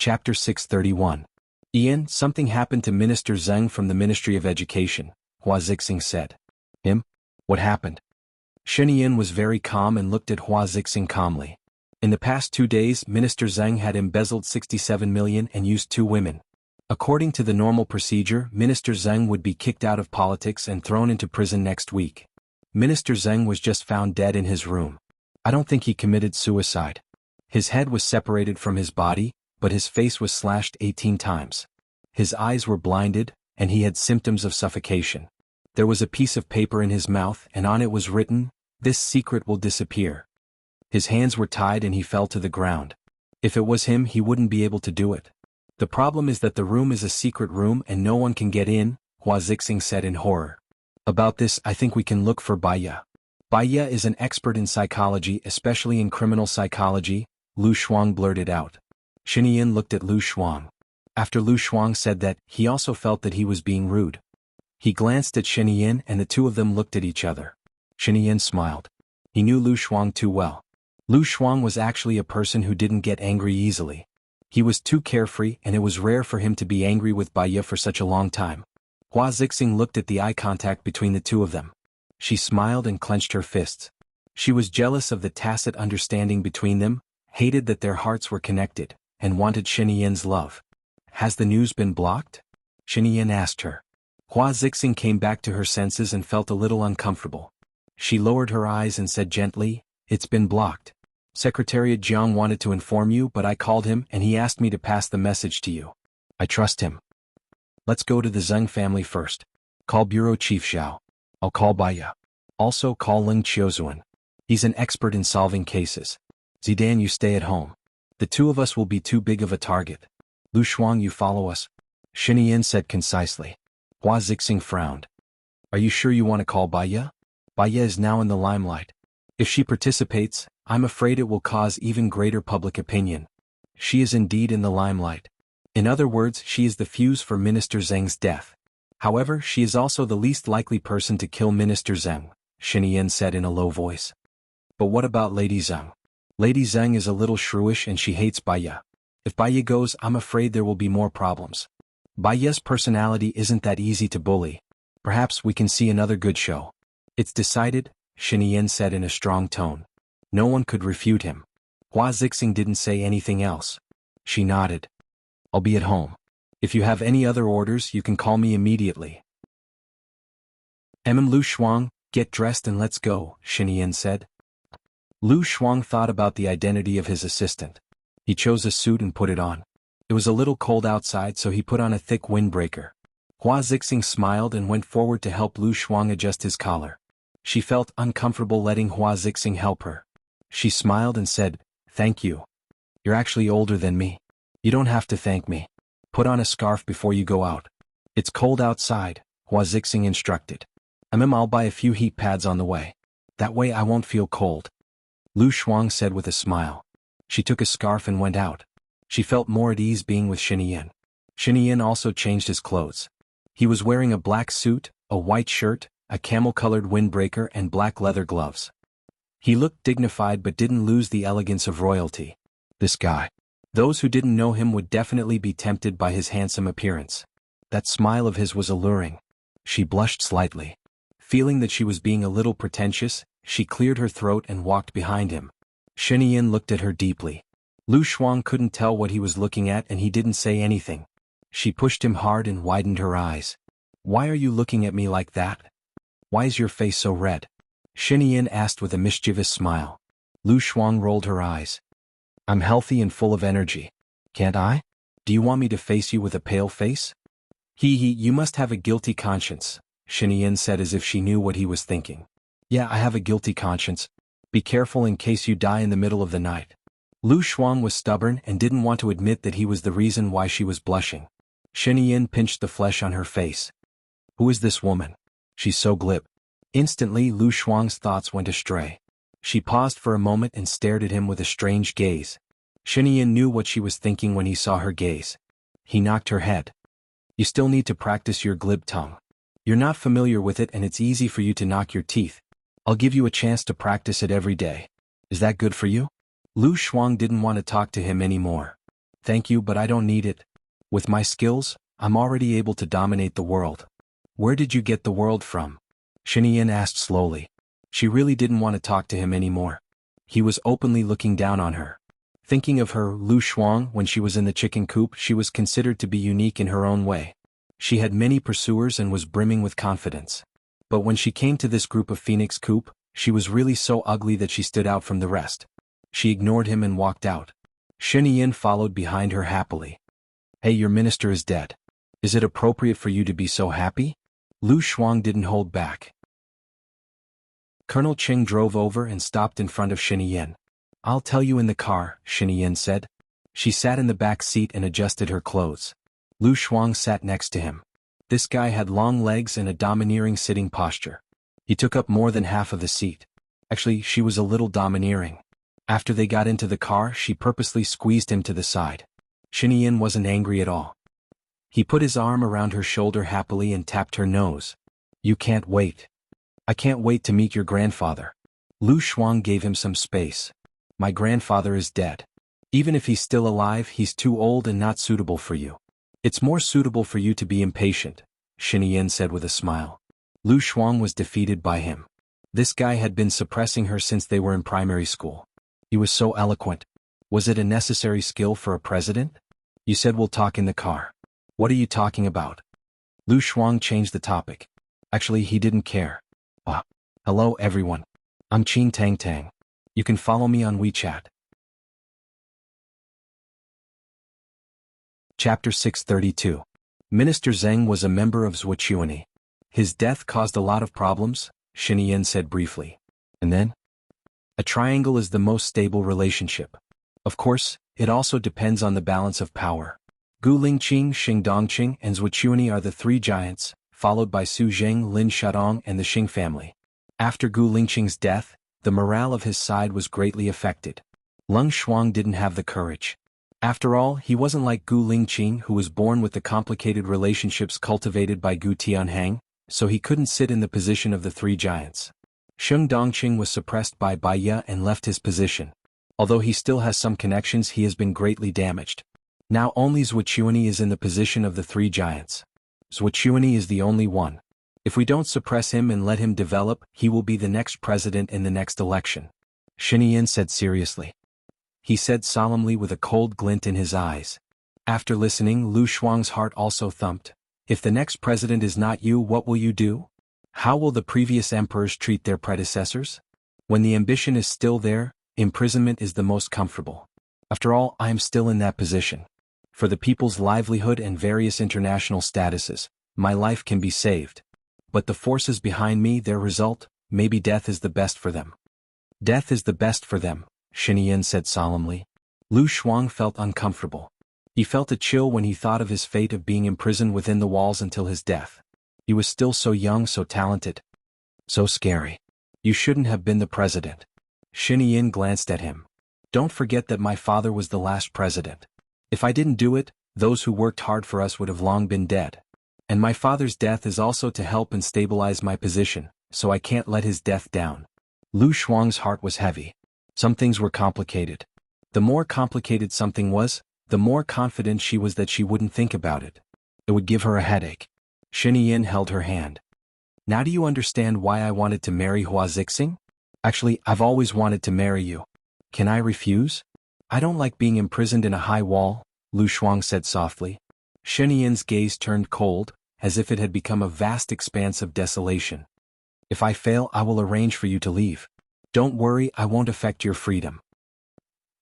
Chapter 631. Ian, something happened to Minister Zheng from the Ministry of Education, Hua Zixing said. Him? What happened? Shen Yin was very calm and looked at Hua Zixing calmly. In the past 2 days, Minister Zheng had embezzled 67 million and used 2 women. According to the normal procedure, Minister Zheng would be kicked out of politics and thrown into prison next week. Minister Zheng was just found dead in his room. I don't think he committed suicide. His head was separated from his body, but his face was slashed 18 times. His eyes were blinded, and he had symptoms of suffocation. There was a piece of paper in his mouth, and on it was written, "This secret will disappear." His hands were tied and he fell to the ground. If it was him, he wouldn't be able to do it. The problem is that the room is a secret room and no one can get in, Hua Zixing said in horror. About this, I think we can look for Baiya. Baiya is an expert in psychology, especially in criminal psychology, Lu Shuang blurted out. Shen Yin looked at Lu Shuang. After Lu Shuang said that, he also felt that he was being rude. He glanced at Shen Yin and the two of them looked at each other. Shen Yin smiled. He knew Lu Shuang too well. Lu Shuang was actually a person who didn't get angry easily. He was too carefree and it was rare for him to be angry with Baiya for such a long time. Hua Zixing looked at the eye contact between the two of them. She smiled and clenched her fists. She was jealous of the tacit understanding between them, hated that their hearts were connected, and wanted Shen Yin's love. Has the news been blocked? Shen Yin asked her. Hua Zixing came back to her senses and felt a little uncomfortable. She lowered her eyes and said gently, "It's been blocked. Secretariat Jianghu wanted to inform you, but I called him and he asked me to pass the message to you. I trust him. Let's go to the Zheng family first. Call Bureau Chief Xiao. I'll call Baiya. Also call Ling Qiuzuan. He's an expert in solving cases. Zidan, you stay at home. The two of us will be too big of a target. Lu Shuang, you follow us." Shen Yin said concisely. Hua Zixing frowned. "Are you sure you want to call Baiya? Baiya is now in the limelight. If she participates, I'm afraid it will cause even greater public opinion. She is indeed in the limelight. In other words, she is the fuse for Minister Zheng's death. However, she is also the least likely person to kill Minister Zheng," Shen Yin said in a low voice. "But what about Lady Zheng? Lady Zheng is a little shrewish and she hates Baiya. If Baiya goes, I'm afraid there will be more problems. Baiya's personality isn't that easy to bully. Perhaps we can see another good show." "It's decided," Shen Yin said in a strong tone. No one could refute him. Hua Zixing didn't say anything else. She nodded. "I'll be at home. If you have any other orders, you can call me immediately." Lu Shuang, get dressed and let's go," Shen Yin said. Lu Shuang thought about the identity of his assistant. He chose a suit and put it on. It was a little cold outside, so he put on a thick windbreaker. Hua Zixing smiled and went forward to help Lu Shuang adjust his collar. She felt uncomfortable letting Hua Zixing help her. She smiled and said, "Thank you. You're actually older than me. You don't have to thank me. Put on a scarf before you go out. It's cold outside," Hua Zixing instructed. "I'll buy a few heat pads on the way. That way I won't feel cold," Lu Shuang said with a smile. She took a scarf and went out. She felt more at ease being with Shen Yin. Shen Yin also changed his clothes. He was wearing a black suit, a white shirt, a camel-colored windbreaker and black leather gloves. He looked dignified but didn't lose the elegance of royalty. This guy. Those who didn't know him would definitely be tempted by his handsome appearance. That smile of his was alluring. She blushed slightly. Feeling that she was being a little pretentious, she cleared her throat and walked behind him. Shen Yin looked at her deeply. Lu Shuang couldn't tell what he was looking at and he didn't say anything. She pushed him hard and widened her eyes. "Why are you looking at me like that? Why is your face so red?" Shen Yin asked with a mischievous smile. Lu Shuang rolled her eyes. "I'm healthy and full of energy. Can't I? Do you want me to face you with a pale face?" You must have a guilty conscience," Shen Yin said as if she knew what he was thinking. "Yeah, I have a guilty conscience. Be careful in case you die in the middle of the night." Lu Shuang was stubborn and didn't want to admit that he was the reason why she was blushing. Shen Yin pinched the flesh on her face. "Who is this woman? She's so glib." Instantly Lu Shuang's thoughts went astray. She paused for a moment and stared at him with a strange gaze. Shen Yin knew what she was thinking when he saw her gaze. He knocked her head. "You still need to practice your glib tongue. You're not familiar with it and it's easy for you to knock your teeth. I'll give you a chance to practice it every day. Is that good for you?" Lu Shuang didn't want to talk to him anymore. Thank you, but I don't need it. With my skills, I'm already able to dominate the world. Where did you get the world from? Shinian asked slowly. She really didn't want to talk to him anymore. He was openly looking down on her. Thinking of her, Lu Shuang, when she was in the chicken coop, she was considered to be unique in her own way. She had many pursuers and was brimming with confidence. But when she came to this group of Phoenix Coop, she was really so ugly that she stood out from the rest. She ignored him and walked out. Shinian followed behind her happily. Hey, your minister is dead. Is it appropriate for you to be so happy? Lu Shuang didn't hold back. Colonel Qing drove over and stopped in front of Shinian. I'll tell you in the car, Shinian said. She sat in the back seat and adjusted her clothes. Lu Shuang sat next to him. This guy had long legs and a domineering sitting posture. He took up more than half of the seat. Actually, she was a little domineering. After they got into the car, she purposely squeezed him to the side. Shinian wasn't angry at all. He put his arm around her shoulder happily and tapped her nose. You can't wait. I can't wait to meet your grandfather. Lu Shuang gave him some space. My grandfather is dead. Even if he's still alive, he's too old and not suitable for you. It's more suitable for you to be impatient, Shinian said with a smile. Lu Shuang was defeated by him. This guy had been suppressing her since they were in primary school. He was so eloquent. Was it a necessary skill for a president? You said we'll talk in the car. What are you talking about? Lu Shuang changed the topic. Actually, he didn't care. Hello everyone. I'm Qin Tang Tang. You can follow me on WeChat. Chapter 632. Minister Zheng was a member of Swordsmanship. His death caused a lot of problems, Shinian said briefly. And then? A triangle is the most stable relationship. Of course, it also depends on the balance of power. Gu Lingqing, Xing Dongqing, and Swordsmanship are the three giants, followed by Su Zheng, Lin Shadong, and the Xing family. After Gu Lingqing's death, the morale of his side was greatly affected. Lung Shuang didn't have the courage. After all, he wasn't like Gu Lingqing, who was born with the complicated relationships cultivated by Gu Tianhang, so he couldn't sit in the position of the three giants. Xing Dongqing was suppressed by Bai Ye and left his position. Although he still has some connections, he has been greatly damaged. Now only Swordsmanship is in the position of the three giants. Swordsmanship is the only one. If we don't suppress him and let him develop, he will be the next president in the next election. Shinian said seriously. He said solemnly with a cold glint in his eyes. After listening, Lu Shuang's heart also thumped. If the next president is not you, what will you do? How will the previous emperors treat their predecessors? When the ambition is still there, imprisonment is the most comfortable. After all, I am still in that position. For the people's livelihood and various international statuses, my life can be saved. But the forces behind me, their result, maybe death is the best for them. Death is the best for them, Shinian said solemnly. Lu Shuang felt uncomfortable. He felt a chill when he thought of his fate of being imprisoned within the walls until his death. He was still so young, so talented. So scary. You shouldn't have been the president. Shinian glanced at him. Don't forget that my father was the last president. If I didn't do it, those who worked hard for us would have long been dead. And my father's death is also to help and stabilize my position, so I can't let his death down. Lu Shuang's heart was heavy. Some things were complicated. The more complicated something was, the more confident she was that she wouldn't think about it. It would give her a headache. Shinian held her hand. Now do you understand why I wanted to marry Hua Zixing? Actually, I've always wanted to marry you. Can I refuse? I don't like being imprisoned in a high wall, Lu Shuang said softly. Shinian's gaze turned cold, as if it had become a vast expanse of desolation. If I fail, I will arrange for you to leave. Don't worry, I won't affect your freedom.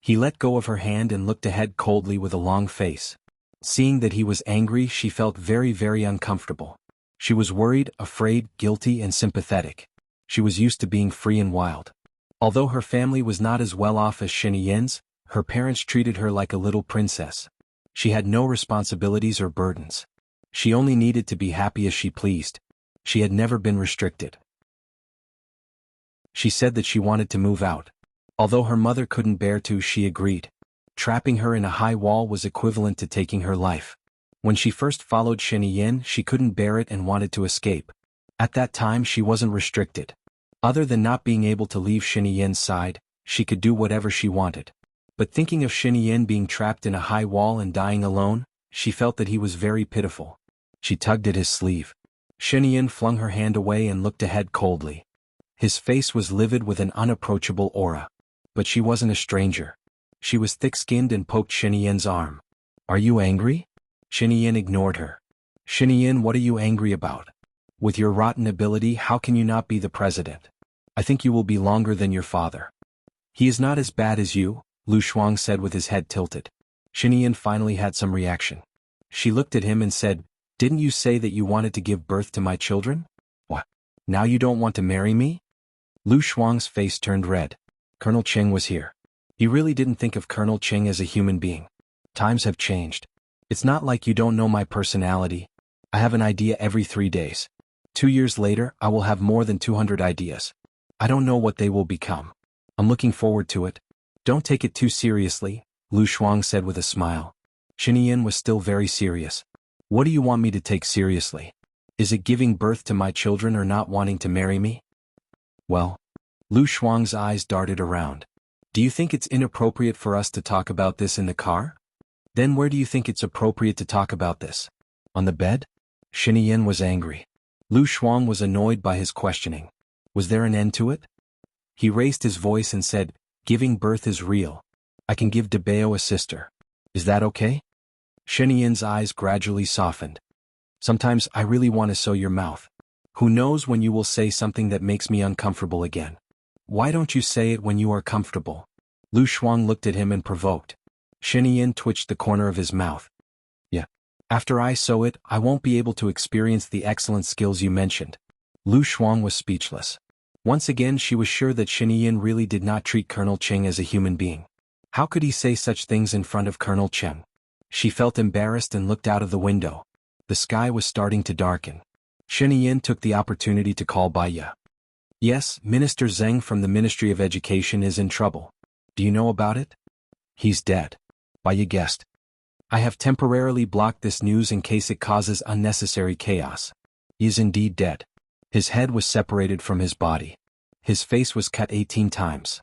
He let go of her hand and looked ahead coldly with a long face. Seeing that he was angry, she felt very, very uncomfortable. She was worried, afraid, guilty, and sympathetic. She was used to being free and wild. Although her family was not as well off as Shinian's, her parents treated her like a little princess. She had no responsibilities or burdens. She only needed to be happy as she pleased. She had never been restricted. She said that she wanted to move out. Although her mother couldn't bear to, she agreed. Trapping her in a high wall was equivalent to taking her life. When she first followed Shinian, she couldn't bear it and wanted to escape. At that time she wasn't restricted. Other than not being able to leave Shinian's side, she could do whatever she wanted. But thinking of Xinyan being trapped in a high wall and dying alone, she felt that he was very pitiful. She tugged at his sleeve. Xinyan flung her hand away and looked ahead coldly. His face was livid with an unapproachable aura. But she wasn't a stranger. She was thick-skinned and poked Xinyan's arm. "Are you angry?" Xinyan ignored her. "Xinyan, what are you angry about? With your rotten ability, how can you not be the president? I think you will be longer than your father." "He is not as bad as you," Lu Shuang said with his head tilted. Xinyan finally had some reaction. She looked at him and said, "Didn't you say that you wanted to give birth to my children? What? Now you don't want to marry me?" Lu Shuang's face turned red. Colonel Cheng was here. He really didn't think of Colonel Cheng as a human being. Times have changed. It's not like you don't know my personality. I have an idea every 3 days. 2 years later, I will have more than 200 ideas. I don't know what they will become. I'm looking forward to it. Don't take it too seriously, Lu Shuang said with a smile. Xinyan was still very serious. What do you want me to take seriously? Is it giving birth to my children or not wanting to marry me? Well, Lu Shuang's eyes darted around. Do you think it's inappropriate for us to talk about this in the car? Then where do you think it's appropriate to talk about this? On the bed? Xinyan was angry. Lu Shuang was annoyed by his questioning. Was there an end to it? He raised his voice and said, "Giving birth is real. I can give Debeo a sister. Is that okay?" Xinyan's eyes gradually softened. "Sometimes I really want to sew your mouth. Who knows when you will say something that makes me uncomfortable again? Why don't you say it when you are comfortable?" Lu Shuang looked at him and provoked. Xinyan twitched the corner of his mouth. "Yeah. After I sew it, I won't be able to experience the excellent skills you mentioned." Lu Shuang was speechless. Once again she was sure that Xinyan really did not treat Colonel Cheng as a human being. How could he say such things in front of Colonel Cheng? She felt embarrassed and looked out of the window. The sky was starting to darken. Xinyan took the opportunity to call Baiya. "Yes, Minister Zheng from the Ministry of Education is in trouble. Do you know about it?" "He's dead." Baiya guessed. "I have temporarily blocked this news in case it causes unnecessary chaos. He is indeed dead. His head was separated from his body. His face was cut 18 times.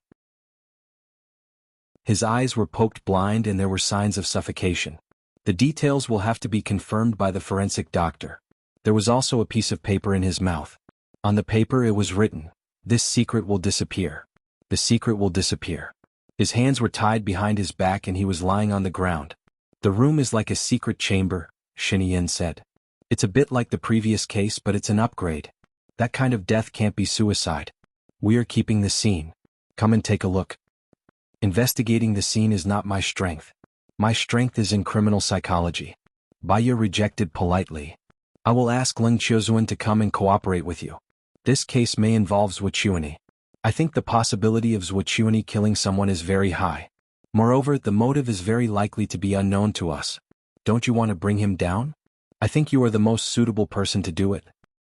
His eyes were poked blind and there were signs of suffocation. The details will have to be confirmed by the forensic doctor." There was also a piece of paper in his mouth. On the paper it was written, "This secret will disappear. The secret will disappear." His hands were tied behind his back and he was lying on the ground. "The room is like a secret chamber," Xinyan said. "It's a bit like the previous case, but it's an upgrade. That kind of death can't be suicide. We are keeping the scene. Come and take a look." "Investigating the scene is not my strength. My strength is in criminal psychology." Baiya rejected politely. "I will ask Leng Qiuzuan to come and cooperate with you. This case may involve Zhuochuani. I think the possibility of Zhuochuani killing someone is very high. Moreover, the motive is very likely to be unknown to us. Don't you want to bring him down? I think you are the most suitable person to do it.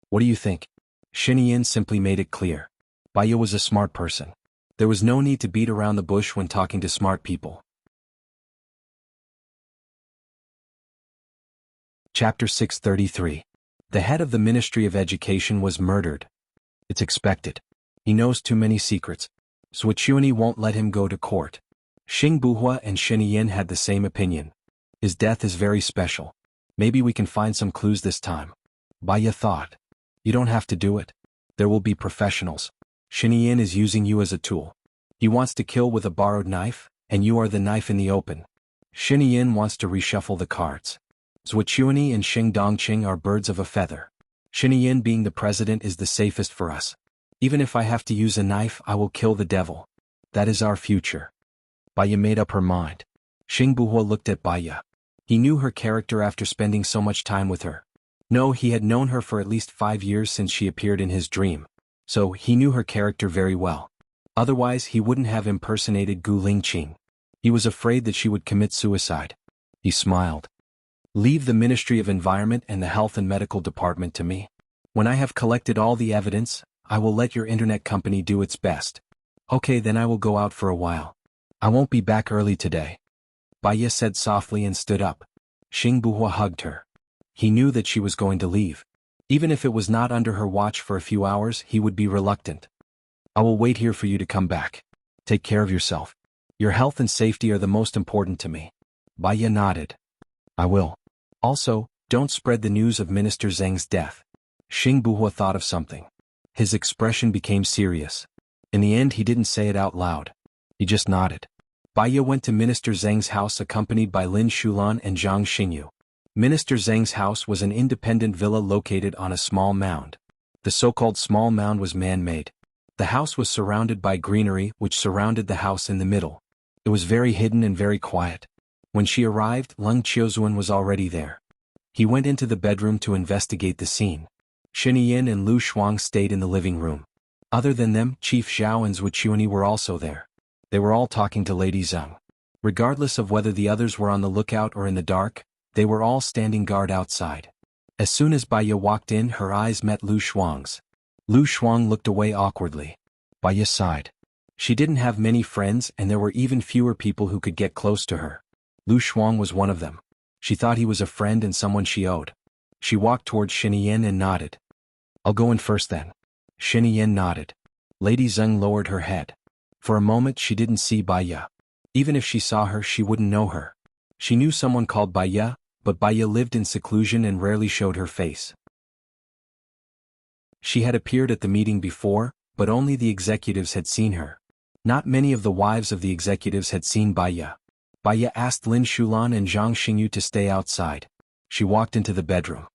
What do you think?" Xinyan simply made it clear. Baiya was a smart person. There was no need to beat around the bush when talking to smart people. Chapter 633. The head of the Ministry of Education was murdered. It's expected. He knows too many secrets. Zhuochuani won't let him go to court. Xing Buhua and Xinyan had the same opinion. His death is very special. Maybe we can find some clues this time. Baiya thought. You don't have to do it. There will be professionals. Xinyan is using you as a tool. He wants to kill with a borrowed knife, and you are the knife in the open. Xinyan wants to reshuffle the cards. Zhuochuani and Xing Dongqing are birds of a feather. Xinyan being the president is the safest for us. Even if I have to use a knife, I will kill the devil. That is our future. Baiya made up her mind. Xing Buhua looked at Baiya. He knew her character after spending so much time with her. No, he had known her for at least 5 years since she appeared in his dream. So, he knew her character very well. Otherwise, he wouldn't have impersonated Gu Lingqing. He was afraid that she would commit suicide. He smiled. Leave the Ministry of Environment and the Health and Medical Department to me. When I have collected all the evidence, I will let your internet company do its best. Okay, then I will go out for a while. I won't be back early today. Baiya said softly and stood up. Xing Buhua hugged her. He knew that she was going to leave. Even if it was not under her watch for a few hours, he would be reluctant. I will wait here for you to come back. Take care of yourself. Your health and safety are the most important to me. Baya nodded. I will. Also, don't spread the news of Minister Zheng's death. Xing Buhua thought of something. His expression became serious. In the end he didn't say it out loud. He just nodded. Baya went to Minister Zheng's house accompanied by Lin Shulan and Zhang Xingyu. Minister Zheng's house was an independent villa located on a small mound. The so-called small mound was man-made. The house was surrounded by greenery which surrounded the house in the middle. It was very hidden and very quiet. When she arrived, Leng Qiuzuan was already there. He went into the bedroom to investigate the scene. Shiniyin and Lu Shuang stayed in the living room. Other than them, Chief Zhao and Zhuqiuni were also there. They were all talking to Lady Zheng. Regardless of whether the others were on the lookout or in the dark, they were all standing guard outside. As soon as Baya walked in, her eyes met Lu Shuang's. Lu Shuang looked away awkwardly. Baya sighed. She didn't have many friends and there were even fewer people who could get close to her. Lu Shuang was one of them. She thought he was a friend and someone she owed. She walked towards Shiniyin and nodded. I'll go in first then. Shiniyin nodded. Lady Zheng lowered her head. For a moment she didn't see Baya. Even if she saw her she wouldn't know her. She knew someone called Baya, but Baya lived in seclusion and rarely showed her face. She had appeared at the meeting before, but only the executives had seen her. Not many of the wives of the executives had seen Baya. Baya asked Lin Shulan and Zhang Xingyu to stay outside. She walked into the bedroom.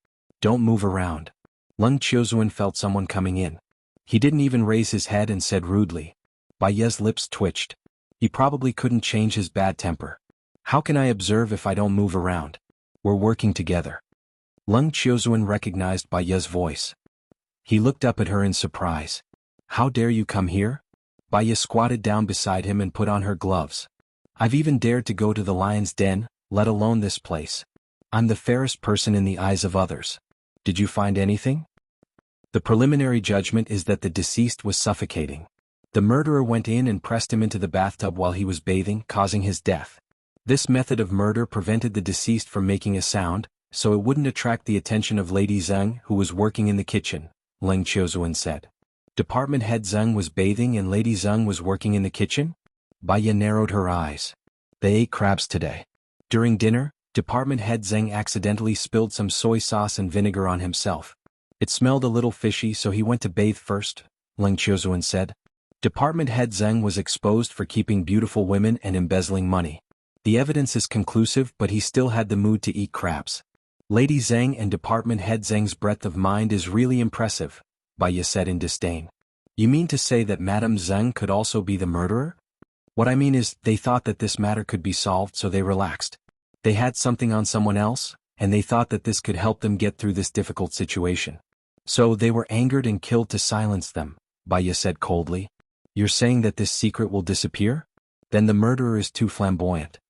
Don't move around. Leng Qiuzuan felt someone coming in. He didn't even raise his head and said rudely. Baya's lips twitched. He probably couldn't change his bad temper. How can I observe if I don't move around? We're working together. Leng Qiuzuan recognized Baya's voice. He looked up at her in surprise. How dare you come here? Baya squatted down beside him and put on her gloves. I've even dared to go to the lion's den, let alone this place. I'm the fairest person in the eyes of others. Did you find anything? The preliminary judgment is that the deceased was suffocating. The murderer went in and pressed him into the bathtub while he was bathing, causing his death. This method of murder prevented the deceased from making a sound, so it wouldn't attract the attention of Lady Zheng, who was working in the kitchen, Leng Qiuzuan said. Department head Zheng was bathing and Lady Zheng was working in the kitchen? Baya narrowed her eyes. They ate crabs today. During dinner, Department head Zheng accidentally spilled some soy sauce and vinegar on himself. It smelled a little fishy so he went to bathe first, Leng Qiuzuan said. Department head Zheng was exposed for keeping beautiful women and embezzling money. The evidence is conclusive but he still had the mood to eat crabs. Lady Zheng and Department head Zheng's breadth of mind is really impressive, Baya said in disdain. You mean to say that Madame Zheng could also be the murderer? What I mean is, they thought that this matter could be solved so they relaxed. They had something on someone else, and they thought that this could help them get through this difficult situation. So they were angered and killed to silence them, Baya said coldly. You're saying that this secret will disappear? Then the murderer is too flamboyant.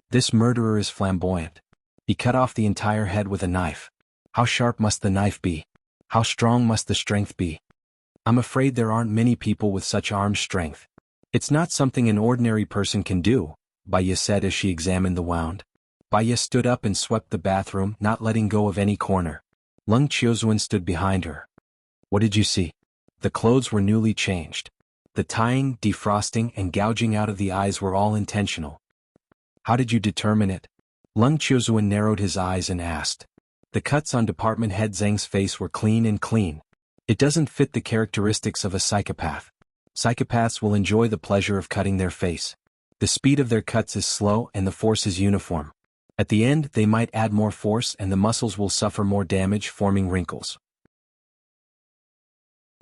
This murderer is flamboyant. He cut off the entire head with a knife. How sharp must the knife be? How strong must the strength be? I'm afraid there aren't many people with such arm strength. It's not something an ordinary person can do, Baya said as she examined the wound. Baya stood up and swept the bathroom, not letting go of any corner. Leng Qiuzuan stood behind her. What did you see? The clothes were newly changed. The tying, defrosting, and gouging out of the eyes were all intentional. How did you determine it? Leng Qiuzuan narrowed his eyes and asked. The cuts on Department head Zheng's face were clean and clean. It doesn't fit the characteristics of a psychopath. Psychopaths will enjoy the pleasure of cutting their face. The speed of their cuts is slow and the force is uniform. At the end, they might add more force and the muscles will suffer more damage, forming wrinkles.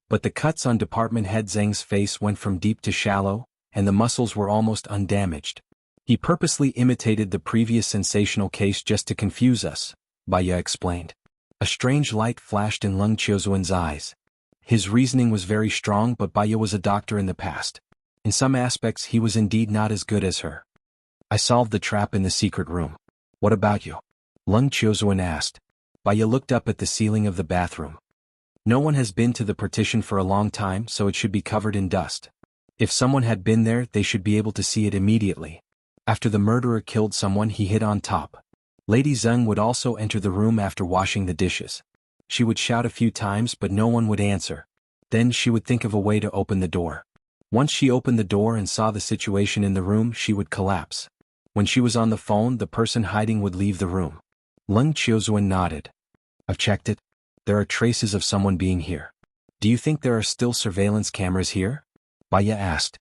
But the cuts on Department head Zheng's face went from deep to shallow, and the muscles were almost undamaged. He purposely imitated the previous sensational case just to confuse us, Baya explained. A strange light flashed in Leng Qiuzuan's eyes. His reasoning was very strong, but Baya was a doctor in the past. In some aspects he was indeed not as good as her. I solved the trap in the secret room. What about you? Leng Qiuzuan asked. Baya looked up at the ceiling of the bathroom. No one has been to the partition for a long time, so it should be covered in dust. If someone had been there, they should be able to see it immediately. After the murderer killed someone, he hid on top. Lady Zheng would also enter the room after washing the dishes. She would shout a few times but no one would answer. Then she would think of a way to open the door. Once she opened the door and saw the situation in the room, she would collapse. When she was on the phone, the person hiding would leave the room. Leng Qiuzuan nodded. I've checked it. There are traces of someone being here. Do you think there are still surveillance cameras here? Baya asked.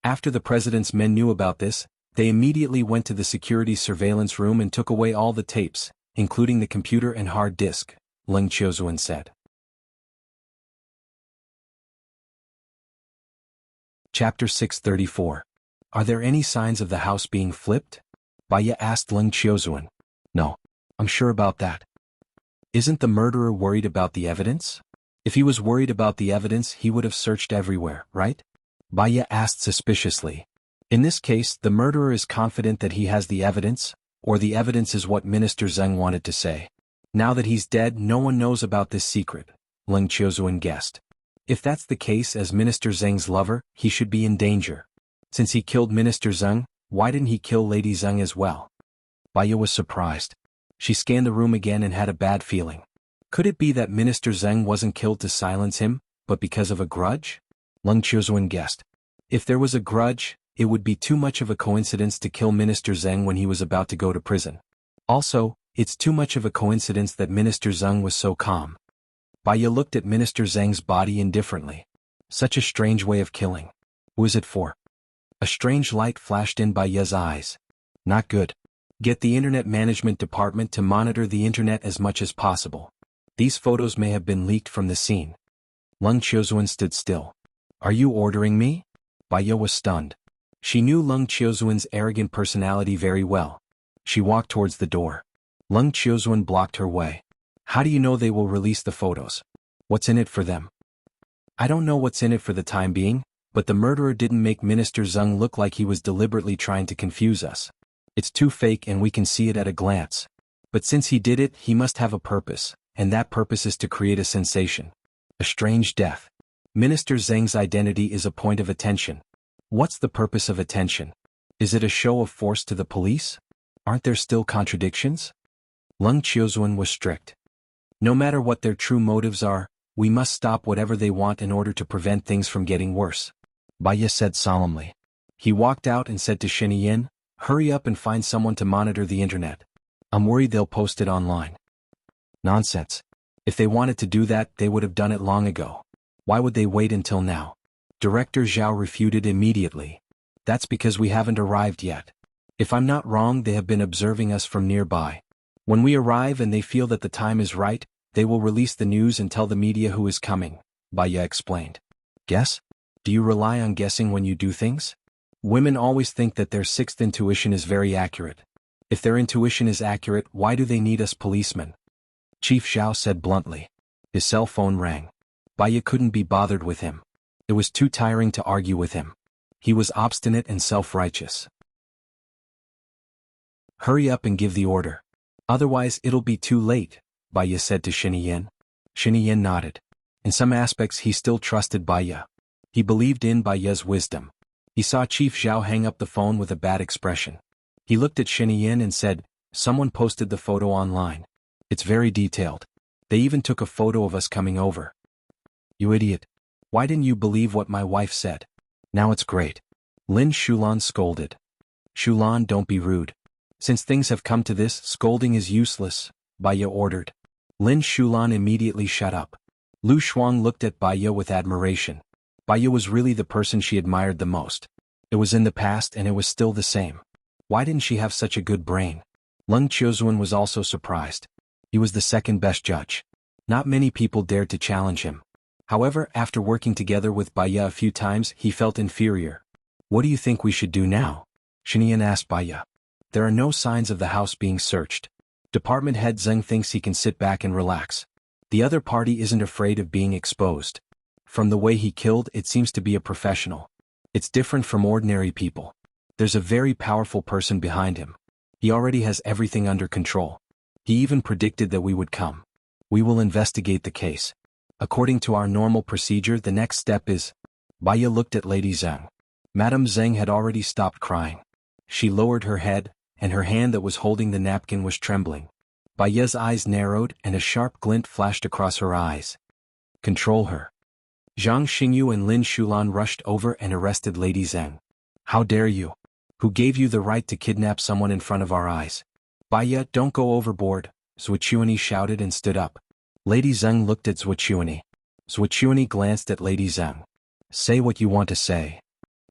After the president's men knew about this, they immediately went to the security surveillance room and took away all the tapes, including the computer and hard disk, Leng Qiuzuan said. Chapter 634. Are there any signs of the house being flipped? Baya asked Leng Qiuzuan. No. I'm sure about that. Isn't the murderer worried about the evidence? If he was worried about the evidence, he would have searched everywhere, right? Baya asked suspiciously. In this case, the murderer is confident that he has the evidence, or the evidence is what Minister Zheng wanted to say. Now that he's dead, no one knows about this secret, Leng Qiuzuan guessed. If that's the case, as Minister Zheng's lover, he should be in danger. Since he killed Minister Zheng, why didn't he kill Lady Zheng as well? Baya was surprised. She scanned the room again and had a bad feeling. Could it be that Minister Zheng wasn't killed to silence him, but because of a grudge? Leng Qiuzuan guessed. If there was a grudge, it would be too much of a coincidence to kill Minister Zheng when he was about to go to prison. Also, it's too much of a coincidence that Minister Zheng was so calm. Baya looked at Minister Zheng's body indifferently. Such a strange way of killing. Who is it for? A strange light flashed in Baya's eyes. Not good. Get the Internet Management Department to monitor the Internet as much as possible. These photos may have been leaked from the scene. Leng Qiuzuan stood still. Are you ordering me? Baya was stunned. She knew Leng Qiuzuan's arrogant personality very well. She walked towards the door. Leng Qiuzuan blocked her way. How do you know they will release the photos? What's in it for them? I don't know what's in it for the time being, but the murderer didn't make Minister Zheng look like he was deliberately trying to confuse us. It's too fake and we can see it at a glance. But since he did it, he must have a purpose, and that purpose is to create a sensation. A strange death. Minister Zheng's identity is a point of attention. What's the purpose of attention? Is it a show of force to the police? Aren't there still contradictions? Leng Qiuzuan was strict. No matter what their true motives are, we must stop whatever they want in order to prevent things from getting worse. Baya said solemnly. He walked out and said to Shiniyin, hurry up and find someone to monitor the internet. I'm worried they'll post it online. Nonsense. If they wanted to do that, they would have done it long ago. Why would they wait until now? Director Zhao refuted immediately. That's because we haven't arrived yet. If I'm not wrong, they have been observing us from nearby. When we arrive and they feel that the time is right, they will release the news and tell the media who is coming, Baya explained. Guess? Do you rely on guessing when you do things? Women always think that their sixth intuition is very accurate. If their intuition is accurate, why do they need us policemen? Chief Zhao said bluntly. His cell phone rang. Baya couldn't be bothered with him. It was too tiring to argue with him. He was obstinate and self-righteous. Hurry up and give the order. Otherwise it'll be too late, Baya said to Shiniyin. Shiniyin nodded. In some aspects he still trusted Baya. He believed in Baya's wisdom. He saw Chief Zhao hang up the phone with a bad expression. He looked at Shiniyin and said, someone posted the photo online. It's very detailed. They even took a photo of us coming over. You idiot. Why didn't you believe what my wife said? Now it's great. Lin Shulan scolded. Shulan, don't be rude. Since things have come to this, scolding is useless, Baya ordered. Lin Shulan immediately shut up. Lu Shuang looked at Baya with admiration. Baya was really the person she admired the most. It was in the past and it was still the same. Why didn't she have such a good brain? Leng Qiuzuan was also surprised. He was the second best judge. Not many people dared to challenge him. However, after working together with Baya a few times, he felt inferior. What do you think we should do now? Shinian asked Baya. There are no signs of the house being searched. Department head Zheng thinks he can sit back and relax. The other party isn't afraid of being exposed. From the way he killed, it seems to be a professional. It's different from ordinary people. There's a very powerful person behind him. He already has everything under control. He even predicted that we would come. We will investigate the case. According to our normal procedure, the next step is... Baya looked at Lady Zheng. Madame Zheng had already stopped crying. She lowered her head, and her hand that was holding the napkin was trembling. Baya's eyes narrowed and a sharp glint flashed across her eyes. Control her. Zhang Xingyu and Lin Shulan rushed over and arrested Lady Zhang. How dare you? Who gave you the right to kidnap someone in front of our eyes? Baya, don't go overboard, Swichuani shouted and stood up. Lady Zhang looked at Swichuani. Swichuani glanced at Lady Zhang. Say what you want to say.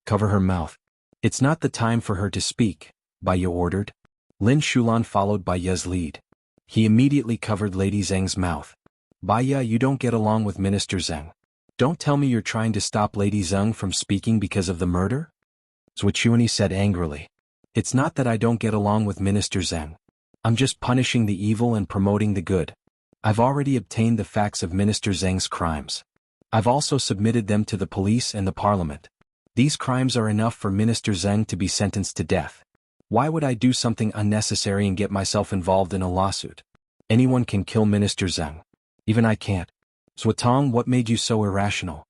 Cover her mouth. It's not the time for her to speak, Baya ordered. Lin Shulan followed Baya's lead. He immediately covered Lady Zhang's mouth. Baya, you don't get along with Minister Zhang. Don't tell me you're trying to stop Lady Zhang from speaking because of the murder? Swichuani said angrily. It's not that I don't get along with Minister Zhang. I'm just punishing the evil and promoting the good. I've already obtained the facts of Minister Zhang's crimes. I've also submitted them to the police and the parliament. These crimes are enough for Minister Zhang to be sentenced to death. Why would I do something unnecessary and get myself involved in a lawsuit? Anyone can kill Minister Zhang. Even I can't. Swatong, what made you so irrational?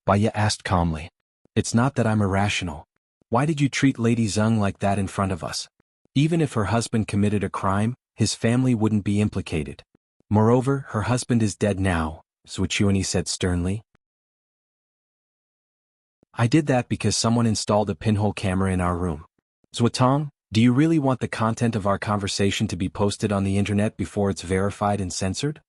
Baya asked calmly. It's not that I'm irrational. Why did you treat Lady Zhang like that in front of us? Even if her husband committed a crime, his family wouldn't be implicated. Moreover, her husband is dead now, Swichuani said sternly. I did that because someone installed a pinhole camera in our room. Swatong, do you really want the content of our conversation to be posted on the internet before it's verified and censored?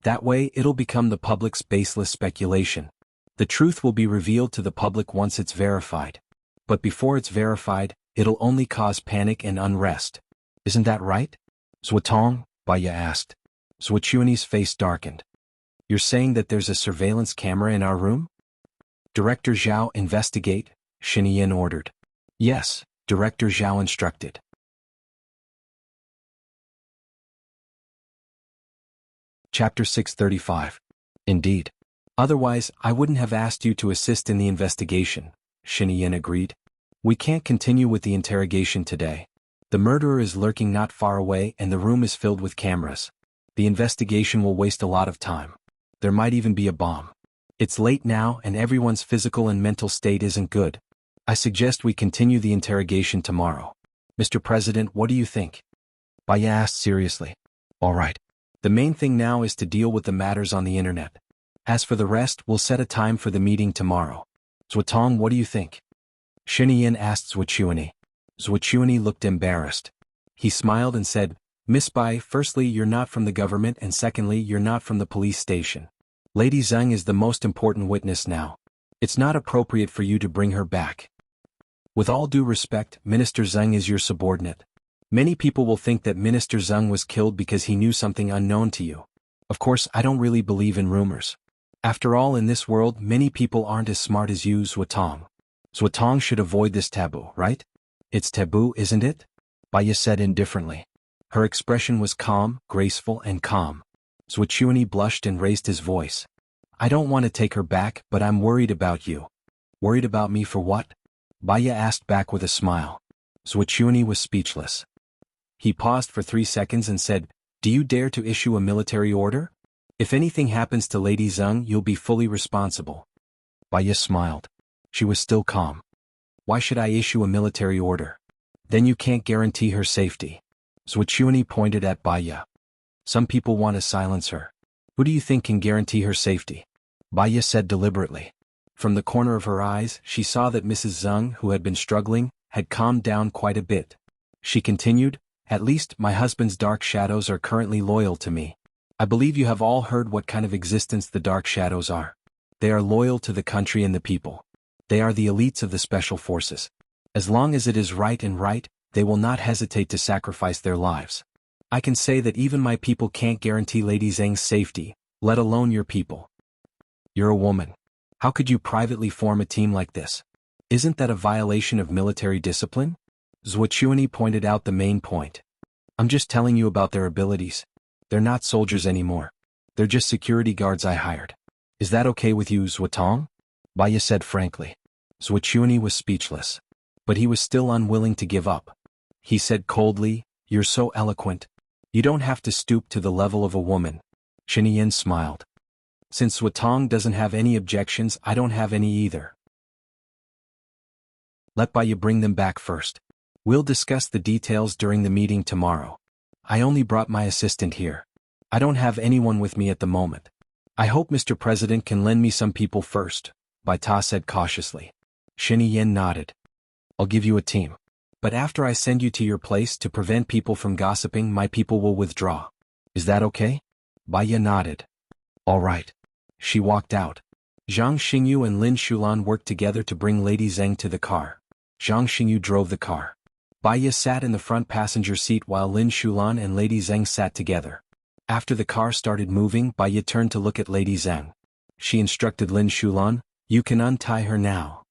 That way, it'll become the public's baseless speculation. The truth will be revealed to the public once it's verified. But before it's verified, it'll only cause panic and unrest. Isn't that right? Swatong, Baya asked. Swichuani's face darkened. You're saying that there's a surveillance camera in our room? Director Zhao, investigate, Shinian ordered. Yes, Director Zhao instructed. Chapter 635. Indeed. Otherwise, I wouldn't have asked you to assist in the investigation, Shinian agreed. We can't continue with the interrogation today. The murderer is lurking not far away and the room is filled with cameras. The investigation will waste a lot of time. There might even be a bomb. It's late now and everyone's physical and mental state isn't good. I suggest we continue the interrogation tomorrow. Mr. President, what do you think? Baya asked seriously. All right. The main thing now is to deal with the matters on the internet. As for the rest, we'll set a time for the meeting tomorrow. Swatong, what do you think? Shinian asked Swichuani. Swichuani looked embarrassed. He smiled and said, Miss Bai, firstly, you're not from the government and secondly, you're not from the police station. Lady Zhang is the most important witness now. It's not appropriate for you to bring her back. With all due respect, Minister Zhang is your subordinate. Many people will think that Minister Zhang was killed because he knew something unknown to you. Of course, I don't really believe in rumors. After all, in this world, many people aren't as smart as you, Swatong. Swatong should avoid this taboo, right? It's taboo, isn't it? Baya said indifferently. Her expression was calm, graceful, and calm. Swichuani blushed and raised his voice. I don't want to take her back, but I'm worried about you. Worried about me for what? Baya asked back with a smile. Swichuani was speechless. He paused for 3 seconds and said, Do you dare to issue a military order? If anything happens to Lady Zhang, you'll be fully responsible. Baya smiled. She was still calm. Why should I issue a military order? Then you can't guarantee her safety. Swichuani pointed at Baya. Some people want to silence her. Who do you think can guarantee her safety? Baya said deliberately. From the corner of her eyes, she saw that Mrs. Zhang, who had been struggling, had calmed down quite a bit. She continued, At least, my husband's dark shadows are currently loyal to me. I believe you have all heard what kind of existence the dark shadows are. They are loyal to the country and the people. They are the elites of the special forces. As long as it is right, they will not hesitate to sacrifice their lives. I can say that even my people can't guarantee Lady Zhang's safety, let alone your people. You're a woman. How could you privately form a team like this? Isn't that a violation of military discipline? Swichuani pointed out the main point. I'm just telling you about their abilities. They're not soldiers anymore. They're just security guards I hired. Is that okay with you, Swatong? Baya said frankly. Swichuani was speechless. But he was still unwilling to give up. He said coldly, You're so eloquent. You don't have to stoop to the level of a woman. Shinian smiled. Since Swatong doesn't have any objections, I don't have any either. Let Baya bring them back first. We'll discuss the details during the meeting tomorrow. I only brought my assistant here. I don't have anyone with me at the moment. I hope Mr. President can lend me some people first, Bai Ta said cautiously. Shen Yin nodded. I'll give you a team. But after I send you to your place to prevent people from gossiping, my people will withdraw. Is that okay? Bai Ya nodded. All right. She walked out. Zhang Xingyu and Lin Shulan worked together to bring Lady Zheng to the car. Zhang Xingyu drove the car. Bai Ya sat in the front passenger seat while Lin Shulan and Lady Zheng sat together. After the car started moving, Bai Ya turned to look at Lady Zheng. She instructed Lin Shulan, "You can untie her now."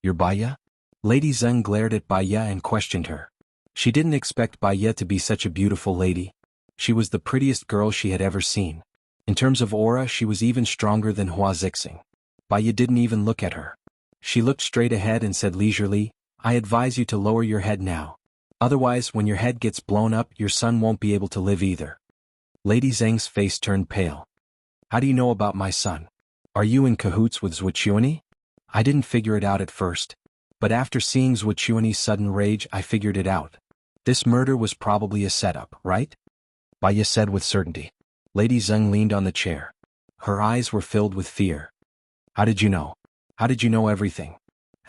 "You're Bai Ya?" Lady Zheng glared at Bai Ya and questioned her. She didn't expect Bai Ya to be such a beautiful lady. She was the prettiest girl she had ever seen. In terms of aura, she was even stronger than Hua Zixing. Bai Ya didn't even look at her. She looked straight ahead and said leisurely, "I advise you to lower your head now. Otherwise, when your head gets blown up, your son won't be able to live either." Lady Zheng's face turned pale. "How do you know about my son? Are you in cahoots with Zhuqiuani?" "I didn't figure it out at first. But after seeing Zhuqiuani's sudden rage, I figured it out. This murder was probably a setup, right?" Bai Ya said with certainty. Lady Zheng leaned on the chair. Her eyes were filled with fear. "How did you know? How did you know everything?"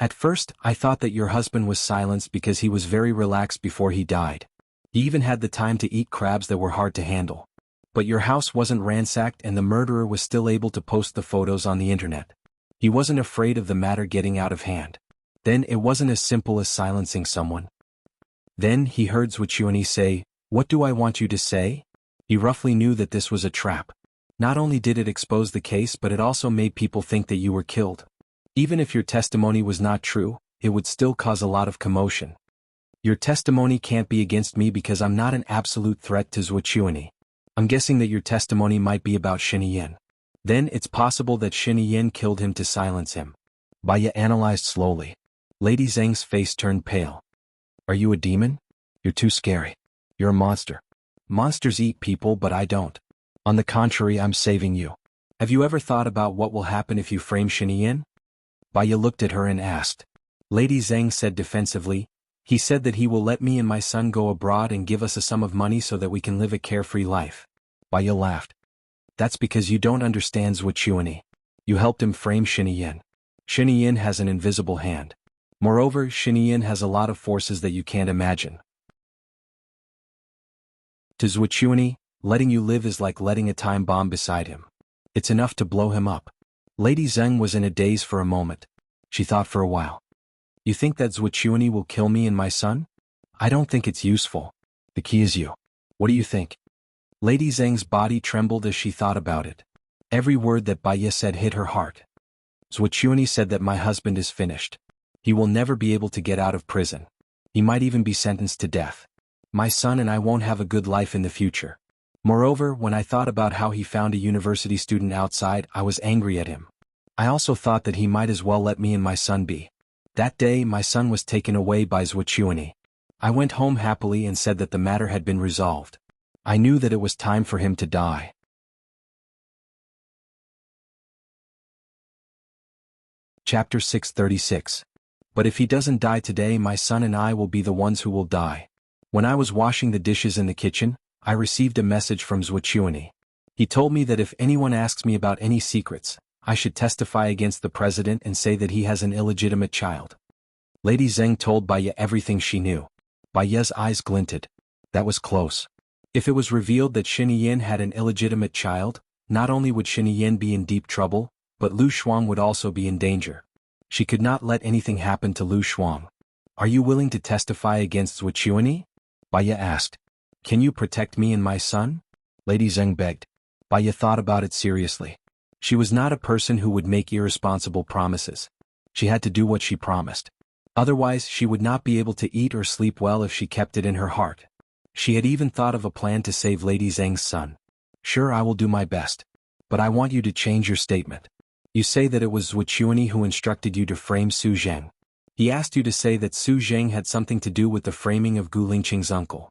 "At first, I thought that your husband was silenced because he was very relaxed before he died. He even had the time to eat crabs that were hard to handle. But your house wasn't ransacked and the murderer was still able to post the photos on the internet. He wasn't afraid of the matter getting out of hand. Then it wasn't as simple as silencing someone." Then he heard Zhuqiuani say, "What do I want you to say?" He roughly knew that this was a trap. Not only did it expose the case, but it also made people think that you were killed. Even if your testimony was not true, it would still cause a lot of commotion. Your testimony can't be against me because I'm not an absolute threat to Zhuqiuani. I'm guessing that your testimony might be about Shen Yin. Then it's possible that Shen Yin killed him to silence him. Bai Ya analyzed slowly. Lady Zheng's face turned pale. "Are you a demon? You're too scary. You're a monster. Monsters eat people, but I don't. On the contrary, I'm saving you. Have you ever thought about what will happen if you frame Shen Yin?" Bai Ya looked at her and asked. Lady Zheng said defensively, "He said that he will let me and my son go abroad and give us a sum of money so that we can live a carefree life." Bai Ya laughed. "That's because you don't understand Zhuqiuani. You helped him frame Shen Yin. Shen Yin has an invisible hand. Moreover, Shen Yin has a lot of forces that you can't imagine. To Zhuqiuani, letting you live is like letting a time bomb beside him. It's enough to blow him up." Lady Zheng was in a daze for a moment. She thought for a while. "You think that Zhuqiuani will kill me and my son? I don't think it's useful. The key is you. What do you think?" Lady Zheng's body trembled as she thought about it. Every word that Bai Ya said hit her heart. "Zhuqiuani said that my husband is finished. He will never be able to get out of prison. He might even be sentenced to death. My son and I won't have a good life in the future. Moreover, when I thought about how he found a university student outside, I was angry at him. I also thought that he might as well let me and my son be. That day, my son was taken away by Zhuqiuani. I went home happily and said that the matter had been resolved. I knew that it was time for him to die." Chapter 636. "But if he doesn't die today, my son and I will be the ones who will die. When I was washing the dishes in the kitchen, I received a message from Zhuqiuani. He told me that if anyone asks me about any secrets, I should testify against the president and say that he has an illegitimate child." Lady Zheng told Bai Ya everything she knew. Bai Ya's eyes glinted. That was close. If it was revealed that Shen Yin had an illegitimate child, not only would Shen Yin be in deep trouble, but Lu Shuang would also be in danger. She could not let anything happen to Lu Shuang. "Are you willing to testify against Zhuqiuani?" Bai Ya asked. "Can you protect me and my son?" Lady Zheng begged. Bai Ya thought about it seriously. She was not a person who would make irresponsible promises. She had to do what she promised. Otherwise, she would not be able to eat or sleep well if she kept it in her heart. She had even thought of a plan to save Lady Zheng's son. "Sure, I will do my best. But I want you to change your statement. You say that it was Zhuqiuani who instructed you to frame Su Zheng. He asked you to say that Su Zheng had something to do with the framing of Gu Lingqing's uncle."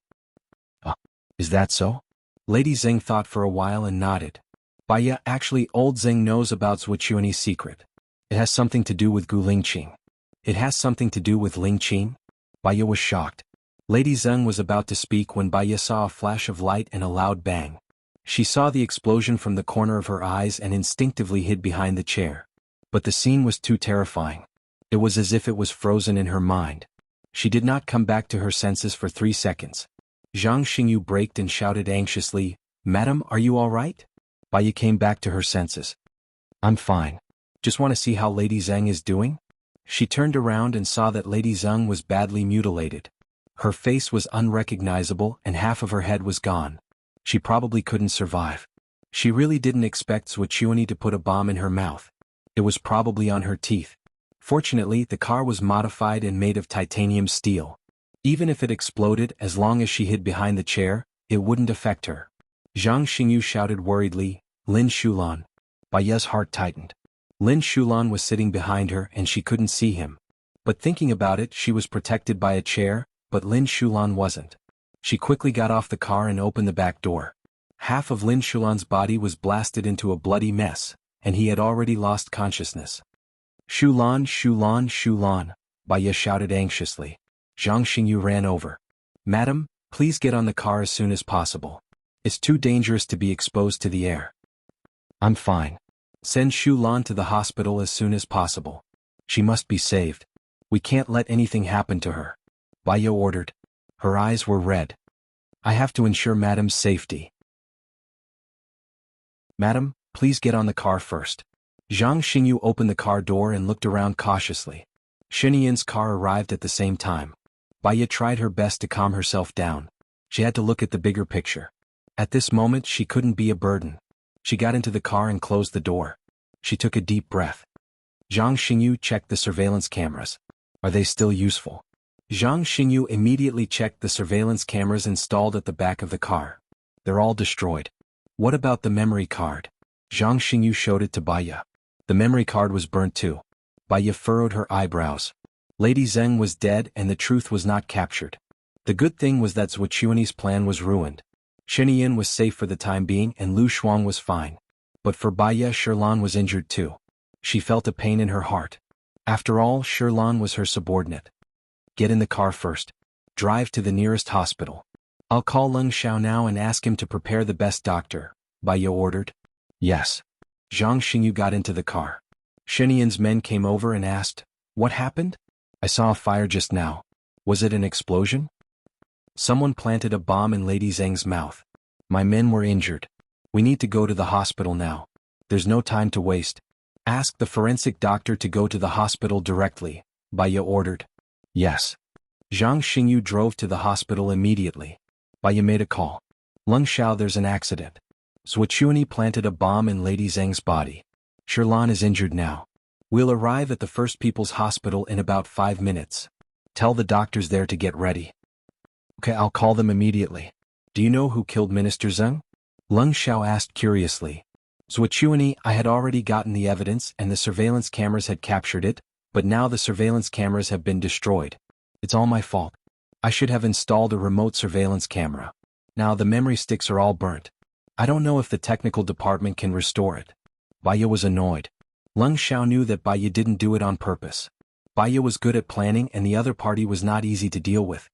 Is that so?" Lady Zheng thought for a while and nodded. "Bai Ya, actually old Zheng knows about Zhuqiuani's secret. It has something to do with Gu Lingqing." "It has something to do with Lingqing?" Bai Ya was shocked. Lady Zheng was about to speak when Bai Ya saw a flash of light and a loud bang. She saw the explosion from the corner of her eyes and instinctively hid behind the chair. But the scene was too terrifying. It was as if it was frozen in her mind. She did not come back to her senses for 3 seconds. Zhang Xingyu braked and shouted anxiously, "Madam, are you all right?" Baiya came back to her senses. "I'm fine. Just want to see how Lady Zheng is doing?" She turned around and saw that Lady Zheng was badly mutilated. Her face was unrecognizable and half of her head was gone. She probably couldn't survive. She really didn't expect Swordsmanship to put a bomb in her mouth. It was probably on her teeth. Fortunately, the car was modified and made of titanium steel. Even if it exploded, as long as she hid behind the chair, it wouldn't affect her. Zhang Xingyu shouted worriedly, "Lin Shulan." Baiya's heart tightened. Lin Shulan was sitting behind her and she couldn't see him. But thinking about it, she was protected by a chair, but Lin Shulan wasn't. She quickly got off the car and opened the back door. Half of Lin Shulan's body was blasted into a bloody mess, and he had already lost consciousness. "Shulan, Shulan, Shulan," Baiya shouted anxiously. Zhang Xingyu ran over. "Madam, please get on the car as soon as possible. It's too dangerous to be exposed to the air." "I'm fine. Send Shulan to the hospital as soon as possible. She must be saved. We can't let anything happen to her," Baiya ordered. Her eyes were red. "I have to ensure Madam's safety." "Madam, please get on the car first." Zhang Xingyu opened the car door and looked around cautiously. Shinian's car arrived at the same time. Baiya tried her best to calm herself down. She had to look at the bigger picture. At this moment she couldn't be a burden. She got into the car and closed the door. She took a deep breath. Zhang Xingyu checked the surveillance cameras. Are they still useful? Zhang Xingyu immediately checked the surveillance cameras installed at the back of the car. They're all destroyed. What about the memory card? Zhang Xingyu showed it to Baiya. The memory card was burnt too. Baiya furrowed her eyebrows. Lady Zheng was dead and the truth was not captured. The good thing was that Swordsmanship's plan was ruined. Shinian was safe for the time being and Lu Shuang was fine. But for Baiya, Sherlan was injured too. She felt a pain in her heart. After all, Sherlan was her subordinate. "Get in the car first. Drive to the nearest hospital. I'll call Leng Xiao now and ask him to prepare the best doctor," Baiya ordered. "Yes." Zhang Xingyu got into the car. Shinian's men came over and asked, "What happened?" "I saw a fire just now. Was it an explosion?" "Someone planted a bomb in Lady Zheng's mouth. My men were injured. We need to go to the hospital now. There's no time to waste. Ask the forensic doctor to go to the hospital directly," Baiya ordered. "Yes." Zhang Xingyu drove to the hospital immediately. Baiya made a call. "Leng Xiao, there's an accident. Swordsmanship planted a bomb in Lady Zheng's body. Sherlan is injured now. We'll arrive at the First People's Hospital in about 5 minutes. Tell the doctors there to get ready." "Okay, I'll call them immediately. Do you know who killed Minister Zheng?" Leng Xiao asked curiously. "Swordsmanship, I had already gotten the evidence and the surveillance cameras had captured it, but now the surveillance cameras have been destroyed. It's all my fault. I should have installed a remote surveillance camera. Now the memory sticks are all burnt. I don't know if the technical department can restore it." Baiya was annoyed. Leng Xiao knew that Baiya didn't do it on purpose. Baiya was good at planning and the other party was not easy to deal with.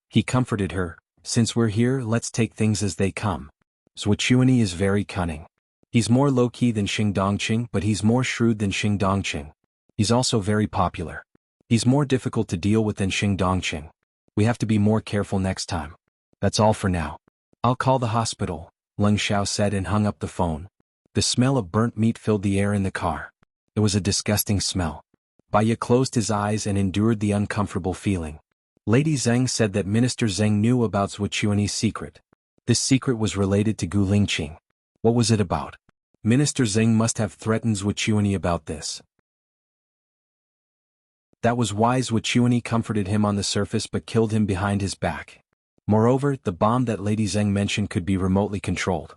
He comforted her, "Since we're here, let's take things as they come. Swordsmanship is very cunning. He's more low-key than Xing Dongqing, but he's more shrewd than Xing Dongqing. He's also very popular. He's more difficult to deal with than Xing Dongqing. We have to be more careful next time. That's all for now. I'll call the hospital," Leng Xiao said and hung up the phone. The smell of burnt meat filled the air in the car. It was a disgusting smell. Baiya closed his eyes and endured the uncomfortable feeling. Lady Zheng said that Minister Zheng knew about Swordsmanship's secret. This secret was related to Gu Lingqing. What was it about? Minister Zheng must have threatened Swordsmanship about this. That was why Swordsmanship comforted him on the surface but killed him behind his back. Moreover, the bomb that Lady Zheng mentioned could be remotely controlled.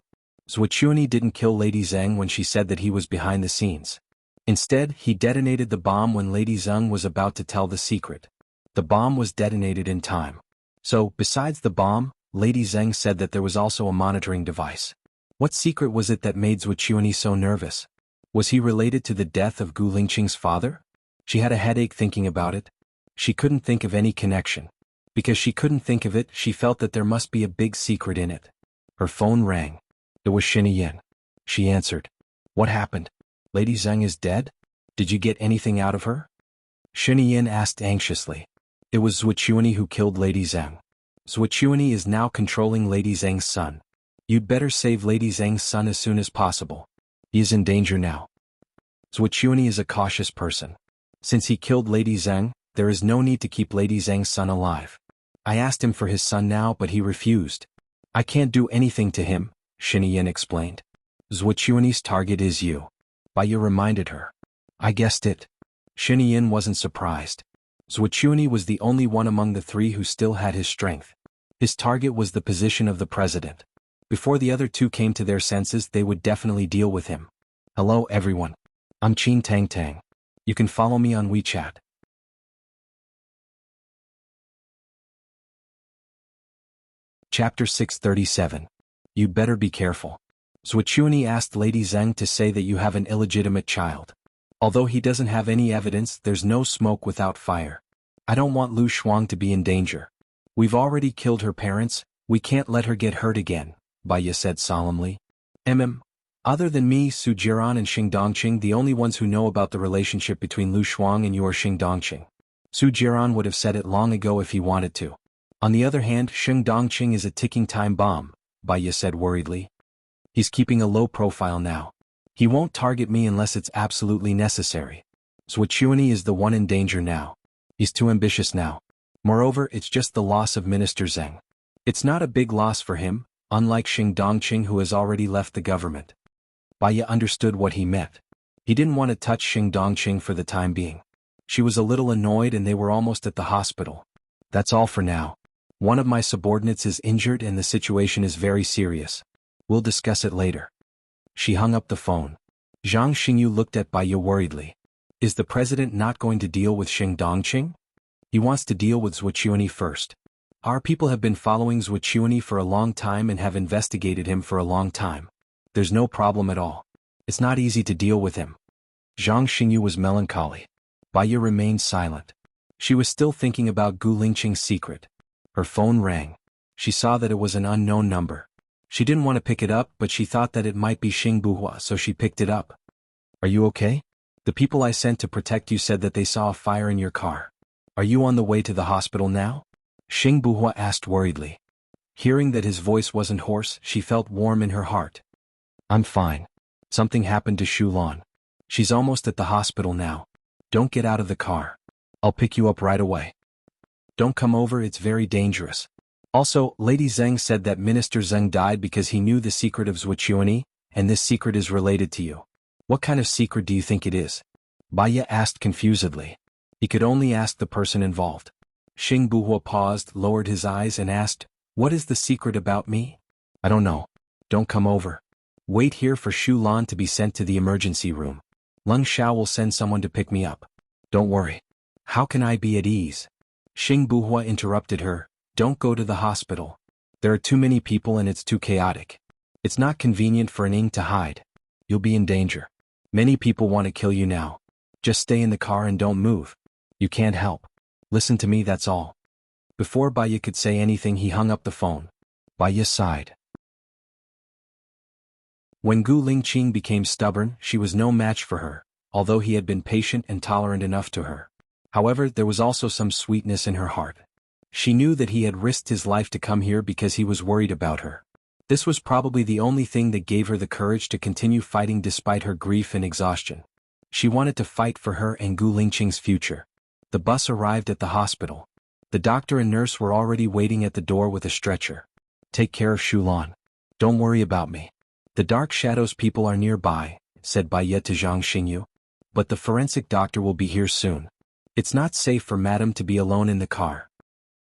Swordsmanship didn't kill Lady Zheng when she said that he was behind the scenes. Instead, he detonated the bomb when Lady Zheng was about to tell the secret. The bomb was detonated in time. So, besides the bomb, Lady Zheng said that there was also a monitoring device. What secret was it that made Swordsmanship so nervous? Was he related to the death of Gu Lingqing's father? She had a headache thinking about it. She couldn't think of any connection. Because she couldn't think of it, she felt that there must be a big secret in it. Her phone rang. It was Xinyan. She answered. What happened? Lady Zheng is dead? Did you get anything out of her? Xinyan asked anxiously. It was Zhuqiuni who killed Lady Zheng. Zhuqiuni is now controlling Lady Zheng's son. You'd better save Lady Zheng's son as soon as possible. He is in danger now. Zhuqiuni is a cautious person. Since he killed Lady Zheng, there is no need to keep Lady Zheng's son alive. I asked him for his son now but he refused. I can't do anything to him, Xinyan explained. Zhuqiuni's target is you. Baiya reminded her. I guessed it. Xinyan wasn't surprised. Zhuqiuni was the only one among the three who still had his strength. His target was the position of the president. Before the other two came to their senses, they would definitely deal with him. Hello everyone. I'm Qin Tang Tang. You can follow me on WeChat. Chapter 637. You'd better be careful. Zhuqiuni asked Lady Zheng to say that you have an illegitimate child. Although he doesn't have any evidence, there's no smoke without fire. I don't want Lu Shuang to be in danger. We've already killed her parents, we can't let her get hurt again, Baiya said solemnly. Other than me, Su Jiran and Xing Dongqing, the only ones who know about the relationship between Lu Shuang and your Xing Dongqing. Su Jiran would have said it long ago if he wanted to. On the other hand, Xing Dongqing is a ticking time bomb, Baiya said worriedly. He's keeping a low profile now. He won't target me unless it's absolutely necessary. Zhuqiuni is the one in danger now. He's too ambitious now. Moreover, it's just the loss of Minister Zheng. It's not a big loss for him, unlike Xing Dongqing who has already left the government. Baiya understood what he meant. He didn't want to touch Xing Dongqing for the time being. She was a little annoyed and they were almost at the hospital. That's all for now. One of my subordinates is injured and the situation is very serious. We'll discuss it later. She hung up the phone. Zhang Xingyu looked at Baiya worriedly. Is the president not going to deal with Xing Dongqing? He wants to deal with Zhuqiuni first. Our people have been following Zhuqiuni for a long time and have investigated him for a long time. There's no problem at all. It's not easy to deal with him. Zhang Xingyu was melancholy. Baiya remained silent. She was still thinking about Gu Lingqing's secret. Her phone rang. She saw that it was an unknown number. She didn't want to pick it up, but she thought that it might be Xing Buhua, so she picked it up. Are you okay? The people I sent to protect you said that they saw a fire in your car. Are you on the way to the hospital now? Xing Buhua asked worriedly. Hearing that his voice wasn't hoarse, she felt warm in her heart. I'm fine. Something happened to Shulan. She's almost at the hospital now. Don't get out of the car. I'll pick you up right away. Don't come over, it's very dangerous. Also, Lady Zheng said that Minister Zheng died because he knew the secret of Zhuqiuni, and this secret is related to you. What kind of secret do you think it is? Baiya asked confusedly. He could only ask the person involved. Xing Buhua paused, lowered his eyes and asked, What is the secret about me? I don't know. Don't come over. Wait here for Shu Lan to be sent to the emergency room. Leng Xiao will send someone to pick me up. Don't worry. How can I be at ease? Xing Buhua interrupted her. Don't go to the hospital. There are too many people and it's too chaotic. It's not convenient for an Ing to hide. You'll be in danger. Many people want to kill you now. Just stay in the car and don't move. You can't help. Listen to me, that's all. Before Baiya could say anything, he hung up the phone. Baiya sighed. When Gu Lingqing became stubborn, she was no match for her, although he had been patient and tolerant enough to her. However, there was also some sweetness in her heart. She knew that he had risked his life to come here because he was worried about her. This was probably the only thing that gave her the courage to continue fighting despite her grief and exhaustion. She wanted to fight for her and Gu Lingqing's future. The bus arrived at the hospital. The doctor and nurse were already waiting at the door with a stretcher. Take care of Shulan. Don't worry about me. The Dark Shadows people are nearby, said Baiya to Zhang Xingyu. But the forensic doctor will be here soon. It's not safe for Madame to be alone in the car.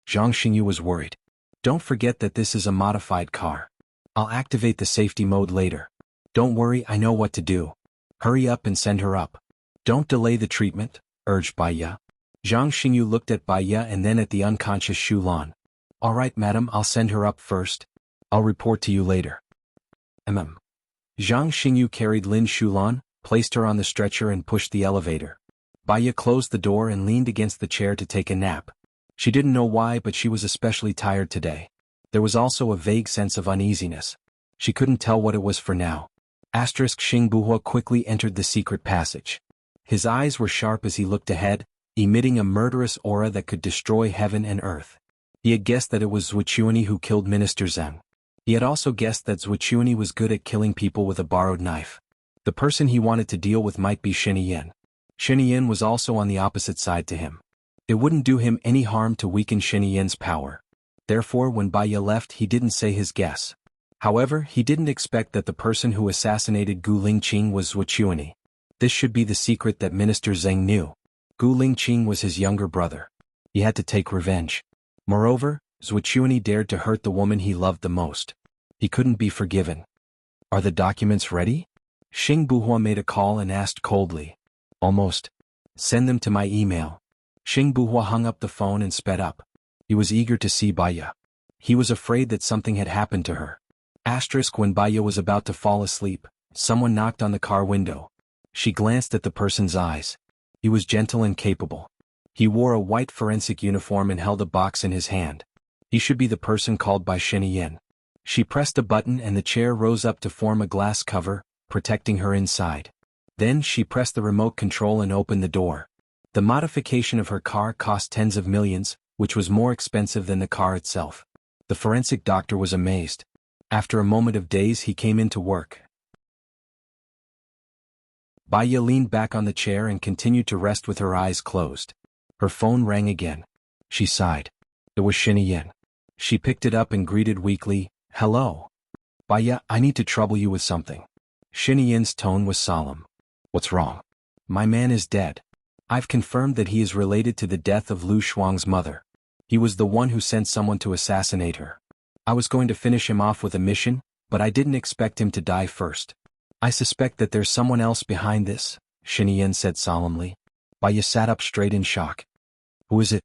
Zhang Xingyu was worried. Don't forget that this is a modified car. I'll activate the safety mode later. Don't worry, I know what to do. Hurry up and send her up. Don't delay the treatment, urged Baiya. Zhang Xingyu looked at Baiya and then at the unconscious Shulan. All right, madam, I'll send her up first. I'll report to you later. Zhang Xingyu carried Lin Shulan, placed her on the stretcher and pushed the elevator. Baiya closed the door and leaned against the chair to take a nap. She didn't know why, but she was especially tired today. There was also a vague sense of uneasiness. She couldn't tell what it was for now. Xing Buhua quickly entered the secret passage. His eyes were sharp as he looked ahead, emitting a murderous aura that could destroy heaven and earth. He had guessed that it was Zhuqiuni who killed Minister Zheng. He had also guessed that Zhuqiuni was good at killing people with a borrowed knife. The person he wanted to deal with might be Shiniyin. Shiniyin was also on the opposite side to him. It wouldn't do him any harm to weaken Shiniyin's power. Therefore, when Baiya left, he didn't say his guess. However, he didn't expect that the person who assassinated Gu Lingqing was Zhuqiuni. This should be the secret that Minister Zheng knew. Gu Lingqing was his younger brother. He had to take revenge. Moreover, Zhuqiuni dared to hurt the woman he loved the most. He couldn't be forgiven. Are the documents ready? Xing Buhua made a call and asked coldly. Almost. Send them to my email. Xing Buhua hung up the phone and sped up. He was eager to see Baiya. He was afraid that something had happened to her. When Baiya was about to fall asleep, someone knocked on the car window. She glanced at the person's eyes. He was gentle and capable. He wore a white forensic uniform and held a box in his hand. He should be the person called by Shiniyin. She pressed a button and the chair rose up to form a glass cover, protecting her inside. Then she pressed the remote control and opened the door. The modification of her car cost tens of millions, which was more expensive than the car itself. The forensic doctor was amazed. After a moment of daze, he came into work. Baiya leaned back on the chair and continued to rest with her eyes closed. Her phone rang again. She sighed. It was Shiniyin. She picked it up and greeted weakly, "Hello. Baiya, I need to trouble you with something." Shiniyin's tone was solemn. "What's wrong?" "My man is dead. I've confirmed that he is related to the death of Lu Shuang's mother. He was the one who sent someone to assassinate her. I was going to finish him off with a mission, but I didn't expect him to die first. I suspect that there's someone else behind this," Shiniyin said solemnly. Baiya sat up straight in shock. "Who is it?"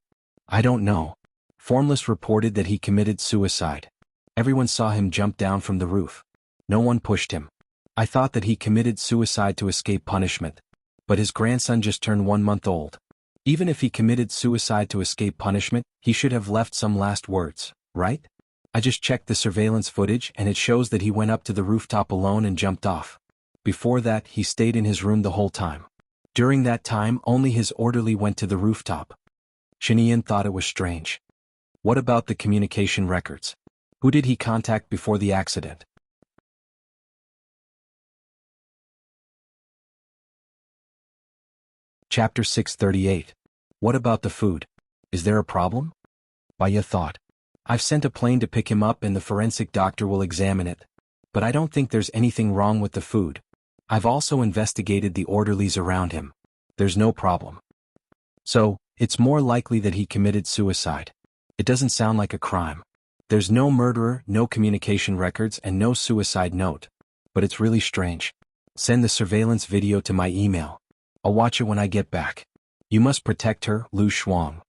"I don't know. Formless reported that he committed suicide. Everyone saw him jump down from the roof. No one pushed him. I thought that he committed suicide to escape punishment. But his grandson just turned 1 month old. Even if he committed suicide to escape punishment, he should have left some last words, right? I just checked the surveillance footage and it shows that he went up to the rooftop alone and jumped off. Before that, he stayed in his room the whole time. During that time, only his orderly went to the rooftop." Shiniyin thought it was strange. What about the communication records? Who did he contact before the accident? Chapter 638. What about the food? Is there a problem? Baiya thought. I've sent a plane to pick him up and the forensic doctor will examine it. But I don't think there's anything wrong with the food. I've also investigated the orderlies around him. There's no problem. So, it's more likely that he committed suicide. It doesn't sound like a crime. There's no murderer, no communication records, and no suicide note. But it's really strange. Send the surveillance video to my email. I'll watch it when I get back. You must protect her, Lu Shuang.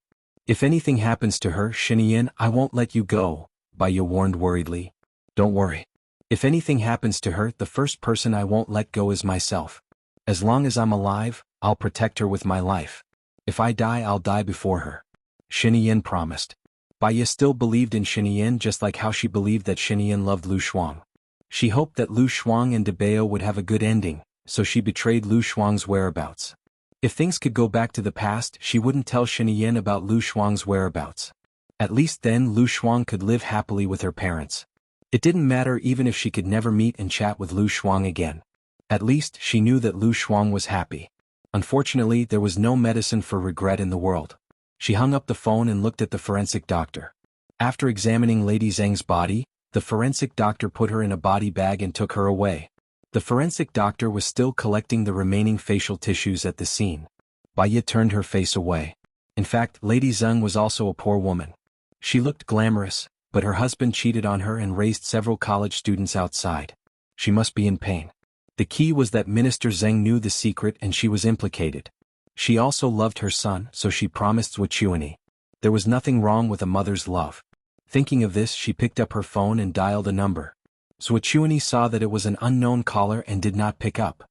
If anything happens to her, Shiniyin, I won't let you go, Baiya warned worriedly. Don't worry. If anything happens to her, the first person I won't let go is myself. As long as I'm alive, I'll protect her with my life. If I die, I'll die before her. Shiniyin promised. Baiya still believed in Shiniyin just like how she believed that Shiniyin loved Lu Shuang. She hoped that Lu Shuang and Debeo would have a good ending, so she betrayed Lu Shuang's whereabouts. If things could go back to the past, she wouldn't tell Shiniyin about Lu Shuang's whereabouts. At least then Lu Shuang could live happily with her parents. It didn't matter even if she could never meet and chat with Lu Shuang again. At least she knew that Lu Shuang was happy. Unfortunately, there was no medicine for regret in the world. She hung up the phone and looked at the forensic doctor. After examining Lady Zheng's body, the forensic doctor put her in a body bag and took her away. The forensic doctor was still collecting the remaining facial tissues at the scene. Baiya turned her face away. In fact, Lady Zheng was also a poor woman. She looked glamorous, but her husband cheated on her and raised several college students outside. She must be in pain. The key was that Minister Zheng knew the secret and she was implicated. She also loved her son, so she promised Zhuqiuni. There was nothing wrong with a mother's love. Thinking of this, she picked up her phone and dialed a number. Zhuqiuni saw that it was an unknown caller and did not pick up.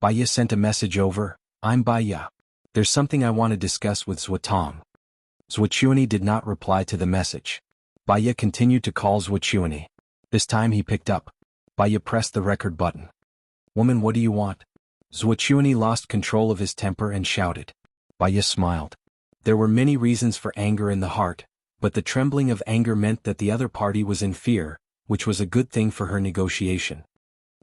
Baiya sent a message over, I'm Baiya. There's something I want to discuss with Zhuotong. Zhuqiuni did not reply to the message. Baiya continued to call Zhuqiuni. This time he picked up. Baya pressed the record button. Woman, what do you want? Zhuochuani lost control of his temper and shouted. Baya smiled. There were many reasons for anger in the heart, but the trembling of anger meant that the other party was in fear, which was a good thing for her negotiation.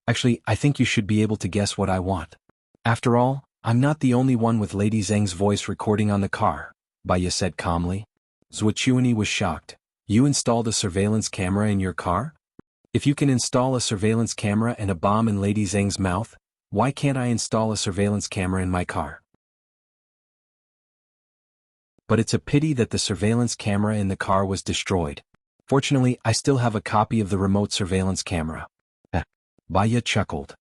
Actually, I think you should be able to guess what I want. After all, I'm not the only one with Lady Zheng's voice recording on the car, Baya said calmly. Zhuochuani was shocked. You installed a surveillance camera in your car? If you can install a surveillance camera and a bomb in Lady Zheng's mouth, why can't I install a surveillance camera in my car? But it's a pity that the surveillance camera in the car was destroyed. Fortunately, I still have a copy of the remote surveillance camera. Baya chuckled.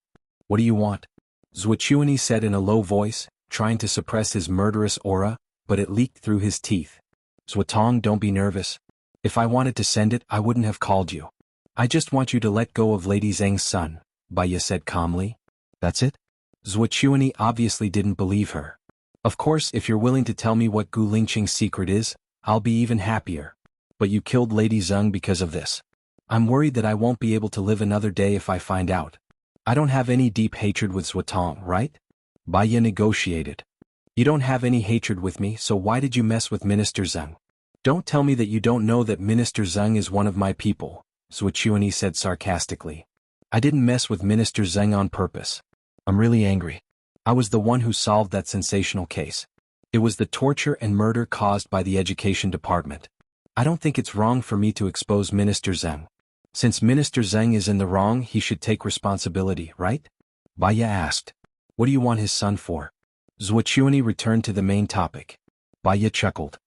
What do you want? Zhuochuani said in a low voice, trying to suppress his murderous aura, but it leaked through his teeth. Zhuotong, don't be nervous. If I wanted to send it, I wouldn't have called you. I just want you to let go of Lady Zheng's son, Baya said calmly. That's it? Zhuochuani obviously didn't believe her. Of course, if you're willing to tell me what Gu Lingqing's secret is, I'll be even happier. But you killed Lady Zheng because of this. I'm worried that I won't be able to live another day if I find out. I don't have any deep hatred with Zhuotong, right? Baya negotiated. You don't have any hatred with me, so why did you mess with Minister Zheng? Don't tell me that you don't know that Minister Zheng is one of my people, Zhuochuani said sarcastically. I didn't mess with Minister Zheng on purpose. I'm really angry. I was the one who solved that sensational case. It was the torture and murder caused by the education department. I don't think it's wrong for me to expose Minister Zheng. Since Minister Zheng is in the wrong, he should take responsibility, right? Baya asked. What do you want his son for? Zhuochuani returned to the main topic. Baya chuckled.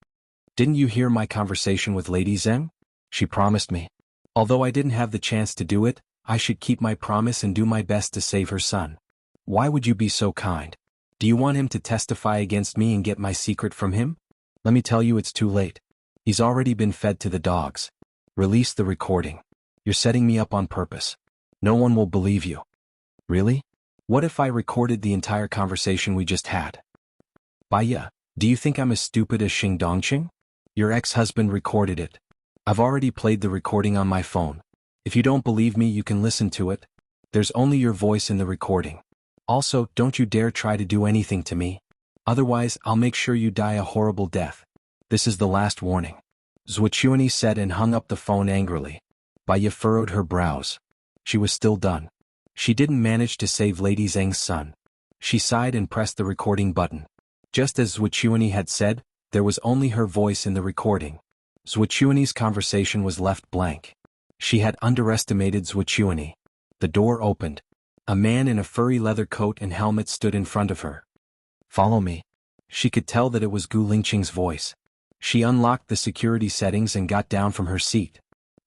Didn't you hear my conversation with Lady Zheng? She promised me. Although I didn't have the chance to do it, I should keep my promise and do my best to save her son. Why would you be so kind? Do you want him to testify against me and get my secret from him? Let me tell you, it's too late. He's already been fed to the dogs. Release the recording. You're setting me up on purpose. No one will believe you. Really? What if I recorded the entire conversation we just had? Baya, do you think I'm as stupid as Xing Dongqing? Your ex-husband recorded it. I've already played the recording on my phone. If you don't believe me, you can listen to it. There's only your voice in the recording. Also, don't you dare try to do anything to me. Otherwise, I'll make sure you die a horrible death. This is the last warning. Zhuochuani said and hung up the phone angrily. Baya furrowed her brows. She was still done. She didn't manage to save Lady Zheng's son. She sighed and pressed the recording button. Just as Zhuochuani had said, there was only her voice in the recording. Zhuochuani's conversation was left blank. She had underestimated Zhuochuani. The door opened. A man in a furry leather coat and helmet stood in front of her. Follow me. She could tell that it was Gu Lingqing's voice. She unlocked the security settings and got down from her seat.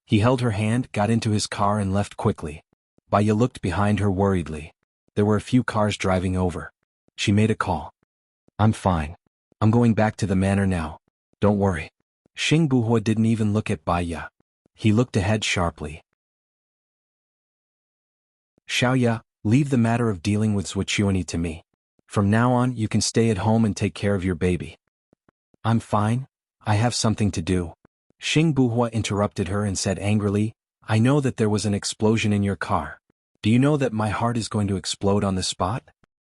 He held her hand, got into his car and left quickly. Baya looked behind her worriedly. There were a few cars driving over. She made a call. I'm fine. I'm going back to the manor now. Don't worry. Xing Buhua didn't even look at Baya. He looked ahead sharply. Xiaoya, leave the matter of dealing with Zhuochuani to me. From now on, you can stay at home and take care of your baby. I'm fine. I have something to do. Xing Buhua interrupted her and said angrily, I know that there was an explosion in your car. Do you know that my heart is going to explode on the spot?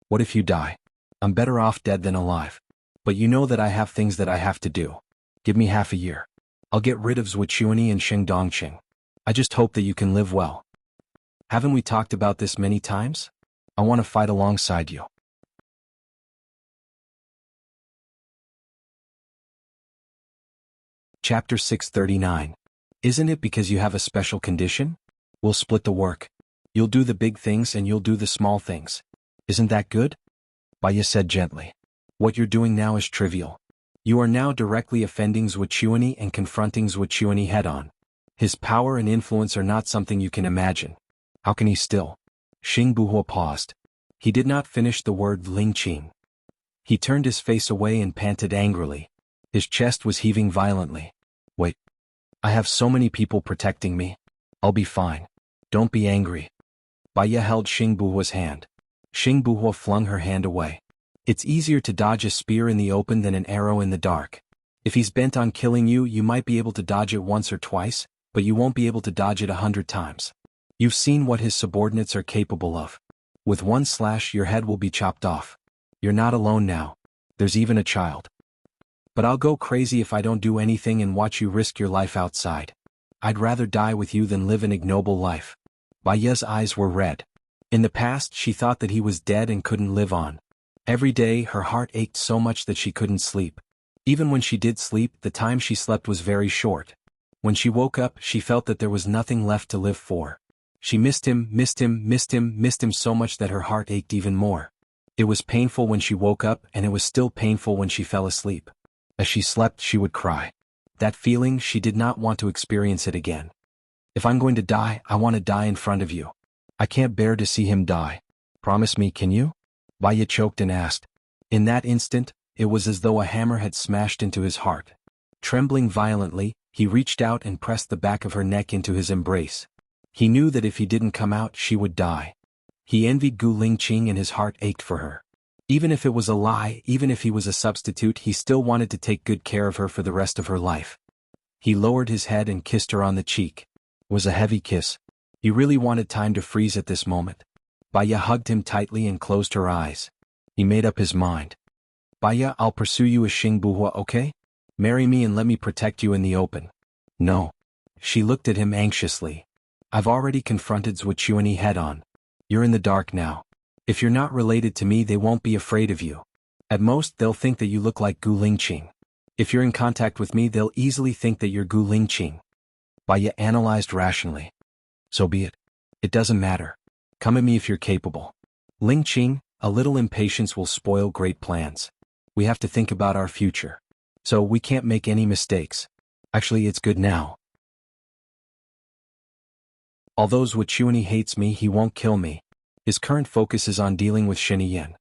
What if you die? I'm better off dead than alive. But you know that I have things that I have to do. Give me half a year. I'll get rid of Zhuochuani and Xing Dongqing. I just hope that you can live well. Haven't we talked about this many times? I want to fight alongside you. Chapter 639. Isn't it because you have a special condition? We'll split the work. You'll do the big things and you'll do the small things. Isn't that good? Baya said gently. What you're doing now is trivial. You are now directly offending Zhuochuani and confronting Zhuochuani head-on. His power and influence are not something you can imagine. How can he still? Xing Buhua paused. He did not finish the word Lingqing. He turned his face away and panted angrily. His chest was heaving violently. Wait. I have so many people protecting me. I'll be fine. Don't be angry. Baya held Xing Buhua's hand. Xing Buhua flung her hand away. It's easier to dodge a spear in the open than an arrow in the dark. If he's bent on killing you, you might be able to dodge it once or twice, but you won't be able to dodge it 100 times. You've seen what his subordinates are capable of. With one slash your head will be chopped off. You're not alone now. There's even a child. But I'll go crazy if I don't do anything and watch you risk your life outside. I'd rather die with you than live an ignoble life. Baya's eyes were red. In the past she thought that he was dead and couldn't live on. Every day her heart ached so much that she couldn't sleep. Even when she did sleep, the time she slept was very short. When she woke up, she felt that there was nothing left to live for. She missed him so much that her heart ached even more. It was painful when she woke up, and it was still painful when she fell asleep. As she slept, she would cry. That feeling, she did not want to experience it again. If I'm going to die, I want to die in front of you. I can't bear to see him die. Promise me, can you? Baya choked and asked. In that instant, it was as though a hammer had smashed into his heart. Trembling violently, he reached out and pressed the back of her neck into his embrace. He knew that if he didn't come out, she would die. He envied Gu Lingqing and his heart ached for her. Even if it was a lie, even if he was a substitute, he still wanted to take good care of her for the rest of her life. He lowered his head and kissed her on the cheek. It was a heavy kiss. He really wanted time to freeze at this moment. Baya hugged him tightly and closed her eyes. He made up his mind. Baya, I'll pursue you as Xing Buhua, okay? Marry me and let me protect you in the open. No. She looked at him anxiously. I've already confronted Zhuqiuani head-on. You're in the dark now. If you're not related to me, they won't be afraid of you. At most, they'll think that you look like Gu Lingqing. If you're in contact with me, they'll easily think that you're Gu Lingqing. Baya analyzed rationally. So be it. It doesn't matter. Come at me if you're capable. Lingqing, a little impatience will spoil great plans. We have to think about our future. So we can't make any mistakes. Actually, it's good now. Although Zhuqiuani hates me, he won't kill me. His current focus is on dealing with Shiniyan.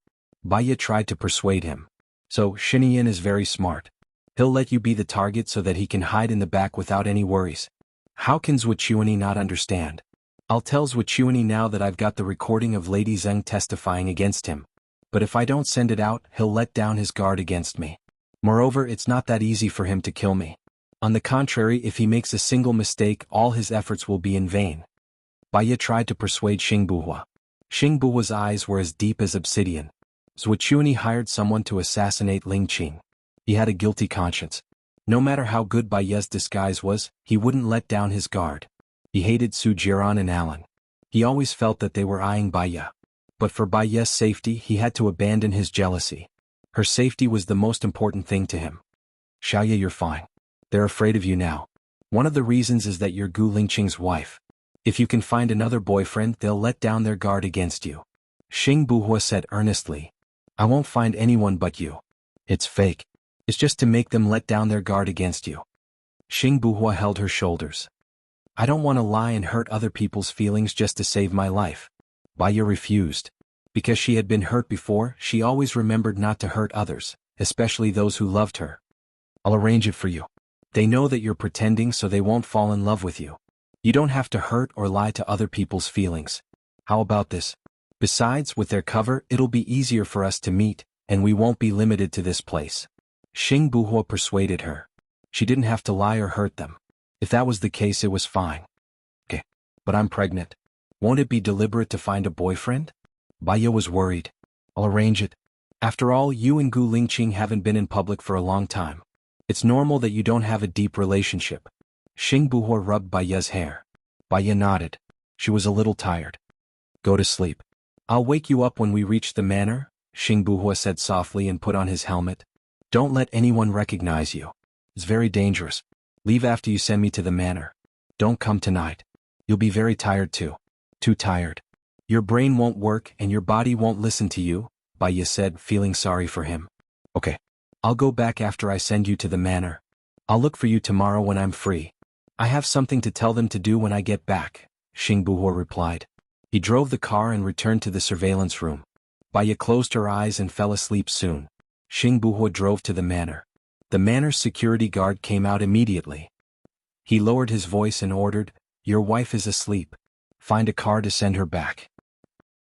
Baya tried to persuade him. So, Shiniyan is very smart. He'll let you be the target so that he can hide in the back without any worries. How can Zhuqiuani not understand? I'll tell Zhuqiuani now that I've got the recording of Lady Zheng testifying against him. But if I don't send it out, he'll let down his guard against me. Moreover, it's not that easy for him to kill me. On the contrary, if he makes a single mistake, all his efforts will be in vain. Baya tried to persuade Xing Buhua. Xing Buhua's eyes were as deep as obsidian. Zhuqiuani hired someone to assassinate Lingqing. He had a guilty conscience. No matter how good Baya's disguise was, he wouldn't let down his guard. He hated Su Jiran and Alan. He always felt that they were eyeing Baya. But for Baya's safety, he had to abandon his jealousy. Her safety was the most important thing to him. Xiaoya, you're fine. They're afraid of you now. One of the reasons is that you're Gu Lingqing's wife. If you can find another boyfriend, they'll let down their guard against you. Xing Buhua said earnestly. I won't find anyone but you. It's fake. It's just to make them let down their guard against you. Xing Buhua held her shoulders. I don't want to lie and hurt other people's feelings just to save my life. Baya refused. Because she had been hurt before, she always remembered not to hurt others, especially those who loved her. I'll arrange it for you. They know that you're pretending so they won't fall in love with you. You don't have to hurt or lie to other people's feelings. How about this? Besides, with their cover, it'll be easier for us to meet, and we won't be limited to this place. Xing Buhua persuaded her. She didn't have to lie or hurt them. If that was the case, it was fine. Okay, but I'm pregnant. Won't it be deliberate to find a boyfriend? Baya was worried. I'll arrange it. After all, you and Gu Lingqing haven't been in public for a long time. It's normal that you don't have a deep relationship. Xing Buhua rubbed Baya's hair. Baya nodded. She was a little tired. Go to sleep. I'll wake you up when we reach the manor, Xing Buhua said softly and put on his helmet. Don't let anyone recognize you. It's very dangerous. Leave after you send me to the manor. Don't come tonight. You'll be very tired too. Too tired. Your brain won't work and your body won't listen to you, Baya said, feeling sorry for him. Okay. I'll go back after I send you to the manor. I'll look for you tomorrow when I'm free. I have something to tell them to do when I get back, Xing Buhua replied. He drove the car and returned to the surveillance room. Baya closed her eyes and fell asleep soon. Xing Buhua drove to the manor. The manor's security guard came out immediately. He lowered his voice and ordered, Your wife is asleep. Find a car to send her back.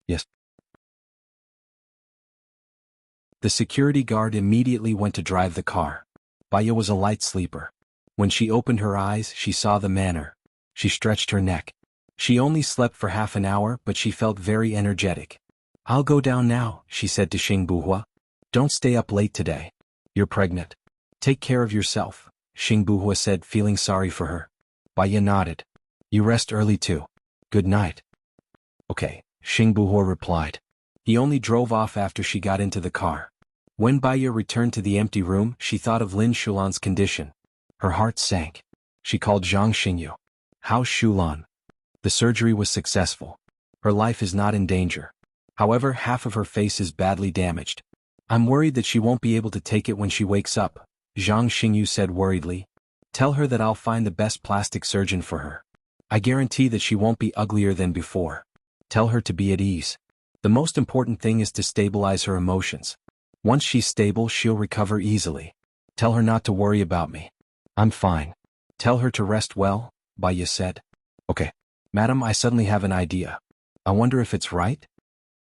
Yes. The security guard immediately went to drive the car. Baya was a light sleeper. When she opened her eyes, she saw the manor. She stretched her neck. She only slept for half an hour, but she felt very energetic. "I'll go down now," she said to Xing Buhua. "Don't stay up late today. You're pregnant. Take care of yourself," Xing Buhua said, feeling sorry for her. Baiya nodded. "You rest early too. Good night." "Okay," Xing Buhua replied. He only drove off after she got into the car. When Baiya returned to the empty room, she thought of Lin Shulan's condition. Her heart sank. She called Zhang Xingyu. "How's Shulan?" "The surgery was successful. Her life is not in danger. However, half of her face is badly damaged. I'm worried that she won't be able to take it when she wakes up," Zhang Xingyu said worriedly. "Tell her that I'll find the best plastic surgeon for her. I guarantee that she won't be uglier than before. Tell her to be at ease. The most important thing is to stabilize her emotions. Once she's stable, she'll recover easily. Tell her not to worry about me. I'm fine. Tell her to rest well," Baiya said. "Okay. Madam, I suddenly have an idea. I wonder if it's right?"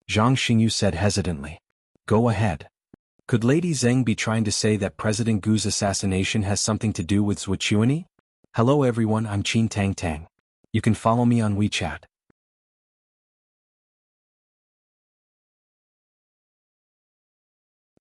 Zhang Xingyu said hesitantly. "Go ahead." Could Lady Zheng be trying to say that President Gu's assassination has something to do with Swordsmanship? Hello everyone, I'm Qin Tang Tang. You can follow me on WeChat.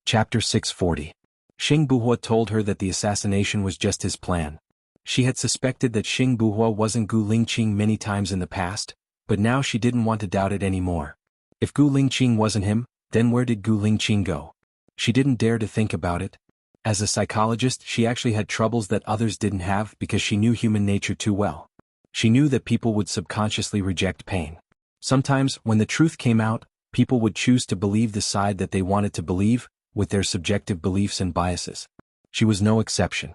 Chapter 640. Xing Buhua told her that the assassination was just his plan. She had suspected that Xing Buhua wasn't Gu Lingqing many times in the past, but now she didn't want to doubt it anymore. If Gu Lingqing wasn't him, then where did Gu Lingqing go? She didn't dare to think about it. As a psychologist, she actually had troubles that others didn't have because she knew human nature too well. She knew that people would subconsciously reject pain. Sometimes, when the truth came out, people would choose to believe the side that they wanted to believe, with their subjective beliefs and biases. She was no exception.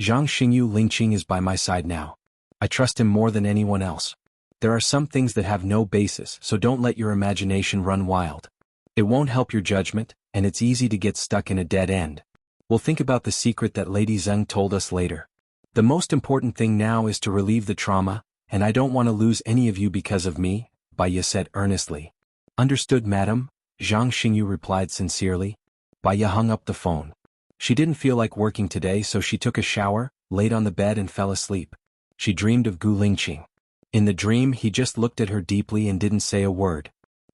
Zhang Xingyu Lingqing is by my side now. I trust him more than anyone else. There are some things that have no basis, so don't let your imagination run wild. It won't help your judgment, and it's easy to get stuck in a dead end. We'll think about the secret that Lady Zheng told us later. The most important thing now is to relieve the trauma, and I don't want to lose any of you because of me, Baiya said earnestly. Understood, madam, Zhang Xingyu replied sincerely. Baiya hung up the phone. She didn't feel like working today, so she took a shower, laid on the bed and fell asleep. She dreamed of Gu Lingqing. In the dream, he just looked at her deeply and didn't say a word.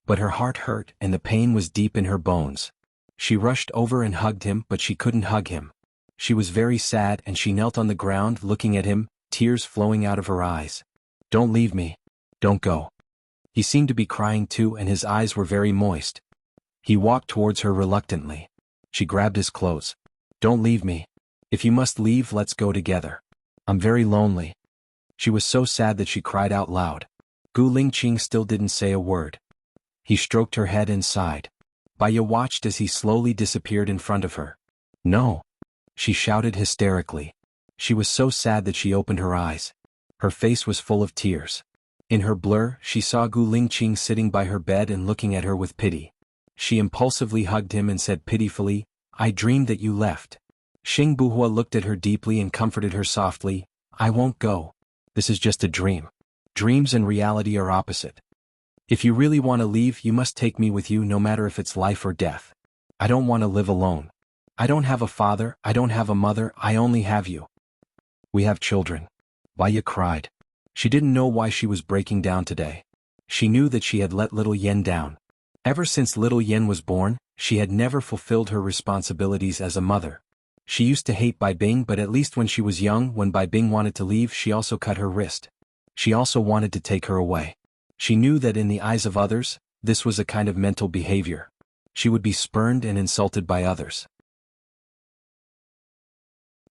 But her heart hurt and the pain was deep in her bones. She rushed over and hugged him, but she couldn't hug him. She was very sad and she knelt on the ground looking at him, tears flowing out of her eyes. "Don't leave me. Don't go." He seemed to be crying too and his eyes were very moist. He walked towards her reluctantly. She grabbed his clothes. "Don't leave me. If you must leave, let's go together. I'm very lonely." She was so sad that she cried out loud. Gu Lingqing still didn't say a word. He stroked her head and sighed. Baiya watched as he slowly disappeared in front of her. "No!" She shouted hysterically. She was so sad that she opened her eyes. Her face was full of tears. In her blur, she saw Gu Lingqing sitting by her bed and looking at her with pity. She impulsively hugged him and said pitifully, "I dreamed that you left." Xing Buhua looked at her deeply and comforted her softly, "I won't go. This is just a dream. Dreams and reality are opposite. If you really want to leave, you must take me with you no matter if it's life or death. I don't want to live alone. I don't have a father, I don't have a mother, I only have you." "We have children." Baiya cried. She didn't know why she was breaking down today. She knew that she had let little Yen down. Ever since little Yen was born, she had never fulfilled her responsibilities as a mother. She used to hate Bai Bing, but at least when she was young, when Bai Bing wanted to leave, she also cut her wrist. She also wanted to take her away. She knew that in the eyes of others, this was a kind of mental behavior. She would be spurned and insulted by others.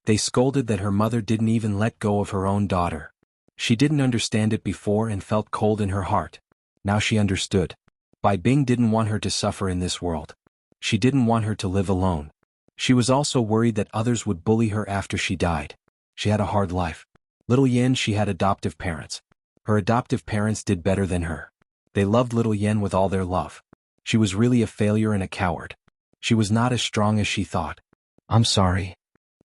They scolded that her mother didn't even let go of her own daughter. She didn't understand it before and felt cold in her heart. Now she understood. Bai Bing didn't want her to suffer in this world. She didn't want her to live alone. She was also worried that others would bully her after she died. She had a hard life. Little Yen, she had adoptive parents. Her adoptive parents did better than her. They loved little Yen with all their love. She was really a failure and a coward. She was not as strong as she thought. "I'm sorry."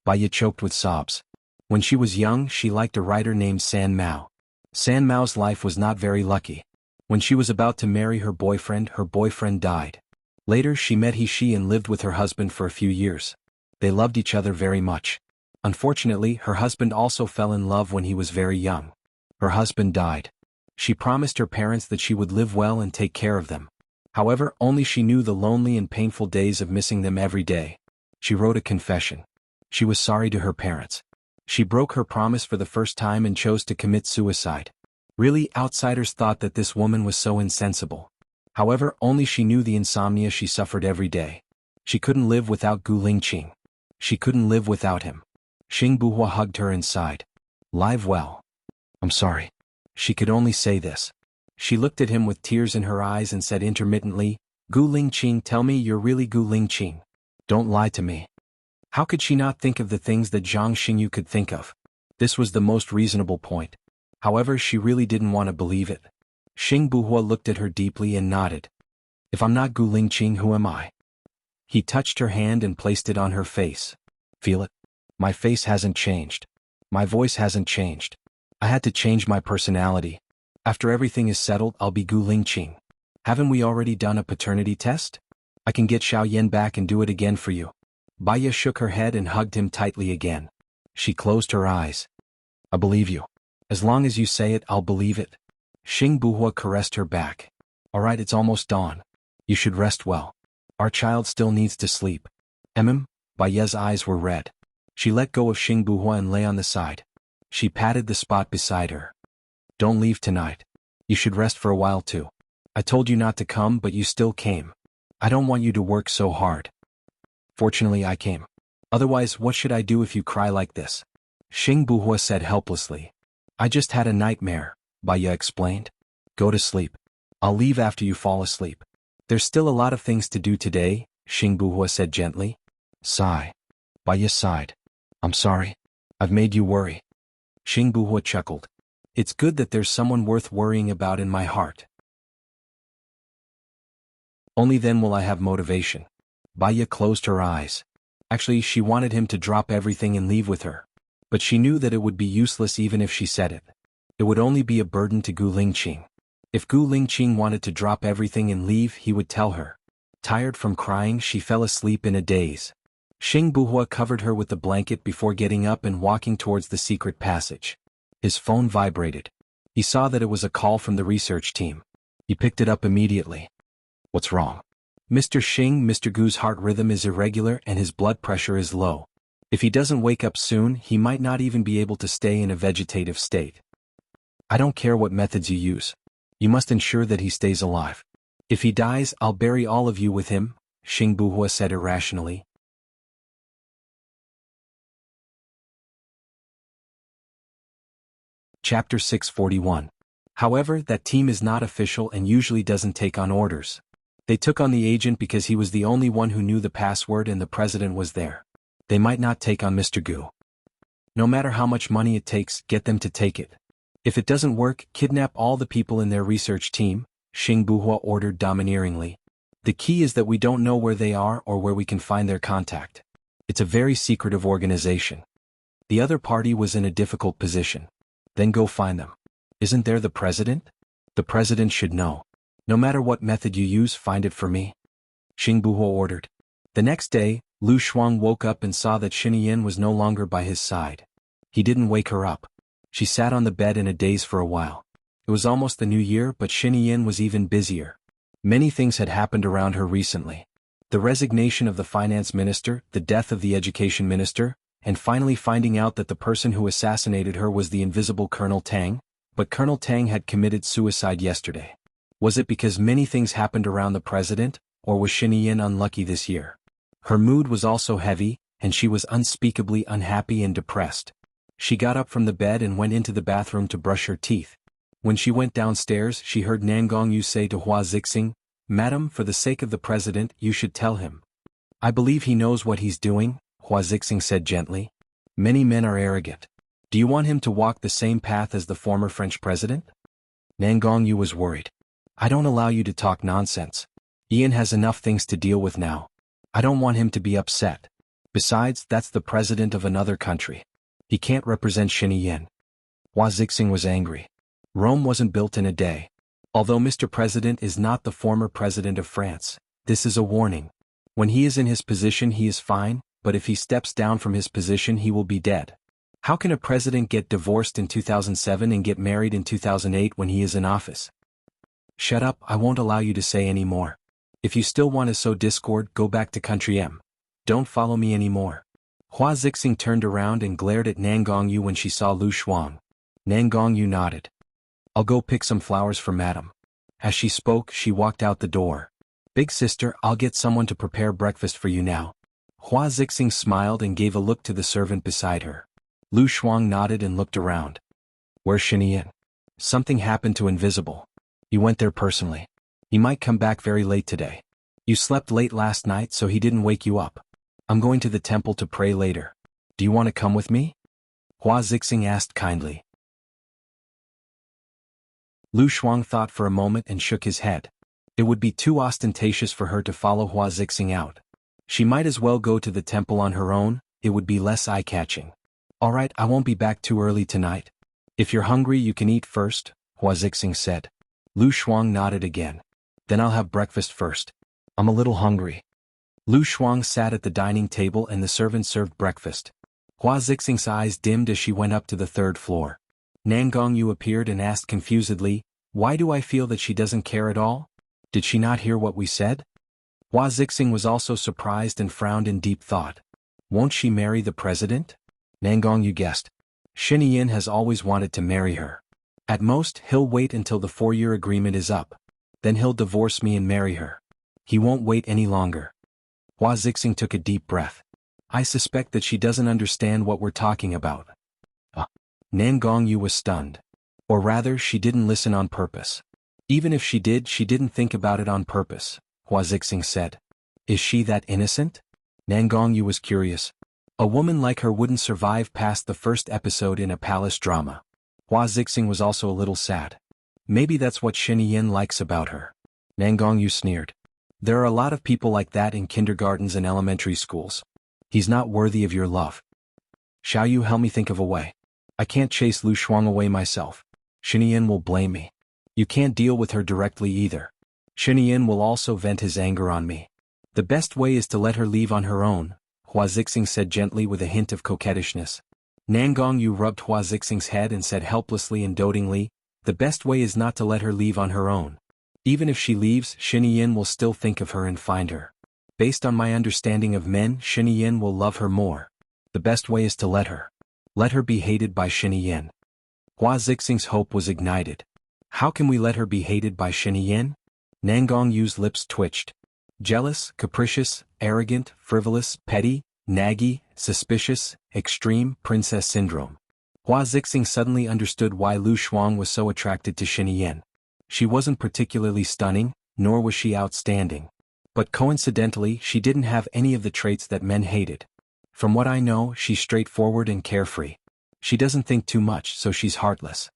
Baiya choked with sobs. When she was young, she liked a writer named San Mao. San Mao's life was not very lucky. When she was about to marry her boyfriend died. Later she met He and lived with her husband for a few years. They loved each other very much. Unfortunately, her husband also fell in love when he was very young. Her husband died. She promised her parents that she would live well and take care of them. However, only she knew the lonely and painful days of missing them every day. She wrote a confession. She was sorry to her parents. She broke her promise for the first time and chose to commit suicide. Really, outsiders thought that this woman was so insensible. However, only she knew the insomnia she suffered every day. She couldn't live without Gu Lingqing. She couldn't live without him. Xing Buhua hugged her inside. Live well. I'm sorry. She could only say this. She looked at him with tears in her eyes and said intermittently, Gu Lingqing, tell me you're really Gu Lingqing. Don't lie to me. How could she not think of the things that Zhang Xingyu could think of? This was the most reasonable point. However, she really didn't want to believe it. Xing Buhua looked at her deeply and nodded. If I'm not Gu Lingqing, who am I? He touched her hand and placed it on her face. Feel it? My face hasn't changed. My voice hasn't changed. I had to change my personality. After everything is settled, I'll be Gu Lingqing. Haven't we already done a paternity test? I can get Xiao Yan back and do it again for you. Baiya shook her head and hugged him tightly again. She closed her eyes. I believe you. As long as you say it, I'll believe it. Xing Buhua caressed her back. All right, it's almost dawn. You should rest well. Our child still needs to sleep. Baiya's eyes were red. She let go of Xing Buhua and lay on the side. She patted the spot beside her. Don't leave tonight. You should rest for a while too. I told you not to come, but you still came. I don't want you to work so hard. Fortunately, I came. Otherwise, what should I do if you cry like this? Xing Buhua said helplessly. I just had a nightmare, Baiya explained. Go to sleep. I'll leave after you fall asleep. There's still a lot of things to do today, Xing Buhua said gently. Sigh. Baiya sighed. I'm sorry. I've made you worry. Xing Buhua chuckled. It's good that there's someone worth worrying about in my heart. Only then will I have motivation. Baiya closed her eyes. Actually, she wanted him to drop everything and leave with her. But she knew that it would be useless even if she said it. It would only be a burden to Gu Lingqing. If Gu Lingqing wanted to drop everything and leave, he would tell her. Tired from crying, she fell asleep in a daze. Xing Buhua covered her with the blanket before getting up and walking towards the secret passage. His phone vibrated. He saw that it was a call from the research team. He picked it up immediately. What's wrong? Mr. Xing, Mr. Gu's heart rhythm is irregular and his blood pressure is low. If he doesn't wake up soon, he might not even be able to stay in a vegetative state. I don't care what methods you use. You must ensure that he stays alive. If he dies, I'll bury all of you with him, Xing Buhua said irrationally. Chapter 641. However, that team is not official and usually doesn't take on orders. They took on the agent because he was the only one who knew the password and the president was there. They might not take on Mr. Gu. No matter how much money it takes, get them to take it. If it doesn't work, kidnap all the people in their research team, Xing Buhua ordered domineeringly. The key is that we don't know where they are or where we can find their contact. It's a very secretive organization. The other party was in a difficult position. Then go find them. Isn't there the president? The president should know. No matter what method you use, find it for me. Xing Buhua ordered. The next day, Lu Shuang woke up and saw that Xinyan was no longer by his side. He didn't wake her up. She sat on the bed in a daze for a while. It was almost the new year, but Xinyan was even busier. Many things had happened around her recently. The resignation of the finance minister, the death of the education minister, and finally finding out that the person who assassinated her was the invisible Colonel Tang, but Colonel Tang had committed suicide yesterday. Was it because many things happened around the president, or was Xinyan unlucky this year? Her mood was also heavy, and she was unspeakably unhappy and depressed. She got up from the bed and went into the bathroom to brush her teeth. When she went downstairs, she heard Nangongyu say to Hua Zixing, "Madam, for the sake of the president, you should tell him." "I believe he knows what he's doing," Hua Zixing said gently. "Many men are arrogant. Do you want him to walk the same path as the former French president?" Nangongyu was worried. "I don't allow you to talk nonsense. Ian has enough things to deal with now. I don't want him to be upset. Besides, that's the president of another country. He can't represent Xinyan." Hua Zixing was angry. Rome wasn't built in a day. Although Mr. President is not the former president of France, this is a warning. When he is in his position he is fine, but if he steps down from his position he will be dead. How can a president get divorced in 2007 and get married in 2008 when he is in office? Shut up, I won't allow you to say any more. If you still want to sow discord, go back to country M. Don't follow me anymore. Hua Zixing turned around and glared at Nan Gongyu when she saw Lu Shuang. Nan Gongyu nodded. I'll go pick some flowers for madam. As she spoke, she walked out the door. Big sister, I'll get someone to prepare breakfast for you now. Hua Zixing smiled and gave a look to the servant beside her. Lu Shuang nodded and looked around. Where's Shinian? Something happened to Invisible. You went there personally. He might come back very late today. You slept late last night so he didn't wake you up. I'm going to the temple to pray later. Do you want to come with me? Hua Zixing asked kindly. Lu Shuang thought for a moment and shook his head. It would be too ostentatious for her to follow Hua Zixing out. She might as well go to the temple on her own, it would be less eye-catching. Alright, I won't be back too early tonight. If you're hungry you can eat first, Hua Zixing said. Lu Shuang nodded again. Then I'll have breakfast first. I'm a little hungry. Lu Shuang sat at the dining table and the servant served breakfast. Hua Zixing's eyes dimmed as she went up to the third floor. Nan Gongyu appeared and asked confusedly, why do I feel that she doesn't care at all? Did she not hear what we said? Hua Zixing was also surprised and frowned in deep thought. Won't she marry the president? Nan Gongyu guessed. Shinian has always wanted to marry her. At most, he'll wait until the 4-year agreement is up. Then he'll divorce me and marry her. He won't wait any longer. Hua Zixing took a deep breath. I suspect that she doesn't understand what we're talking about. Nan Gongyu was stunned. Or rather, she didn't listen on purpose. Even if she didn't think about it on purpose, Hua Zixing said. Is she that innocent? Nan Gongyu was curious. A woman like her wouldn't survive past the first episode in a palace drama. Hua Zixing was also a little sad. Maybe that's what Shinian likes about her. Nan Gongyu sneered. There are a lot of people like that in kindergartens and elementary schools. He's not worthy of your love. Shall you help me think of a way? I can't chase Lu Shuang away myself. Shinian will blame me. You can't deal with her directly either. Shinian will also vent his anger on me. The best way is to let her leave on her own, Hua Zixing said gently with a hint of coquettishness. Nan Gongyu rubbed Hua Zixing's head and said helplessly and dotingly, the best way is not to let her leave on her own. Even if she leaves, Shinian will still think of her and find her. Based on my understanding of men, Shinian will love her more. The best way is to let her. Let her be hated by Shinian. Hua Zixing's hope was ignited. How can we let her be hated by Shinian? Nan Gongyu's lips twitched. Jealous, capricious, arrogant, frivolous, petty, naggy, suspicious, extreme, princess syndrome. Hua Zixing suddenly understood why Lu Shuang was so attracted to Shinian. She wasn't particularly stunning, nor was she outstanding. But coincidentally, she didn't have any of the traits that men hated. From what I know, she's straightforward and carefree. She doesn't think too much, so she's heartless.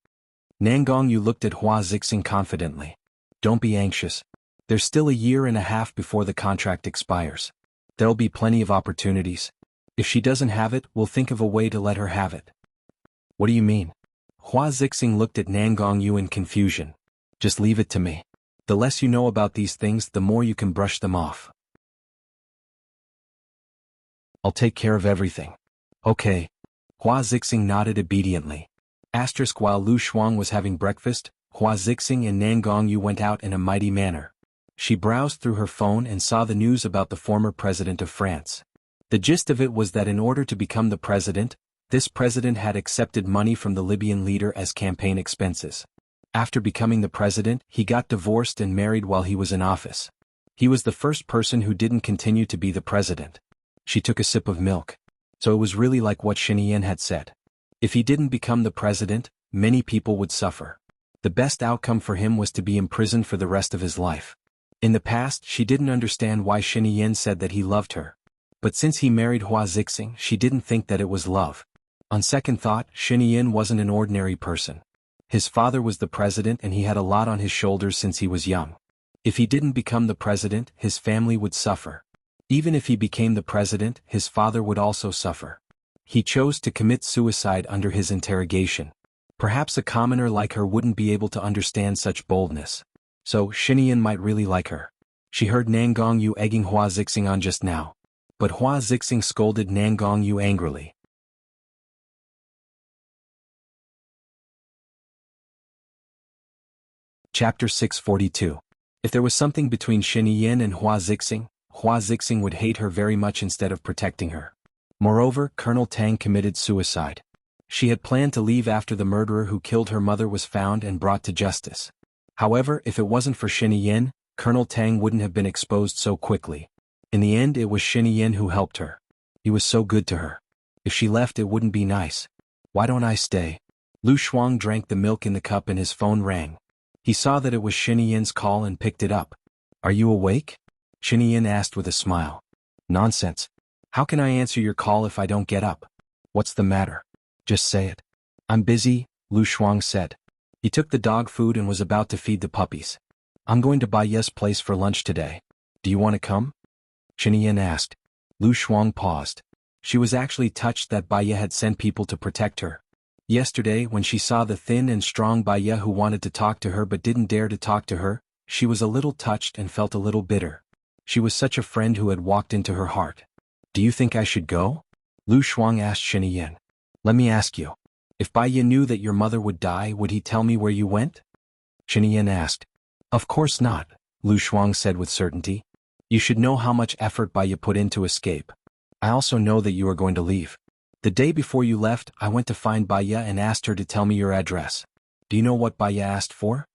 Nan Gongyu looked at Hua Zixing confidently. Don't be anxious. There's still 1.5 years before the contract expires. There'll be plenty of opportunities. If she doesn't have it, we'll think of a way to let her have it. What do you mean? Hua Zixing looked at Nan Gongyu in confusion. Just leave it to me. The less you know about these things, the more you can brush them off. I'll take care of everything. Okay. Hua Zixing nodded obediently. While Lu Shuang was having breakfast, Hua Zixing and Nan Gongyu went out in a mighty manner. She browsed through her phone and saw the news about the former president of France. The gist of it was that in order to become the president, this president had accepted money from the Libyan leader as campaign expenses. After becoming the president, he got divorced and married while he was in office. He was the first person who didn't continue to be the president. She took a sip of milk. So it was really like what Shinian had said. If he didn't become the president, many people would suffer. The best outcome for him was to be imprisoned for the rest of his life. In the past, she didn't understand why Shinian said that he loved her. But since he married Hua Zixing, she didn't think that it was love. On second thought, Shinian wasn't an ordinary person. His father was the president and he had a lot on his shoulders since he was young. If he didn't become the president, his family would suffer. Even if he became the president, his father would also suffer. He chose to commit suicide under his interrogation. Perhaps a commoner like her wouldn't be able to understand such boldness. So, Shinian might really like her. She heard Nan Gongyu egging Hua Zixing on just now. But Hua Zixing scolded Nan Gongyu angrily. Chapter 642. If there was something between Xinyin and Hua Zixing would hate her very much instead of protecting her. Moreover, Colonel Tang committed suicide. She had planned to leave after the murderer who killed her mother was found and brought to justice. However, if it wasn't for Xinyin, Colonel Tang wouldn't have been exposed so quickly. In the end, it was Xinyin who helped her. He was so good to her. If she left, it wouldn't be nice. Why don't I stay? Lu Shuang drank the milk in the cup and his phone rang. He saw that it was Xinyian's call and picked it up. Are you awake? Xinyin asked with a smile. Nonsense. How can I answer your call if I don't get up? What's the matter? Just say it. I'm busy, Lu Shuang said. He took the dog food and was about to feed the puppies. I'm going to Baiye's place for lunch today. Do you want to come? Xinyin asked. Lu Shuang paused. She was actually touched that Baiye had sent people to protect her. Yesterday, when she saw the thin and strong Baiye who wanted to talk to her but didn't dare to talk to her, she was a little touched and felt a little bitter. She was such a friend who had walked into her heart. Do you think I should go? Lu Shuang asked Xinyin. Let me ask you. If Baiye knew that your mother would die, would he tell me where you went? Xinyin asked. Of course not, Lu Shuang said with certainty. You should know how much effort Baiye put in to escape. I also know that you are going to leave. The day before you left, I went to find Baiye and asked her to tell me your address. Do you know what Baiye asked for?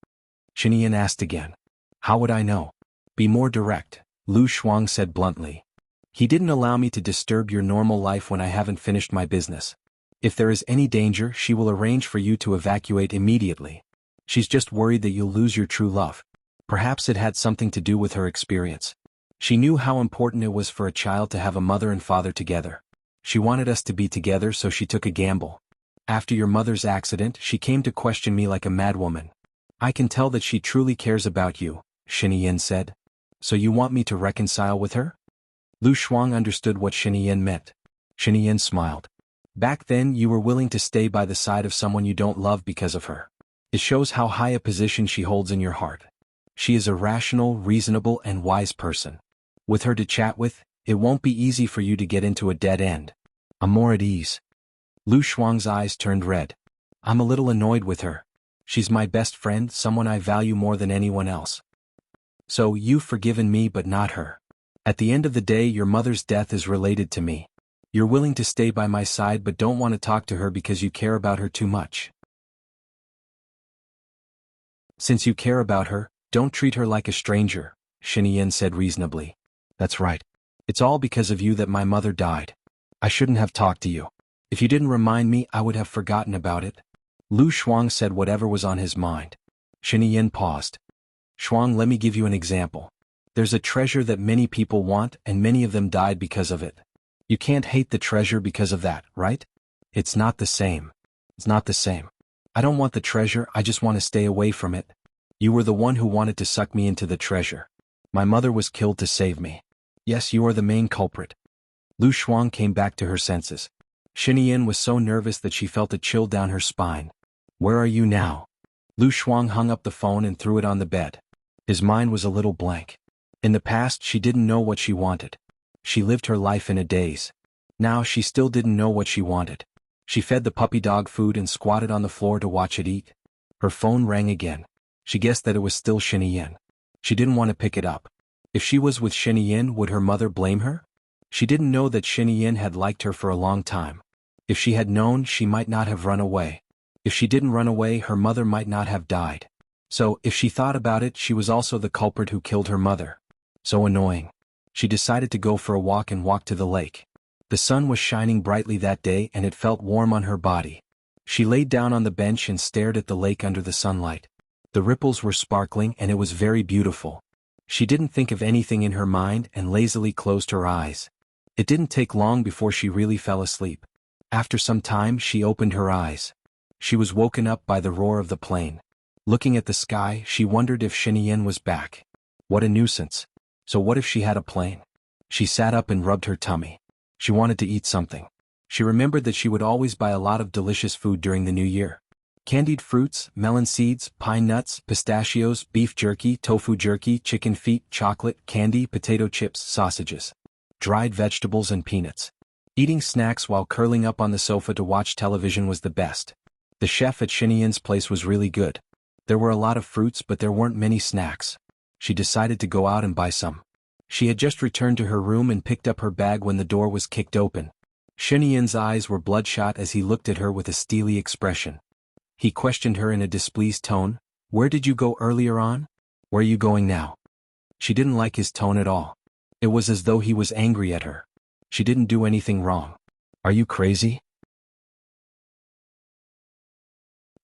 Xinyin asked again. How would I know? Be more direct, Lu Shuang said bluntly. He didn't allow me to disturb your normal life when I haven't finished my business. If there is any danger, she will arrange for you to evacuate immediately. She's just worried that you'll lose your true love. Perhaps it had something to do with her experience. She knew how important it was for a child to have a mother and father together. She wanted us to be together, so she took a gamble. After your mother's accident, she came to question me like a madwoman. I can tell that she truly cares about you, Xinyin said. So you want me to reconcile with her? Lu Shuang understood what Xinyin meant. Xinyin smiled. Back then, you were willing to stay by the side of someone you don't love because of her. It shows how high a position she holds in your heart. She is a rational, reasonable, and wise person. With her to chat with, it won't be easy for you to get into a dead end. I'm more at ease. Lu Shuang's eyes turned red. I'm a little annoyed with her. She's my best friend, someone I value more than anyone else. So, you've forgiven me but not her. At the end of the day, your mother's death is related to me. You're willing to stay by my side but don't want to talk to her because you care about her too much. Since you care about her, don't treat her like a stranger, Xinyin said reasonably. That's right. It's all because of you that my mother died. I shouldn't have talked to you. If you didn't remind me, I would have forgotten about it. Lu Shuang said whatever was on his mind. Xinyin paused. Shuang, let me give you an example. There's a treasure that many people want and many of them died because of it. You can't hate the treasure because of that, right? It's not the same. It's not the same. I don't want the treasure, I just want to stay away from it. You were the one who wanted to suck me into the treasure. My mother was killed to save me. Yes, you are the main culprit. Lu Shuang came back to her senses. Xinyin was so nervous that she felt a chill down her spine. Where are you now? Lu Shuang hung up the phone and threw it on the bed. His mind was a little blank. In the past, she didn't know what she wanted. She lived her life in a daze. Now she still didn't know what she wanted. She fed the puppy dog food and squatted on the floor to watch it eat. Her phone rang again. She guessed that it was still Xinyin. She didn't want to pick it up. If she was with Xinyin, would her mother blame her? She didn't know that Xinyin had liked her for a long time. If she had known, she might not have run away. If she didn't run away, her mother might not have died. So, if she thought about it, she was also the culprit who killed her mother. So annoying. She decided to go for a walk and walk to the lake. The sun was shining brightly that day and it felt warm on her body. She laid down on the bench and stared at the lake under the sunlight. The ripples were sparkling and it was very beautiful. She didn't think of anything in her mind and lazily closed her eyes. It didn't take long before she really fell asleep. After some time, she opened her eyes. She was woken up by the roar of the plane. Looking at the sky, she wondered if Xinyin was back. What a nuisance. So what if she had a plane? She sat up and rubbed her tummy. She wanted to eat something. She remembered that she would always buy a lot of delicious food during the new year. Candied fruits, melon seeds, pine nuts, pistachios, beef jerky, tofu jerky, chicken feet, chocolate, candy, potato chips, sausages. Dried vegetables and peanuts. Eating snacks while curling up on the sofa to watch television was the best. The chef at Xinyian's place was really good. There were a lot of fruits but there weren't many snacks. She decided to go out and buy some. She had just returned to her room and picked up her bag when the door was kicked open. Shenian's eyes were bloodshot as he looked at her with a steely expression. He questioned her in a displeased tone, "Where did you go earlier on? Where are you going now?" She didn't like his tone at all. It was as though he was angry at her. She didn't do anything wrong. "Are you crazy?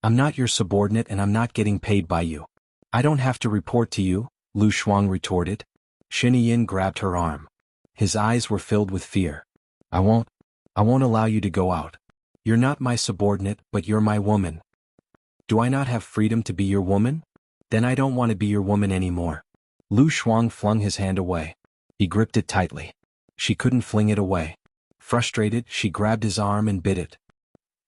I'm not your subordinate and I'm not getting paid by you. I don't have to report to you," Lu Shuang retorted. Shenian grabbed her arm. His eyes were filled with fear. I won't allow you to go out. You're not my subordinate, but you're my woman." "Do I not have freedom to be your woman? Then I don't want to be your woman anymore." Lu Shuang flung his hand away. He gripped it tightly. She couldn't fling it away. Frustrated, she grabbed his arm and bit it.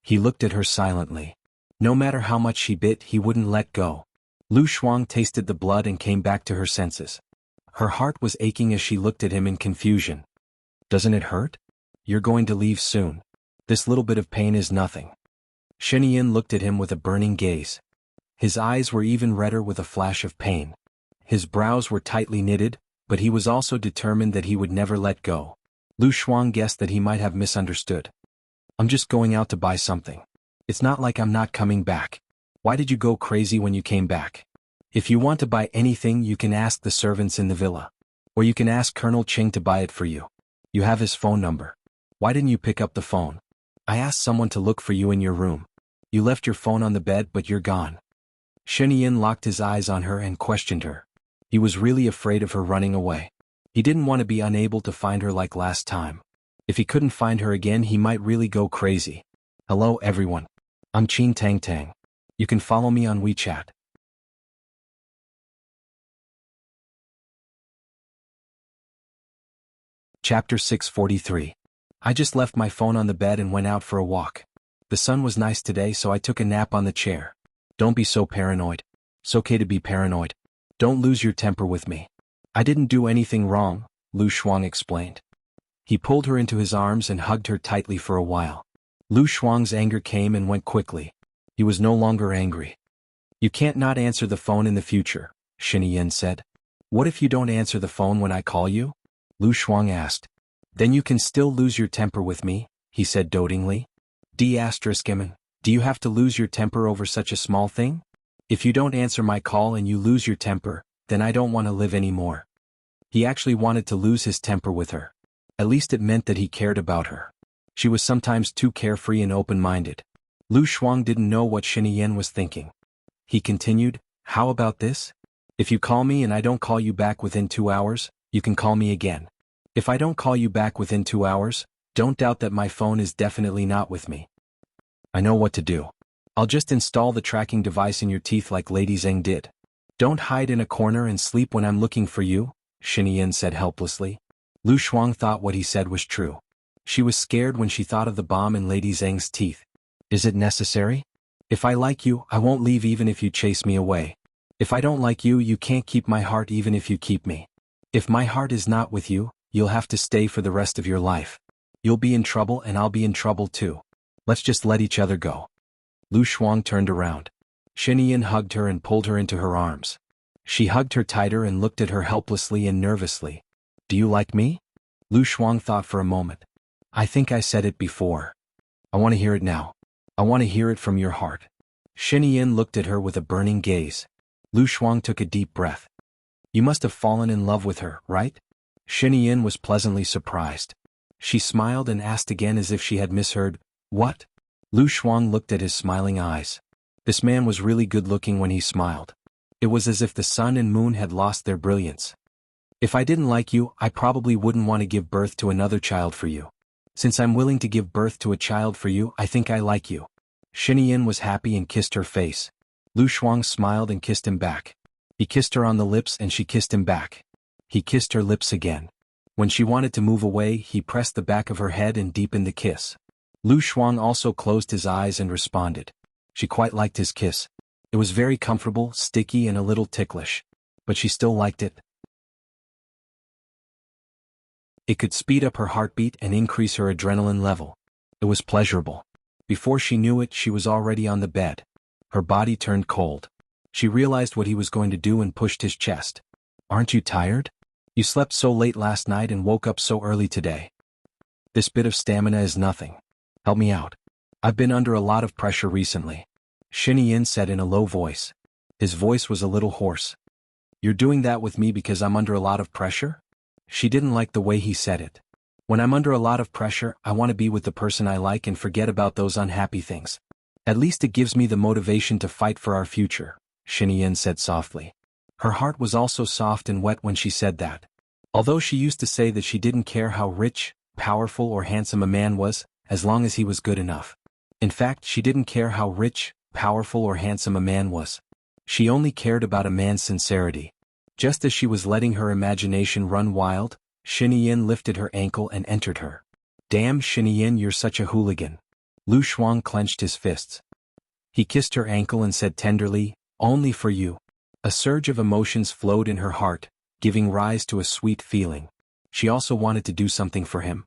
He looked at her silently. No matter how much she bit, he wouldn't let go. Lu Shuang tasted the blood and came back to her senses. Her heart was aching as she looked at him in confusion. "Doesn't it hurt? You're going to leave soon. This little bit of pain is nothing." Shenian looked at him with a burning gaze. His eyes were even redder with a flash of pain. His brows were tightly knitted, but he was also determined that he would never let go. Lu Shuang guessed that he might have misunderstood. "I'm just going out to buy something. It's not like I'm not coming back. Why did you go crazy when you came back? If you want to buy anything, you can ask the servants in the villa. Or you can ask Colonel Ching to buy it for you. You have his phone number. Why didn't you pick up the phone? I asked someone to look for you in your room. You left your phone on the bed but you're gone." Shenian locked his eyes on her and questioned her. He was really afraid of her running away. He didn't want to be unable to find her like last time. If he couldn't find her again, he might really go crazy. "Hello everyone. I'm Qin Tang Tang. You can follow me on WeChat." Chapter 643. I just left my phone on the bed and went out for a walk. The sun was nice today, so I took a nap on the chair. Don't be so paranoid. It's okay to be paranoid. Don't lose your temper with me. I didn't do anything wrong, Lu Shuang explained. He pulled her into his arms and hugged her tightly for a while. Lu Shuang's anger came and went quickly. He was no longer angry. "You can't not answer the phone in the future," Shenian said. "What if you don't answer the phone when I call you?" Lu Shuang asked. "Then you can still lose your temper with me," he said dotingly. Do you have to lose your temper over such a small thing? If you don't answer my call and you lose your temper, then I don't want to live anymore." He actually wanted to lose his temper with her. At least it meant that he cared about her. She was sometimes too carefree and open-minded. Lu Shuang didn't know what Shenian was thinking. He continued, "How about this? If you call me and I don't call you back within 2 hours, you can call me again. If I don't call you back within 2 hours, don't doubt that my phone is definitely not with me. I know what to do. I'll just install the tracking device in your teeth like Lady Zheng did. Don't hide in a corner and sleep when I'm looking for you," Shenian said helplessly. Lu Shuang thought what he said was true. She was scared when she thought of the bomb in Lady Zheng's teeth. "Is it necessary? If I like you, I won't leave even if you chase me away. If I don't like you, you can't keep my heart even if you keep me. If my heart is not with you, you'll have to stay for the rest of your life. You'll be in trouble and I'll be in trouble too. Let's just let each other go." Lu Shuang turned around. Shenian hugged her and pulled her into her arms. She hugged her tighter and looked at her helplessly and nervously. "Do you like me?" Lu Shuang thought for a moment. "I think I said it before. I want to hear it now. I want to hear it from your heart." Shenian looked at her with a burning gaze. Lu Shuang took a deep breath. "You must have fallen in love with her, right?" Shenian was pleasantly surprised. She smiled and asked again as if she had misheard, "What?" Lu Shuang looked at his smiling eyes. This man was really good-looking when he smiled. It was as if the sun and moon had lost their brilliance. "If I didn't like you, I probably wouldn't want to give birth to another child for you. Since I'm willing to give birth to a child for you, I think I like you." Shenian was happy and kissed her face. Lu Shuang smiled and kissed him back. He kissed her on the lips and she kissed him back. He kissed her lips again. When she wanted to move away, he pressed the back of her head and deepened the kiss. Lu Shuang also closed his eyes and responded. She quite liked his kiss. It was very comfortable, sticky and a little ticklish. But she still liked it. It could speed up her heartbeat and increase her adrenaline level. It was pleasurable. Before she knew it, she was already on the bed. Her body turned cold. She realized what he was going to do and pushed his chest. Aren't you tired? You slept so late last night and woke up so early today. This bit of stamina is nothing. Help me out. I've been under a lot of pressure recently. Xinyan said in a low voice. His voice was a little hoarse. You're doing that with me because I'm under a lot of pressure? She didn't like the way he said it. When I'm under a lot of pressure, I want to be with the person I like and forget about those unhappy things. At least it gives me the motivation to fight for our future, Xinyan said softly. Her heart was also soft and wet when she said that. Although she used to say that she didn't care how rich, powerful or handsome a man was, as long as he was good enough. In fact, she didn't care how rich, powerful or handsome a man was. She only cared about a man's sincerity. Just as she was letting her imagination run wild, Xinyan lifted her ankle and entered her. Damn Xinyan, you're such a hooligan. Lu Shuang clenched his fists. He kissed her ankle and said tenderly, only for you. A surge of emotions flowed in her heart, giving rise to a sweet feeling. She also wanted to do something for him.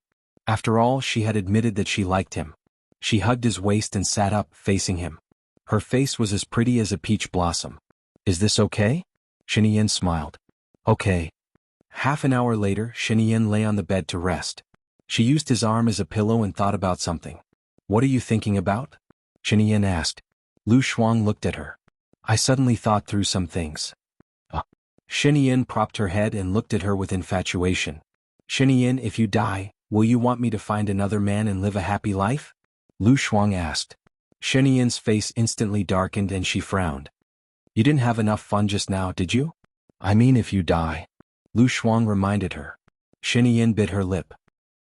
After all, she had admitted that she liked him. She hugged his waist and sat up, facing him. Her face was as pretty as a peach blossom. Is this okay? Xinyan smiled. Okay. Half an hour later, Xinyan lay on the bed to rest. She used his arm as a pillow and thought about something. What are you thinking about? Xinyan asked. Lu Shuang looked at her. I suddenly thought through some things. Xinyan propped her head and looked at her with infatuation. Xinyan, if you die, will you want me to find another man and live a happy life? Lu Shuang asked. Xinyan's face instantly darkened and she frowned. You didn't have enough fun just now, did you? I mean if you die. Lu Shuang reminded her. Xinyan bit her lip.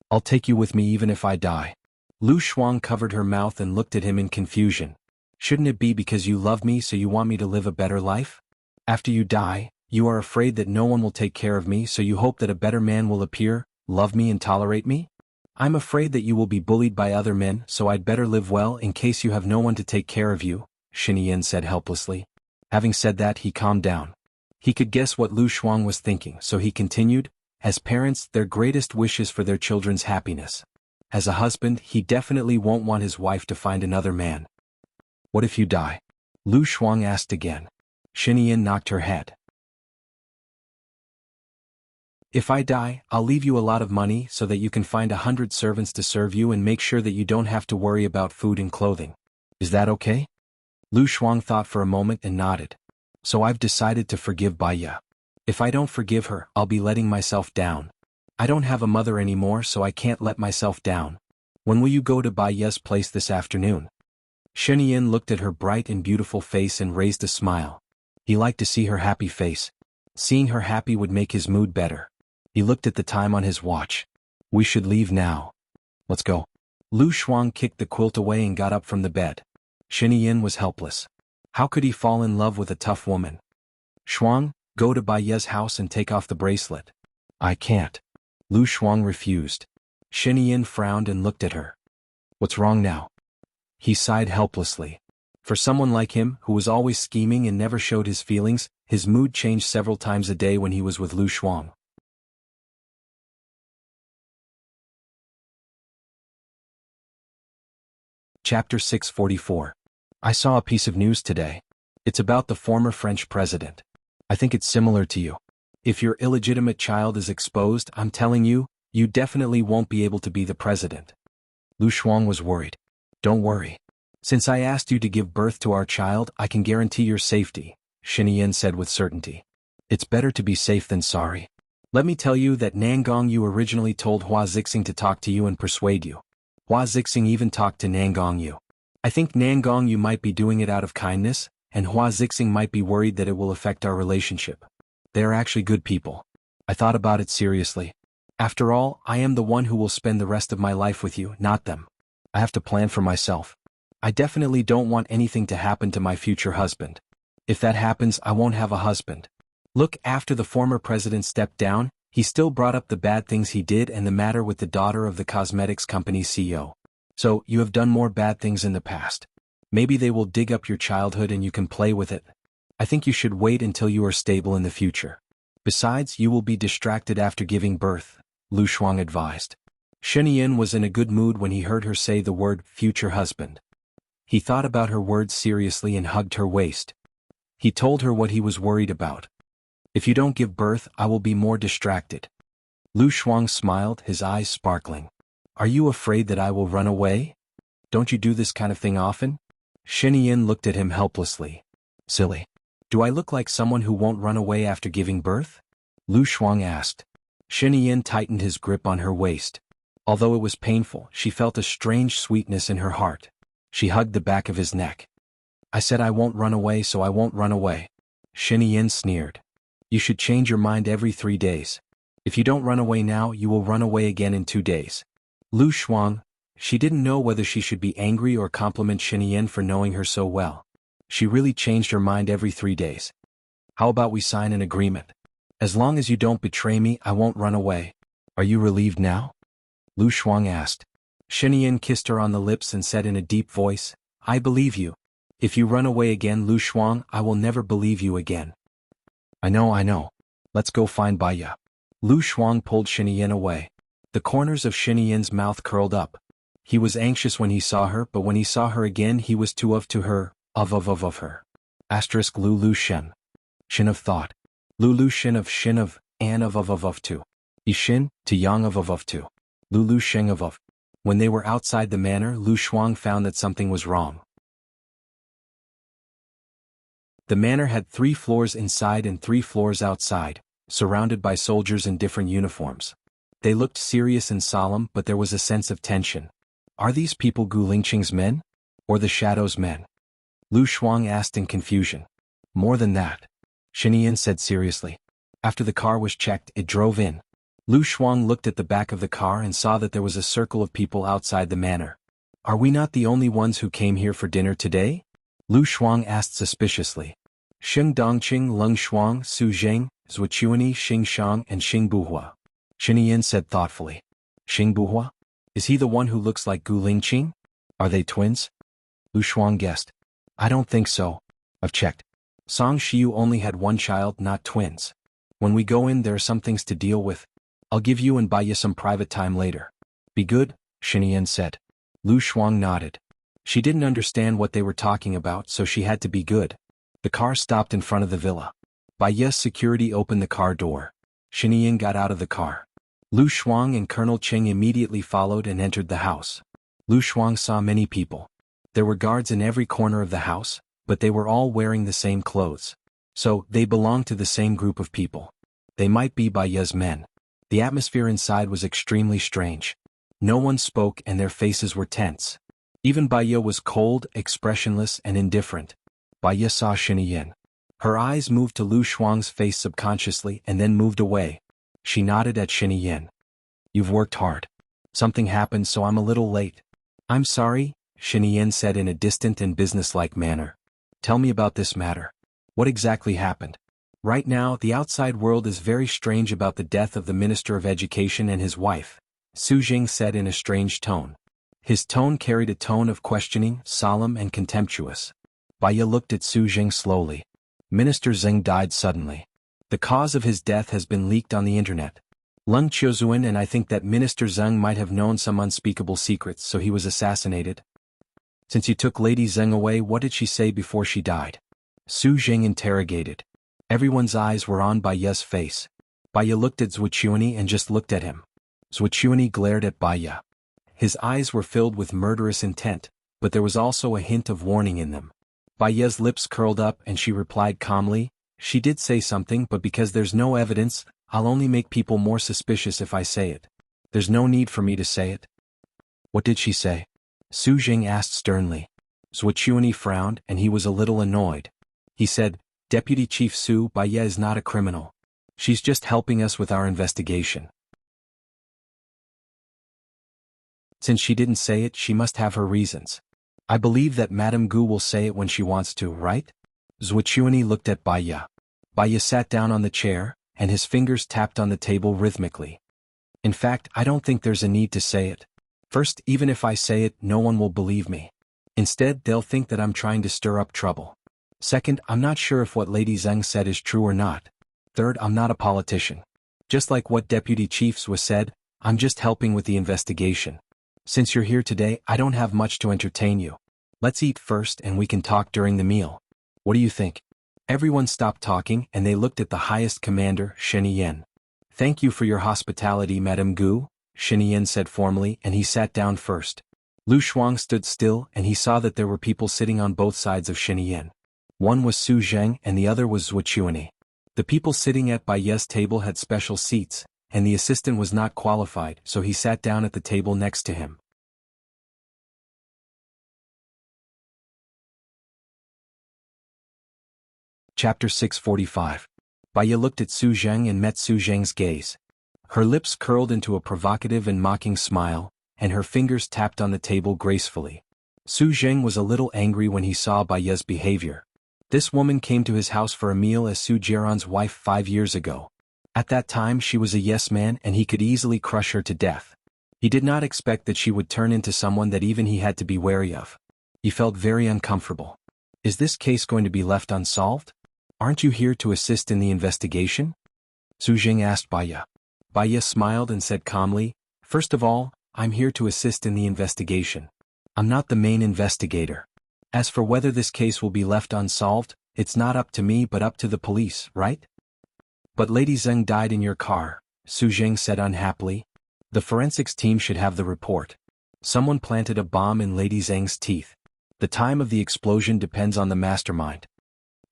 I'll take you with me even if I die. Lu Shuang covered her mouth and looked at him in confusion. Shouldn't it be because you love me so you want me to live a better life? After you die, you are afraid that no one will take care of me so you hope that a better man will appear, love me and tolerate me? I'm afraid that you will be bullied by other men so I'd better live well in case you have no one to take care of you, Xinyan said helplessly. Having said that, he calmed down. He could guess what Lu Shuang was thinking, so he continued, as parents, their greatest wish is for their children's happiness. As a husband, he definitely won't want his wife to find another man. What if you die? Lu Shuang asked again. Xinyan knocked her head. If I die, I'll leave you a lot of money so that you can find 100 servants to serve you and make sure that you don't have to worry about food and clothing. Is that okay? Lu Shuang thought for a moment and nodded. So I've decided to forgive Baiya. If I don't forgive her, I'll be letting myself down. I don't have a mother anymore so I can't let myself down. When will you go to Baiya's place this afternoon? Xinyan looked at her bright and beautiful face and raised a smile. He liked to see her happy face. Seeing her happy would make his mood better. He looked at the time on his watch. We should leave now. Let's go. Lu Shuang kicked the quilt away and got up from the bed. Xinyan was helpless. How could he fall in love with a tough woman? Shuang, go to Baiya's house and take off the bracelet. I can't. Lu Shuang refused. Xinyan frowned and looked at her. What's wrong now? He sighed helplessly. For someone like him, who was always scheming and never showed his feelings, his mood changed several times a day when he was with Lu Shuang. Chapter 644. I saw a piece of news today. It's about the former French president. I think it's similar to you. If your illegitimate child is exposed, I'm telling you, you definitely won't be able to be the president. Lu Shuang was worried. Don't worry. Since I asked you to give birth to our child, I can guarantee your safety, Xinyan said with certainty. It's better to be safe than sorry. Let me tell you that Nangong Yu originally told Hua Zixing to talk to you and persuade you. Hua Zixing even talked to Nangong Yu. I think Nangong Yu might be doing it out of kindness, and Hua Zixing might be worried that it will affect our relationship. They are actually good people. I thought about it seriously. After all, I am the one who will spend the rest of my life with you, not them. I have to plan for myself. I definitely don't want anything to happen to my future husband. If that happens, I won't have a husband. Look, after the former president stepped down, he still brought up the bad things he did and the matter with the daughter of the cosmetics company's CEO. So, you have done more bad things in the past. Maybe they will dig up your childhood and you can play with it. I think you should wait until you are stable in the future. Besides, you will be distracted after giving birth, Lu Shuang advised. Xinyan was in a good mood when he heard her say the word future husband. He thought about her words seriously and hugged her waist. He told her what he was worried about. If you don't give birth, I will be more distracted. Lu Shuang smiled, his eyes sparkling. Are you afraid that I will run away? Don't you do this kind of thing often? Shinian looked at him helplessly. Silly. Do I look like someone who won't run away after giving birth? Lu Shuang asked. Shinian tightened his grip on her waist. Although it was painful, she felt a strange sweetness in her heart. She hugged the back of his neck. I said I won't run away, so I won't run away. Shinian sneered. You should change your mind every 3 days. If you don't run away now, you will run away again in 2 days. Lu Shuang, she didn't know whether she should be angry or compliment Shinian for knowing her so well. She really changed her mind every 3 days. How about we sign an agreement? As long as you don't betray me, I won't run away. Are you relieved now? Lu Shuang asked. Shinian kissed her on the lips and said in a deep voice, I believe you. If you run away again, Lu Shuang, I will never believe you again. I know. Let's go find Baya. Lu Shuang pulled Shinian away. The corners of Shinian's mouth curled up. He was anxious when he saw her, but when he saw her again he was too of to her, of her. Asterisk Lu Shen. Shin of thought. Lu Shin of, an of to. Ishin, to yang of to. Lu Sheng of. When they were outside the manor, Lu Shuang found that something was wrong. The manor had 3 floors inside and 3 floors outside, surrounded by soldiers in different uniforms. They looked serious and solemn, but there was a sense of tension. Are these people Gu Lingqing's men? Or the Shadow's men? Lu Shuang asked in confusion. More than that. Shinian said seriously. After the car was checked, it drove in. Lu Shuang looked at the back of the car and saw that there was a circle of people outside the manor. Are we not the only ones who came here for dinner today? Lu Shuang asked suspiciously. Sheng Dongqing, Leng Shuang, Su Zheng, Zhuchuani, Xing Shang, and Xing Buhua. Shinian said thoughtfully. Xing Buhua? Is he the one who looks like Gu Lingqing? Are they twins? Lu Shuang guessed. I don't think so. I've checked. Song Shiyu only had 1 child, not twins. When we go in, there are some things to deal with. I'll give you and buy you some private time later. Be good, Shinian said. Lu Shuang nodded. She didn't understand what they were talking about, so she had to be good. The car stopped in front of the villa. Baiye's security opened the car door. Shinian got out of the car. Lu Shuang and Colonel Cheng immediately followed and entered the house. Lu Shuang saw many people. There were guards in every corner of the house, but they were all wearing the same clothes. So, they belonged to the same group of people. They might be Baiye's men. The atmosphere inside was extremely strange. No one spoke and their faces were tense. Even Baiye was cold, expressionless, and indifferent. Baiye saw Shinian. Her eyes moved to Lu Shuang's face subconsciously and then moved away. She nodded at Shinian. You've worked hard. Something happened, so I'm a little late. I'm sorry, Shinian said in a distant and businesslike manner. Tell me about this matter. What exactly happened? Right now, the outside world is very strange about the death of the Minister of Education and his wife, Su Jing said in a strange tone. His tone carried a tone of questioning, solemn and contemptuous. Baiye looked at Su Jing slowly. Minister Zeng died suddenly. The cause of his death has been leaked on the internet. Leng Qiuzuan and I think that Minister Zeng might have known some unspeakable secrets, so he was assassinated. Since you took Lady Zeng away, what did she say before she died? Su Jing interrogated. Everyone's eyes were on Baiye's face. Baiye looked at Zhuchuani and just looked at him. Zhuchuani glared at Baiye. His eyes were filled with murderous intent, but there was also a hint of warning in them. Baiye's lips curled up and she replied calmly, she did say something, but because there's no evidence, I'll only make people more suspicious if I say it. There's no need for me to say it. What did she say? Su Jing asked sternly. Zhuchuani frowned and he was a little annoyed. He said, Deputy Chief Su, Baiye is not a criminal. She's just helping us with our investigation. Since she didn't say it, she must have her reasons. I believe that Madame Gu will say it when she wants to, right? Zhuchuani looked at Baiye. Baiye sat down on the chair, and his fingers tapped on the table rhythmically. In fact, I don't think there's a need to say it. First, even if I say it, no one will believe me. Instead, they'll think that I'm trying to stir up trouble. Second, I'm not sure if what Lady Zeng said is true or not. Third, I'm not a politician. Just like what Deputy Chiefs was said, I'm just helping with the investigation. Since you're here today, I don't have much to entertain you. Let's eat first and we can talk during the meal. What do you think? Everyone stopped talking and they looked at the highest commander, Shen Yan. "Thank you for your hospitality, Madame Gu," Shen Yan said formally, and he sat down first. Lu Shuang stood still and he saw that there were people sitting on both sides of Shen Yan. One was Su Zheng and the other was Zuochuani. The people sitting at Bai Ye's table had special seats, and the assistant was not qualified, so he sat down at the table next to him. Chapter 645. Bai Ye looked at Su Zheng and met Su Zheng's gaze. Her lips curled into a provocative and mocking smile, and her fingers tapped on the table gracefully. Su Zheng was a little angry when he saw Bai Ye's behavior. This woman came to his house for a meal as Su Jiaran's wife 5 years ago. At that time she was a yes-man and he could easily crush her to death. He did not expect that she would turn into someone that even he had to be wary of. He felt very uncomfortable. Is this case going to be left unsolved? Aren't you here to assist in the investigation? Su Zheng asked Bai Ye. Bai Ye smiled and said calmly, "First of all, I'm here to assist in the investigation. I'm not the main investigator. As for whether this case will be left unsolved, it's not up to me but up to the police, right?" "But Lady Zheng died in your car," Su Zheng said unhappily. "The forensics team should have the report. Someone planted a bomb in Lady Zheng's teeth. The time of the explosion depends on the mastermind."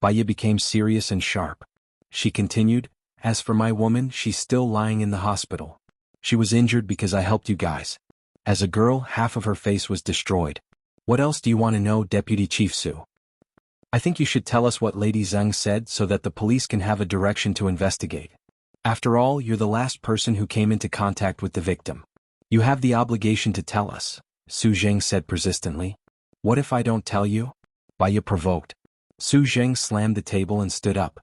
Bai Ye became serious and sharp. She continued, "As for my woman, she's still lying in the hospital. She was injured because I helped you guys. As a girl, half of her face was destroyed. What else do you want to know, Deputy Chief Su? I think you should tell us what Lady Zheng said so that the police can have a direction to investigate. After all, you're the last person who came into contact with the victim. You have the obligation to tell us," Su Zheng said persistently. "What if I don't tell you?" Bai Ye provoked. Su Zheng slammed the table and stood up.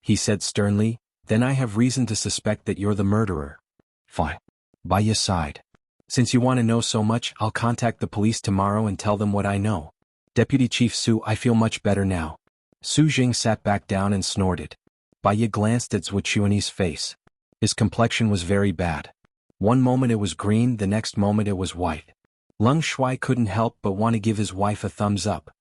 He said sternly, "Then I have reason to suspect that you're the murderer." "Fine." Bai Ye sighed. "Since you want to know so much, I'll contact the police tomorrow and tell them what I know. Deputy Chief Su, I feel much better now." Su Zheng sat back down and snorted. Bai Ye glanced at Zuochuani's face. His complexion was very bad. One moment it was green, the next moment it was white. Lung Shui couldn't help but want to give his wife a thumbs up.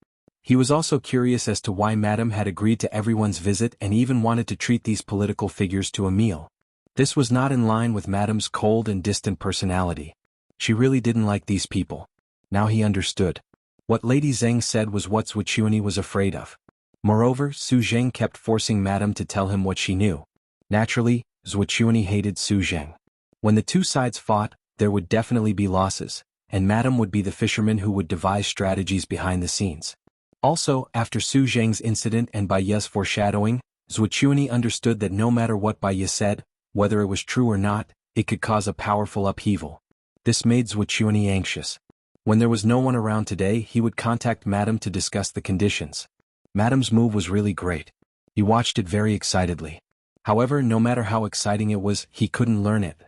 He was also curious as to why Madame had agreed to everyone's visit and even wanted to treat these political figures to a meal. This was not in line with Madame's cold and distant personality. She really didn't like these people. Now he understood. What Lady Zheng said was what Zuochuani was afraid of. Moreover, Su Zheng kept forcing Madame to tell him what she knew. Naturally, Zuochuani hated Su Zheng. When the two sides fought, there would definitely be losses, and Madame would be the fisherman who would devise strategies behind the scenes. Also, after Su Zheng's incident and Bai Ye's foreshadowing, Zuochuani understood that no matter what Bai Ye said, whether it was true or not, it could cause a powerful upheaval. This made Zuochuani anxious. When there was no one around today, he would contact Madame to discuss the conditions. Madame's move was really great. He watched it very excitedly. However, no matter how exciting it was, he couldn't learn it.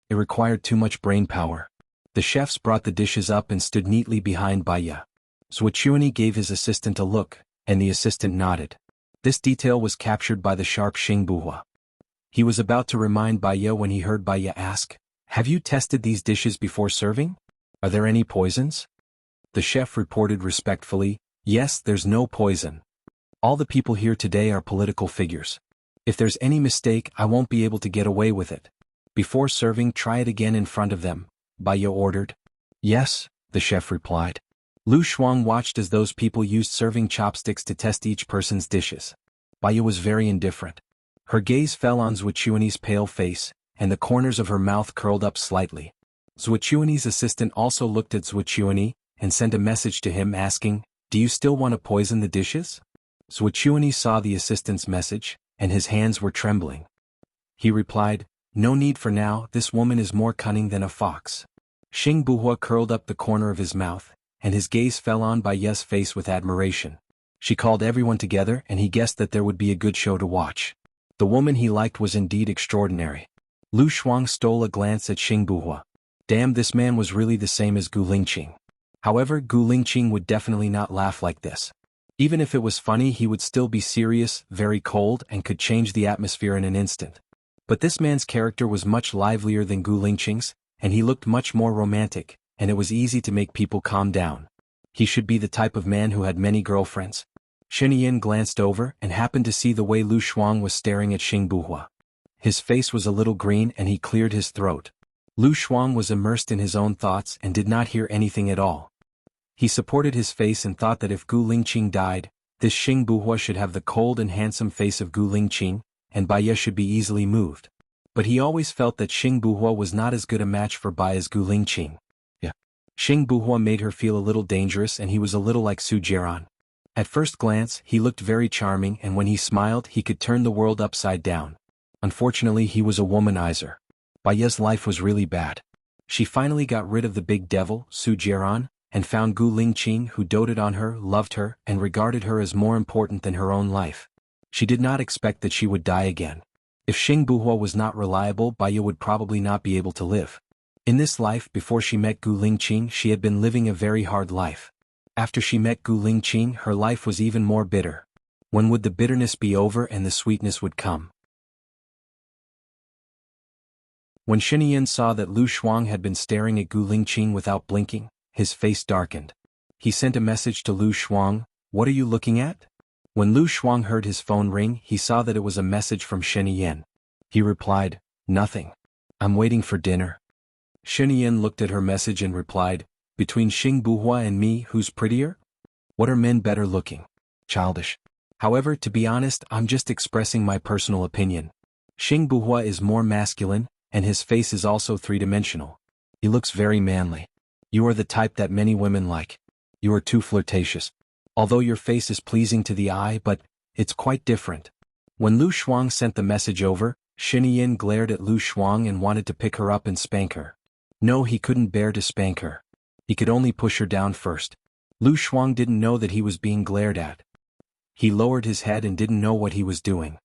It required too much brain power. The chefs brought the dishes up and stood neatly behind Bai Ye. Zuochuani gave his assistant a look, and the assistant nodded. This detail was captured by the sharp Xing Buhua. He was about to remind Bai Ye when he heard Bai Ye ask, "Have you tested these dishes before serving? Are there any poisons?" The chef reported respectfully, "Yes, there's no poison. All the people here today are political figures. If there's any mistake, I won't be able to get away with it. Before serving, try it again in front of them," Bai Ye ordered. "Yes," the chef replied. Lu Shuang watched as those people used serving chopsticks to test each person's dishes. Bai Ye was very indifferent. Her gaze fell on Zuochuani's pale face, and the corners of her mouth curled up slightly. Zuochuani's assistant also looked at Zuochuani, and sent a message to him asking, "Do you still want to poison the dishes?" Zuochuani saw the assistant's message, and his hands were trembling. He replied, "No need for now, this woman is more cunning than a fox." Xing Buhua curled up the corner of his mouth, and his gaze fell on Bai Ye's face with admiration. She called everyone together and he guessed that there would be a good show to watch. The woman he liked was indeed extraordinary. Lu Shuang stole a glance at Xing Buhua. Damn, this man was really the same as Gu Lingqing. However, Gu Lingqing would definitely not laugh like this. Even if it was funny, he would still be serious, very cold, and could change the atmosphere in an instant. But this man's character was much livelier than Gu Lingqing's, and he looked much more romantic, and it was easy to make people calm down. He should be the type of man who had many girlfriends. Shen Yin glanced over and happened to see the way Lu Shuang was staring at Xing Buhua. His face was a little green and he cleared his throat. Lu Shuang was immersed in his own thoughts and did not hear anything at all. He supported his face and thought that if Gu Lingqing died, this Xing Buhua should have the cold and handsome face of Gu Lingqing, and Baiye should be easily moved. But he always felt that Xing Buhua was not as good a match for Bai as Gu Lingqing. Xing Buhua made her feel a little dangerous and he was a little like Su Jiaran. At first glance, he looked very charming and when he smiled he could turn the world upside down. Unfortunately he was a womanizer. Baiye's life was really bad. She finally got rid of the big devil, Su Jiaran, and found Gu Lingqing who doted on her, loved her, and regarded her as more important than her own life. She did not expect that she would die again. If Xing Buhua was not reliable, Baiye would probably not be able to live. In this life before she met Gu Lingqing she had been living a very hard life. After she met Gu Lingqing her life was even more bitter. When would the bitterness be over and the sweetness would come? When Shen Yin saw that Lu Shuang had been staring at Gu Lingqing without blinking, his face darkened. He sent a message to Lu Shuang, "What are you looking at?" When Lu Shuang heard his phone ring he saw that it was a message from Shen Yin. He replied, "Nothing. I'm waiting for dinner." Shen Yin looked at her message and replied, "Between Xing Buhua and me, who's prettier? What are men better looking?" Childish. However, to be honest, I'm just expressing my personal opinion. Xing Buhua is more masculine, and his face is also three-dimensional. He looks very manly. You are the type that many women like. You are too flirtatious. Although your face is pleasing to the eye, but it's quite different. When Lu Shuang sent the message over, Shen Yin glared at Lu Shuang and wanted to pick her up and spank her. No, he couldn't bear to spank her. He could only push her down first. Lu Shuang didn't know that he was being glared at. He lowered his head and didn't know what he was doing.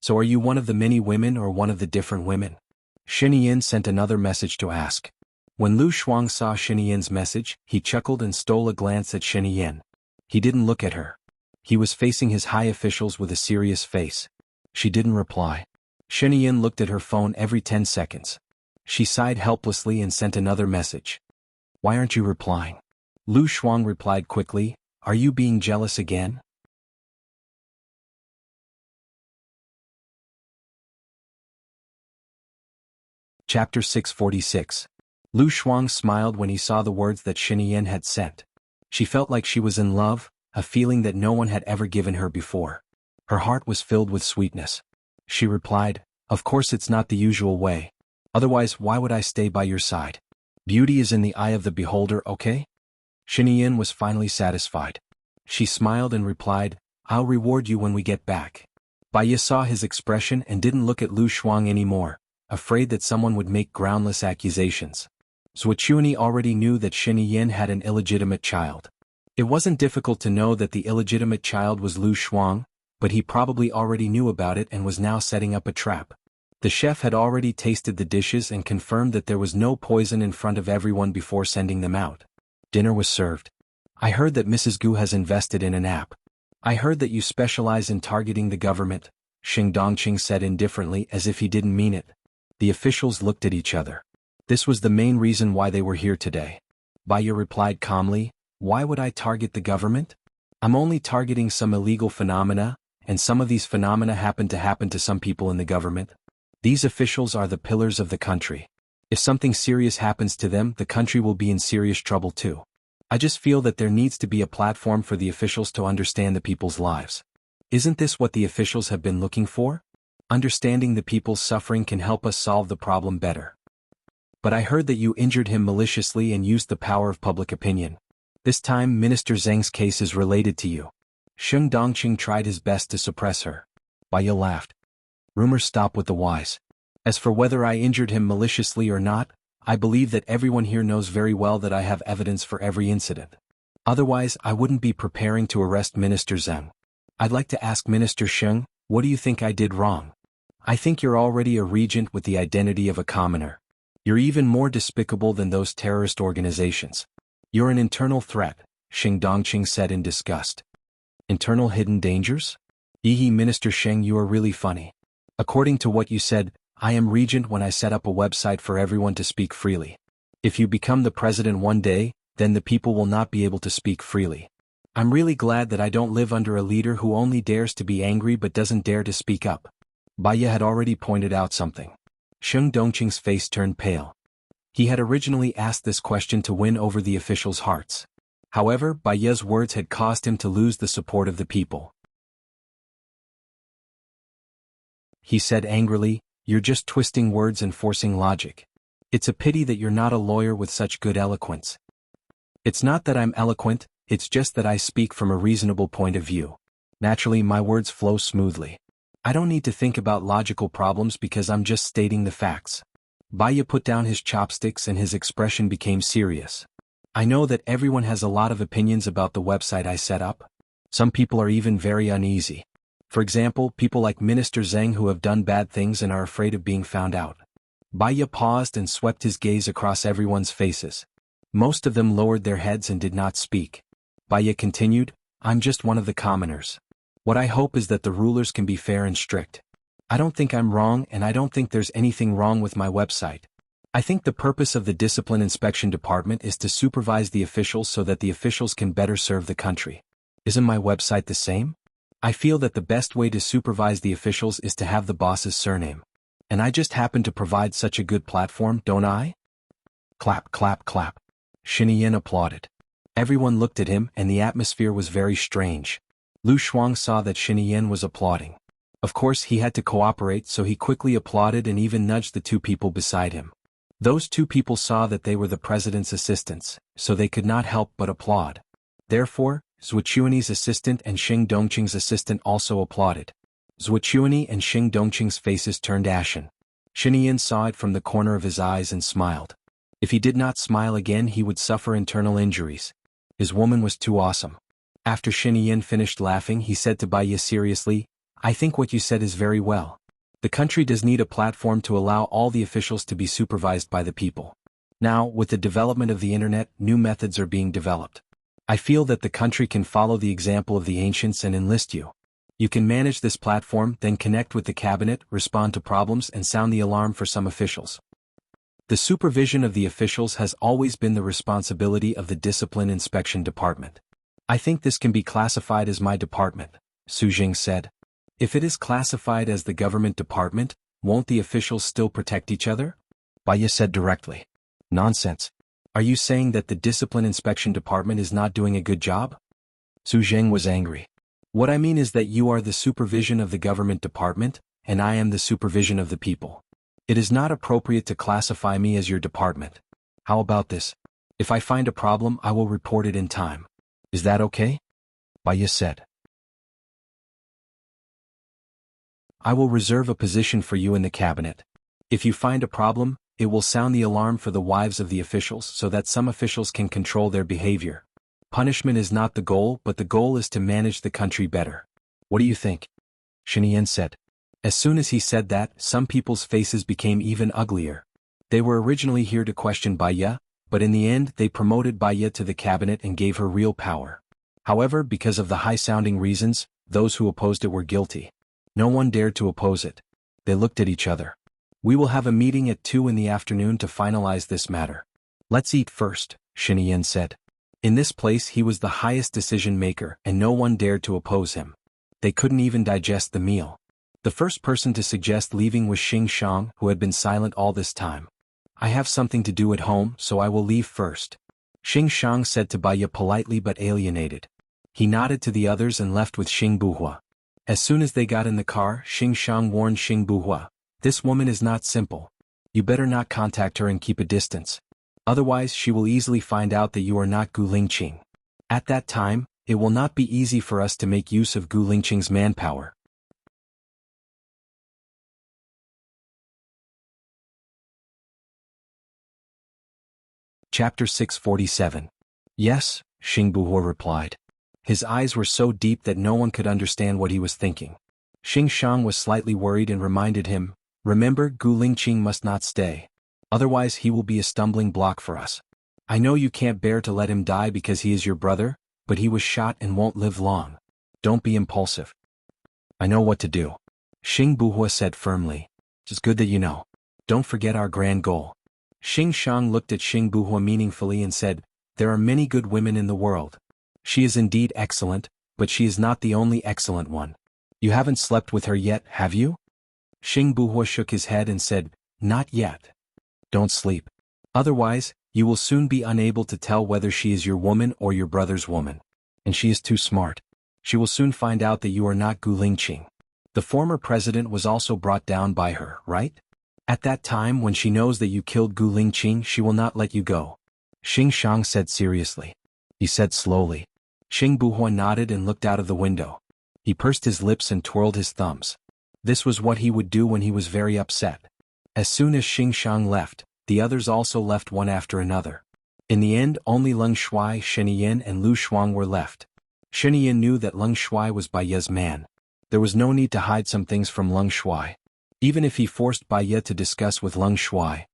"So are you one of the many women or one of the different women?" Shen Yin sent another message to ask. When Lu Shuang saw Shen Yin's message, he chuckled and stole a glance at Shen Yin. He didn't look at her. He was facing his high officials with a serious face. She didn't reply. Shen Yin looked at her phone every 10 seconds. She sighed helplessly and sent another message. "Why aren't you replying?" Lu Shuang replied quickly, "Are you being jealous again?" Chapter 646. Lu Shuang smiled when he saw the words that Shen Yin had sent. She felt like she was in love, a feeling that no one had ever given her before. Her heart was filled with sweetness. She replied, "Of course it's not the usual way. Otherwise why would I stay by your side? Beauty is in the eye of the beholder, okay?" Shen Yin was finally satisfied. She smiled and replied, "I'll reward you when we get back." Baiye saw his expression and didn't look at Lu Shuang anymore, afraid that someone would make groundless accusations. Zuochuani already knew that Shen Yin had an illegitimate child. It wasn't difficult to know that the illegitimate child was Lu Shuang, but he probably already knew about it and was now setting up a trap. The chef had already tasted the dishes and confirmed that there was no poison in front of everyone before sending them out. Dinner was served. "I heard that Mrs. Gu has invested in an app. I heard that you specialize in targeting the government," Xing Dongqing said indifferently as if he didn't mean it. The officials looked at each other. This was the main reason why they were here today. Baiye replied calmly, "Why would I target the government? I'm only targeting some illegal phenomena, and some of these phenomena happen to some people in the government. These officials are the pillars of the country. If something serious happens to them, the country will be in serious trouble too. I just feel that there needs to be a platform for the officials to understand the people's lives. Isn't this what the officials have been looking for? Understanding the people's suffering can help us solve the problem better. But I heard that you injured him maliciously and used the power of public opinion. This time Minister Zheng's case is related to you." Xing Dongqing tried his best to suppress her. Baiye laughed. "Rumors stop with the wise. As for whether I injured him maliciously or not, I believe that everyone here knows very well that I have evidence for every incident. Otherwise I wouldn't be preparing to arrest Minister Zheng. I'd like to ask Minister Sheng, what do you think I did wrong? I think you're already a regent with the identity of a commoner. You're even more despicable than those terrorist organizations. You're an internal threat," Xing Dongqing said in disgust. "Internal hidden dangers? Ehe, Minister Sheng, you are really funny. According to what you said, I am regent when I set up a website for everyone to speak freely. If you become the president one day, then the people will not be able to speak freely. I'm really glad that I don't live under a leader who only dares to be angry but doesn't dare to speak up. Baya had already pointed out something. Sheng Dongqing's face turned pale. He had originally asked this question to win over the officials' hearts. However, Baya's words had caused him to lose the support of the people. He said angrily, "You're just twisting words and forcing logic. It's a pity that you're not a lawyer with such good eloquence." "It's not that I'm eloquent, it's just that I speak from a reasonable point of view. Naturally, my words flow smoothly. I don't need to think about logical problems because I'm just stating the facts." Baya put down his chopsticks and his expression became serious. "I know that everyone has a lot of opinions about the website I set up. Some people are even very uneasy. For example, people like Minister Zheng who have done bad things and are afraid of being found out." Baya paused and swept his gaze across everyone's faces. Most of them lowered their heads and did not speak. Baya continued, "I'm just one of the commoners. What I hope is that the rulers can be fair and strict. I don't think I'm wrong and I don't think there's anything wrong with my website. I think the purpose of the Discipline Inspection Department is to supervise the officials so that the officials can better serve the country. Isn't my website the same? I feel that the best way to supervise the officials is to have the boss's surname. And I just happen to provide such a good platform, don't I?" Clap, clap, clap. Xinyan applauded. Everyone looked at him and the atmosphere was very strange. Lu Shuang saw that Xinyan was applauding. Of course he had to cooperate, so he quickly applauded and even nudged the two people beside him. Those two people saw that they were the president's assistants, so they could not help but applaud. Therefore, Zhuochuani's assistant and Xing Dongqing's assistant also applauded. Zhuochuani and Xing Dongqing's faces turned ashen. Xinyan saw it from the corner of his eyes and smiled. If he did not smile again he would suffer internal injuries. His woman was too awesome. After Xinyan finished laughing he said to Baya seriously, "I think what you said is very well. The country does need a platform to allow all the officials to be supervised by the people. Now, with the development of the internet, new methods are being developed. I feel that the country can follow the example of the ancients and enlist you. You can manage this platform, then connect with the cabinet, respond to problems and sound the alarm for some officials. The supervision of the officials has always been the responsibility of the Discipline Inspection Department. I think this can be classified as my department," Su Jing said. "If it is classified as the government department, won't the officials still protect each other?" Baya said directly. "Nonsense. Are you saying that the Discipline Inspection Department is not doing a good job?" Su Jing was angry. "What I mean is that you are the supervision of the government department, and I am the supervision of the people. It is not appropriate to classify me as your department. How about this? If I find a problem I will report it in time. Is that okay?" Baya said. "I will reserve a position for you in the cabinet. If you find a problem, it will sound the alarm for the wives of the officials so that some officials can control their behavior. Punishment is not the goal, but the goal is to manage the country better. What do you think?" Xinyan said. As soon as he said that, some people's faces became even uglier. They were originally here to question Baya, but in the end they promoted Baya to the cabinet and gave her real power. However, because of the high-sounding reasons, those who opposed it were guilty. No one dared to oppose it. They looked at each other. "We will have a meeting at 2 in the afternoon to finalize this matter. Let's eat first," Xinyan said. In this place he was the highest decision-maker and no one dared to oppose him. They couldn't even digest the meal. The first person to suggest leaving was Xing Shang, who had been silent all this time. "I have something to do at home, so I will leave first," Xing Shang said to Baya politely but alienated. He nodded to the others and left with Xing Buhua. As soon as they got in the car, Xing Shang warned Xing Buhua, "This woman is not simple. You better not contact her and keep a distance. Otherwise she will easily find out that you are not Gu Lingqing. At that time, it will not be easy for us to make use of Gu Lingqing's manpower." Chapter 647. "Yes," Xing Buhua replied. His eyes were so deep that no one could understand what he was thinking. Xing Shang was slightly worried and reminded him, "Remember, Gu Lingqing must not stay. Otherwise he will be a stumbling block for us. I know you can't bear to let him die because he is your brother, but he was shot and won't live long. Don't be impulsive." "I know what to do," Xing Buhua said firmly. "It's good that you know. Don't forget our grand goal." Xing Shang looked at Xing Buhua meaningfully and said, There are many good women in the world. She is indeed excellent, but she is not the only excellent one. You haven't slept with her yet, have you? Xing Buhua shook his head and said, Not yet. Don't sleep. Otherwise, you will soon be unable to tell whether she is your woman or your brother's woman. And she is too smart. She will soon find out that you are not Gu Lingqing. The former president was also brought down by her, right? At that time when she knows that you killed Gu Lingqing, she will not let you go. Xing Shang said seriously. He said slowly. Xing Buhua nodded and looked out of the window. He pursed his lips and twirled his thumbs. This was what he would do when he was very upset. As soon as Xing Shang left, the others also left one after another. In the end, only Leng Shuai, Sheniyin and Lu Shuang were left. Sheniyin knew that Leng Shuai was Bai Ye's man. There was no need to hide some things from Leng Shuai. Even if he forced Bai Ye to discuss with Leng Shuai.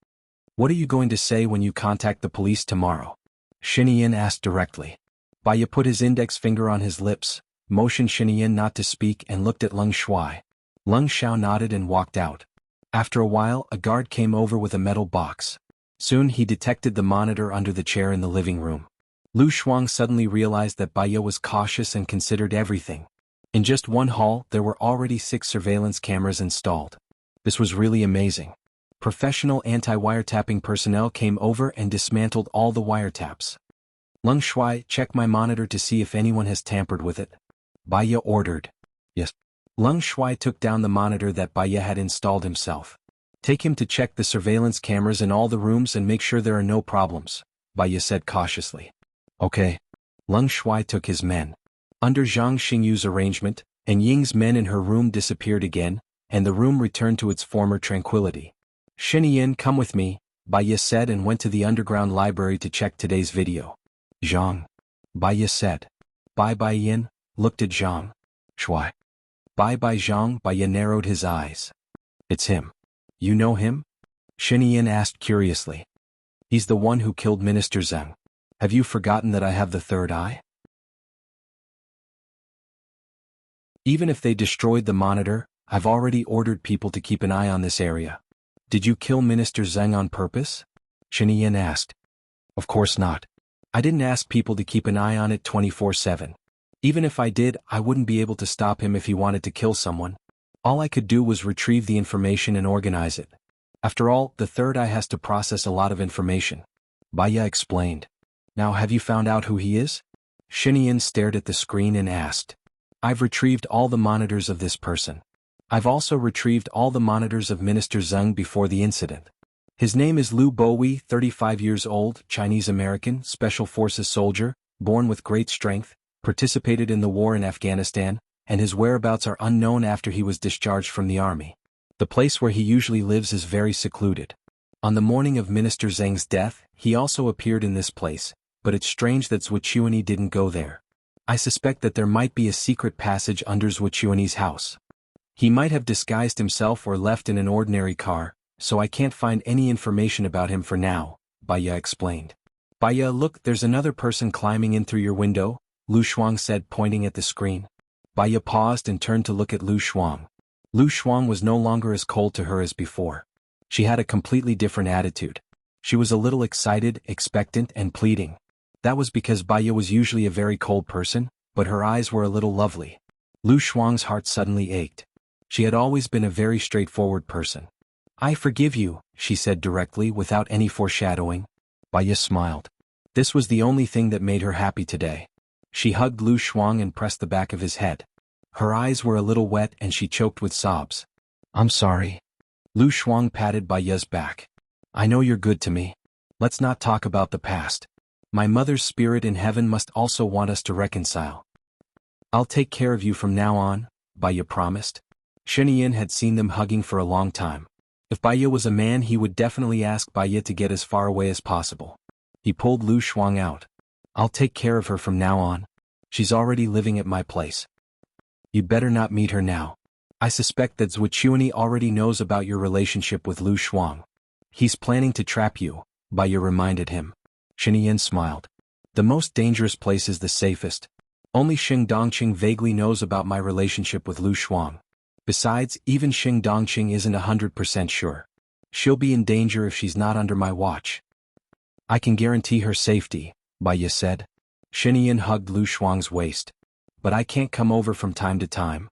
What are you going to say when you contact the police tomorrow? Sheniyin asked directly. Bai Ye put his index finger on his lips, motioned Sheniyin not to speak and looked at Leng Shuai. Leng Xiao nodded and walked out. After a while, a guard came over with a metal box. Soon he detected the monitor under the chair in the living room. Lu Shuang suddenly realized that Bai Ye was cautious and considered everything. In just one hall, there were already 6 surveillance cameras installed. This was really amazing. Professional anti-wiretapping personnel came over and dismantled all the wiretaps. Leng Shuai, check my monitor to see if anyone has tampered with it. Bai Ye ordered. Yes. Leng Shuai took down the monitor that Bai Ye had installed himself. Take him to check the surveillance cameras in all the rooms and make sure there are no problems, Bai Ye said cautiously. Okay. Leng Shuai took his men. Under Zhang Xingyu's arrangement, and Ying's men in her room disappeared again, and the room returned to its former tranquility. Sheniyin, come with me, Bai Ye said and went to the underground library to check today's video. Zhang. Bai Ye said. Bai Yin looked at Zhang. Shuai. Bai Zhang. Bai Ye narrowed his eyes. It's him. You know him? Sheniyin asked curiously. He's the one who killed Minister Zheng. Have you forgotten that I have the third eye? Even if they destroyed the monitor, I've already ordered people to keep an eye on this area. Did you kill Minister Zheng on purpose? Sheniyin asked. Of course not. I didn't ask people to keep an eye on it 24/7. Even if I did, I wouldn't be able to stop him if he wanted to kill someone. All I could do was retrieve the information and organize it. After all, the third eye has to process a lot of information. Bai Ye explained. Now have you found out who he is? Sheniyin stared at the screen and asked. I've retrieved all the monitors of this person. I've also retrieved all the monitors of Minister Zheng before the incident. His name is Liu Bowie, 35 years old, Chinese-American, Special Forces soldier, born with great strength, participated in the war in Afghanistan, and his whereabouts are unknown after he was discharged from the army. The place where he usually lives is very secluded. On the morning of Minister Zheng's death, he also appeared in this place, but it's strange that Zhuqiuani didn't go there. I suspect that there might be a secret passage under Zhuqiuani's house. He might have disguised himself or left in an ordinary car, so I can't find any information about him for now, Bai Ye explained. Bai Ye, look, there's another person climbing in through your window, Lu Shuang said, pointing at the screen. Bai Ye paused and turned to look at Lu Shuang. Lu Shuang was no longer as cold to her as before. She had a completely different attitude. She was a little excited, expectant, and pleading. That was because Bai Ye was usually a very cold person, but her eyes were a little lovely. Lu Shuang's heart suddenly ached. She had always been a very straightforward person. I forgive you, she said directly without any foreshadowing. Bai Ye smiled. This was the only thing that made her happy today. She hugged Lu Shuang and pressed the back of his head. Her eyes were a little wet and she choked with sobs. I'm sorry. Lu Shuang patted Bai Ye's back. I know you're good to me. Let's not talk about the past. My mother's spirit in heaven must also want us to reconcile. I'll take care of you from now on, Bai Ye promised. Sheniyin had seen them hugging for a long time. If Bai Ye was a man, he would definitely ask Bai Ye to get as far away as possible. He pulled Lu Shuang out. I'll take care of her from now on. She's already living at my place. You'd better not meet her now. I suspect that Zhuqiuani already knows about your relationship with Lu Shuang. He's planning to trap you, Bai Ye reminded him. Sheniyin smiled. The most dangerous place is the safest. Only Xing Dongqing vaguely knows about my relationship with Lu Shuang. Besides, even Xing Dongqing isn't 100% sure. She'll be in danger if she's not under my watch. I can guarantee her safety, Baya said. Shinian hugged Lu Shuang's waist. But I can't come over from time to time.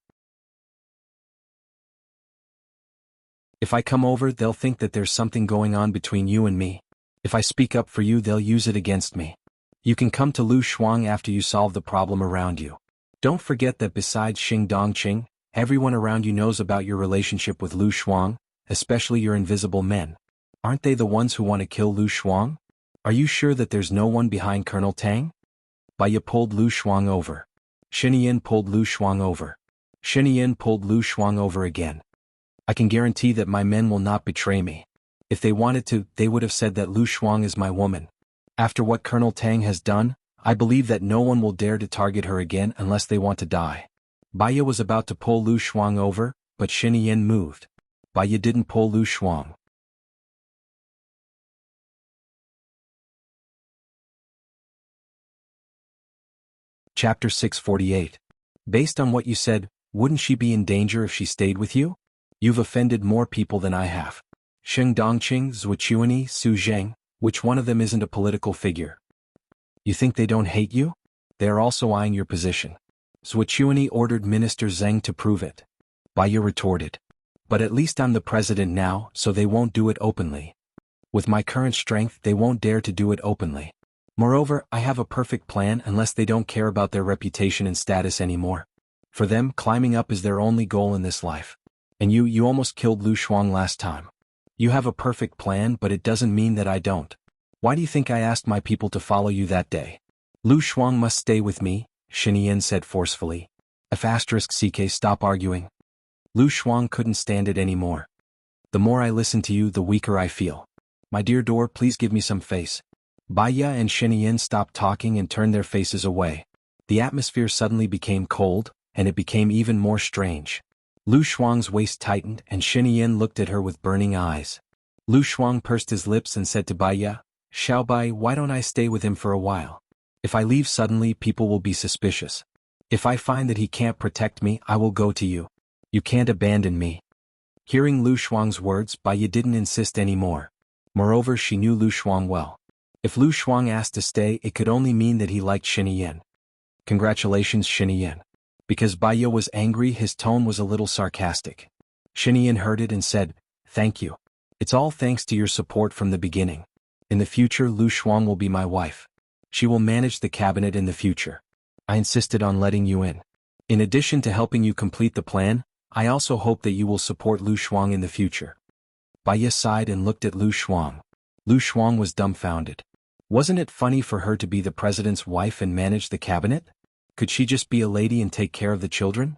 If I come over, they'll think that there's something going on between you and me. If I speak up for you, they'll use it against me. You can come to Lu Shuang after you solve the problem around you. Don't forget that besides Xing Dongqing, everyone around you knows about your relationship with Lu Shuang, especially your invisible men. Aren't they the ones who want to kill Lu Shuang? Are you sure that there's no one behind Colonel Tang? Baya pulled Lu Shuang over. Shinian pulled Lu Shuang over. Shinian pulled Lu Shuang over again. I can guarantee that my men will not betray me. If they wanted to, they would have said that Lu Shuang is my woman. After what Colonel Tang has done, I believe that no one will dare to target her again unless they want to die. Baya was about to pull Lu Shuang over, but Shinian moved. Baya didn't pull Lu Shuang. Chapter 648. Based on what you said, wouldn't she be in danger if she stayed with you? You've offended more people than I have. Xing Dongqing, Zhuqiuani, Su Zheng, which one of them isn't a political figure? You think they don't hate you? They are also eyeing your position. Zhuqiuani ordered Minister Zheng to prove it. Baya retorted. But at least I'm the president now, so they won't do it openly. With my current strength, they won't dare to do it openly. Moreover, I have a perfect plan unless they don't care about their reputation and status anymore. For them, climbing up is their only goal in this life. And you almost killed Lu Shuang last time. You have a perfect plan, but it doesn't mean that I don't. Why do you think I asked my people to follow you that day? Lu Shuang must stay with me, Shinian said forcefully. *CK stop arguing. Lu Shuang couldn't stand it anymore. The more I listen to you, the weaker I feel. My dear door, please give me some face. Baya and Shinian stopped talking and turned their faces away. The atmosphere suddenly became cold, and it became even more strange. Lu Shuang's waist tightened and Shinian looked at her with burning eyes. Lu Shuang pursed his lips and said to Baya, Xiaobai, why don't I stay with him for a while? If I leave suddenly, people will be suspicious. If I find that he can't protect me, I will go to you. You can't abandon me. Hearing Lu Shuang's words, Baya didn't insist anymore. Moreover, she knew Lu Shuang well. If Lu Shuang asked to stay, it could only mean that he liked Shinian. Congratulations, Shinian. Because Baya was angry, his tone was a little sarcastic. Shinian heard it and said, Thank you. It's all thanks to your support from the beginning. In the future, Lu Shuang will be my wife. She will manage the cabinet in the future. I insisted on letting you in. In addition to helping you complete the plan, I also hope that you will support Lu Shuang in the future. Baya sighed and looked at Lu Shuang. Lu Shuang was dumbfounded. Wasn't it funny for her to be the president's wife and manage the cabinet? Could she just be a lady and take care of the children?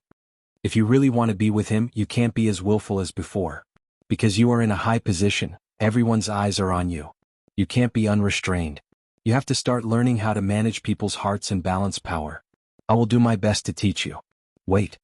If you really want to be with him, you can't be as willful as before. Because you are in a high position, everyone's eyes are on you. You can't be unrestrained. You have to start learning how to manage people's hearts and balance power. I will do my best to teach you. Wait.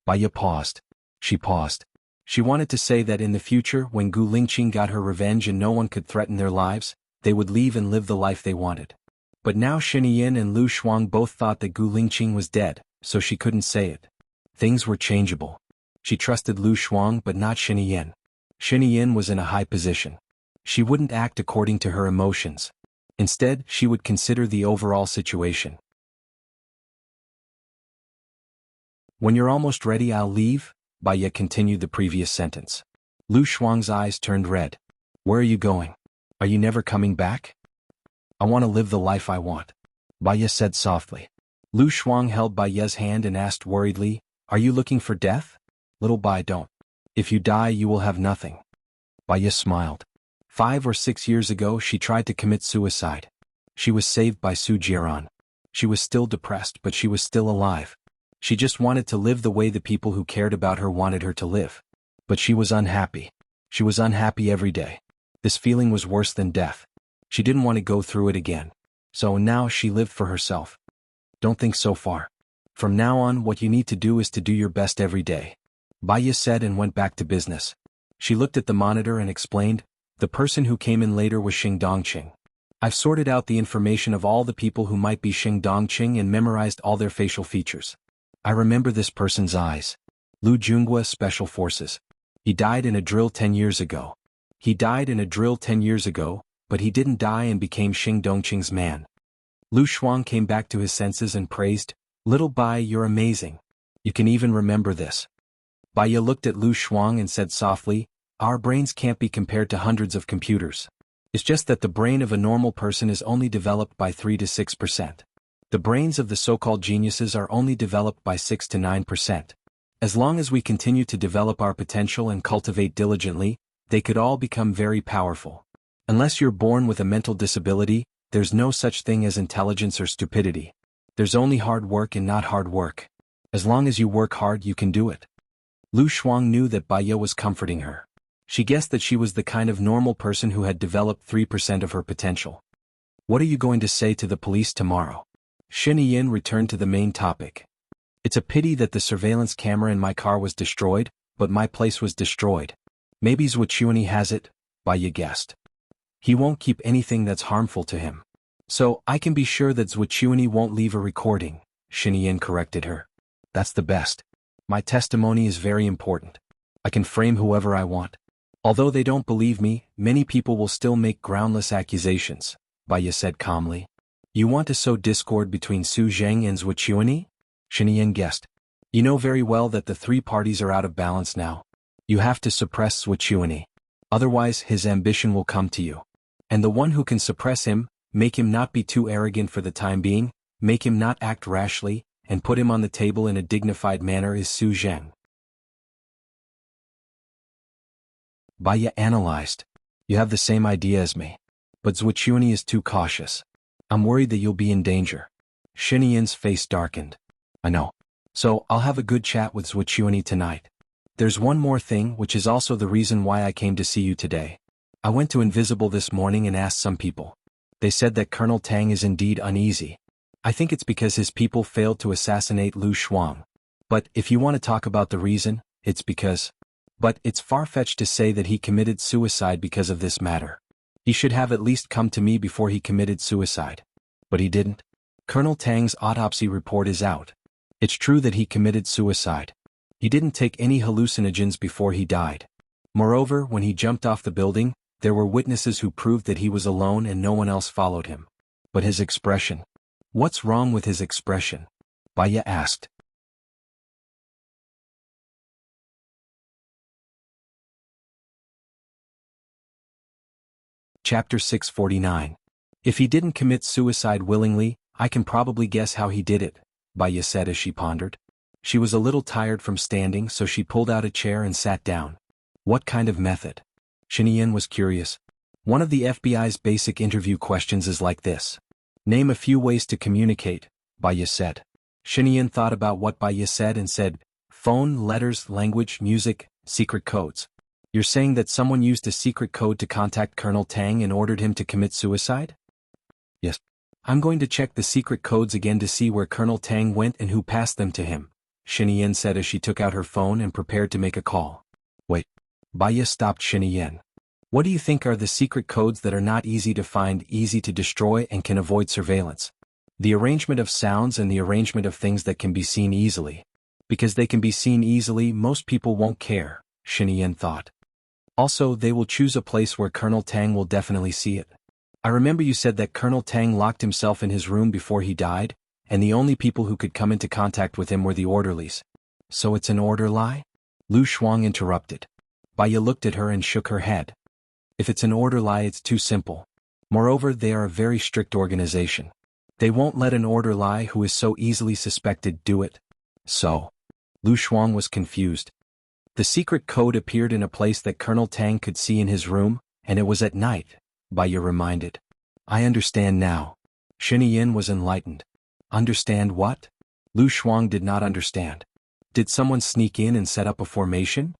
Baya paused. She paused. She wanted to say that in the future, when Gu Lingqing got her revenge and no one could threaten their lives, they would leave and live the life they wanted. But now Shinian and Lu Shuang both thought that Gu Lingqing was dead, so she couldn't say it. Things were changeable. She trusted Lu Shuang but not Shinian. Shinian was in a high position. She wouldn't act according to her emotions. Instead, she would consider the overall situation. When you're almost ready, I'll leave, Baya continued the previous sentence. Lu Shuang's eyes turned red. Where are you going? Are you never coming back? I want to live the life I want, Baya said softly. Lu Shuang held Baya's hand and asked worriedly, Are you looking for death? Little Bai, don't. If you die, you will have nothing. Baya smiled. 5 or 6 years ago, she tried to commit suicide. She was saved by Su Jiaran. She was still depressed, but she was still alive. She just wanted to live the way the people who cared about her wanted her to live. But she was unhappy. She was unhappy every day. This feeling was worse than death. She didn't want to go through it again. So now she lived for herself. Don't think so far. From now on, what you need to do is to do your best every day, Baya said and went back to business. She looked at the monitor and explained, The person who came in later was Xing Dongqing. I've sorted out the information of all the people who might be Xing Dongqing and memorized all their facial features. I remember this person's eyes. Lu Junghua, Special Forces. He died in a drill 10 years ago. He died in a drill 10 years ago, but he didn't die and became Xing Dongqing's man. Lu Shuang came back to his senses and praised, "Little Bai, you're amazing. You can even remember this." Baiya looked at Lu Shuang and said softly, "Our brains can't be compared to hundreds of computers. It's just that the brain of a normal person is only developed by 3 to 6%. The brains of the so-called geniuses are only developed by 6 to 9%. As long as we continue to develop our potential and cultivate diligently, they could all become very powerful. Unless you're born with a mental disability, there's no such thing as intelligence or stupidity. There's only hard work and not hard work. As long as you work hard, you can do it." Lu Shuang knew that Baiya was comforting her. She guessed that she was the kind of normal person who had developed 3% of her potential. "What are you going to say to the police tomorrow?" Shiniyin returned to the main topic. "It's a pity that the surveillance camera in my car was destroyed, but my place was destroyed. Maybe Zhuqiuni has it," Baiya guessed. "He won't keep anything that's harmful to him. So, I can be sure that Zhuqiuni won't leave a recording," Shiniyin corrected her. "That's the best. My testimony is very important. I can frame whoever I want. Although they don't believe me, many people will still make groundless accusations," Baiya said calmly. "You want to sow discord between Su Zheng and Zhuqiuni?" Shiniyin guessed. "You know very well that the three parties are out of balance now. You have to suppress Zhuqiuni. Otherwise his ambition will come to you. And the one who can suppress him, make him not be too arrogant for the time being, make him not act rashly, and put him on the table in a dignified manner is Su Zheng." Baiya analyzed. "You have the same idea as me. But Zhuqiuni is too cautious. I'm worried that you'll be in danger." Shiniyin's face darkened. "I know. So, I'll have a good chat with Zhuqiuni tonight. There's one more thing which is also the reason why I came to see you today. I went to Invisible this morning and asked some people. They said that Colonel Tang is indeed uneasy. I think it's because his people failed to assassinate Lu Shuang. But if you want to talk about the reason, it's because... But it's far-fetched to say that he committed suicide because of this matter. He should have at least come to me before he committed suicide. But he didn't. Colonel Tang's autopsy report is out. It's true that he committed suicide. He didn't take any hallucinogens before he died. Moreover, when he jumped off the building, there were witnesses who proved that he was alone and no one else followed him. But his expression... What's wrong with his expression?" Baiya asked. Chapter 649. "If he didn't commit suicide willingly, I can probably guess how he did it," Baiya said as she pondered. She was a little tired from standing, so she pulled out a chair and sat down. "What kind of method?" Shiniyin was curious. "One of the FBI's basic interview questions is like this. Name a few ways to communicate," Baiya said. Shiniyin thought about what Baiya said and said, "Phone, letters, language, music, secret codes. You're saying that someone used a secret code to contact Colonel Tang and ordered him to commit suicide?" "Yes. I'm going to check the secret codes again to see where Colonel Tang went and who passed them to him," Shiniyin said as she took out her phone and prepared to make a call. "Wait." Baiya stopped Shiniyin. "What do you think are the secret codes that are not easy to find, easy to destroy and can avoid surveillance? The arrangement of sounds and the arrangement of things that can be seen easily. Because they can be seen easily, most people won't care," Shiniyin thought. "Also, they will choose a place where Colonel Tang will definitely see it. I remember you said that Colonel Tang locked himself in his room before he died, and the only people who could come into contact with him were the orderlies. So it's an order lie?" Lu Shuang interrupted. Baiya looked at her and shook her head. "If it's an order lie, it's too simple. Moreover, they are a very strict organization. They won't let an order lie who is so easily suspected do it." "So?" Lu Shuang was confused. "The secret code appeared in a place that Colonel Tang could see in his room, and it was at night," Baiya reminded. "I understand now." Shiniyin was enlightened. "Understand what?" Lu Shuang did not understand. "Did someone sneak in and set up a formation?"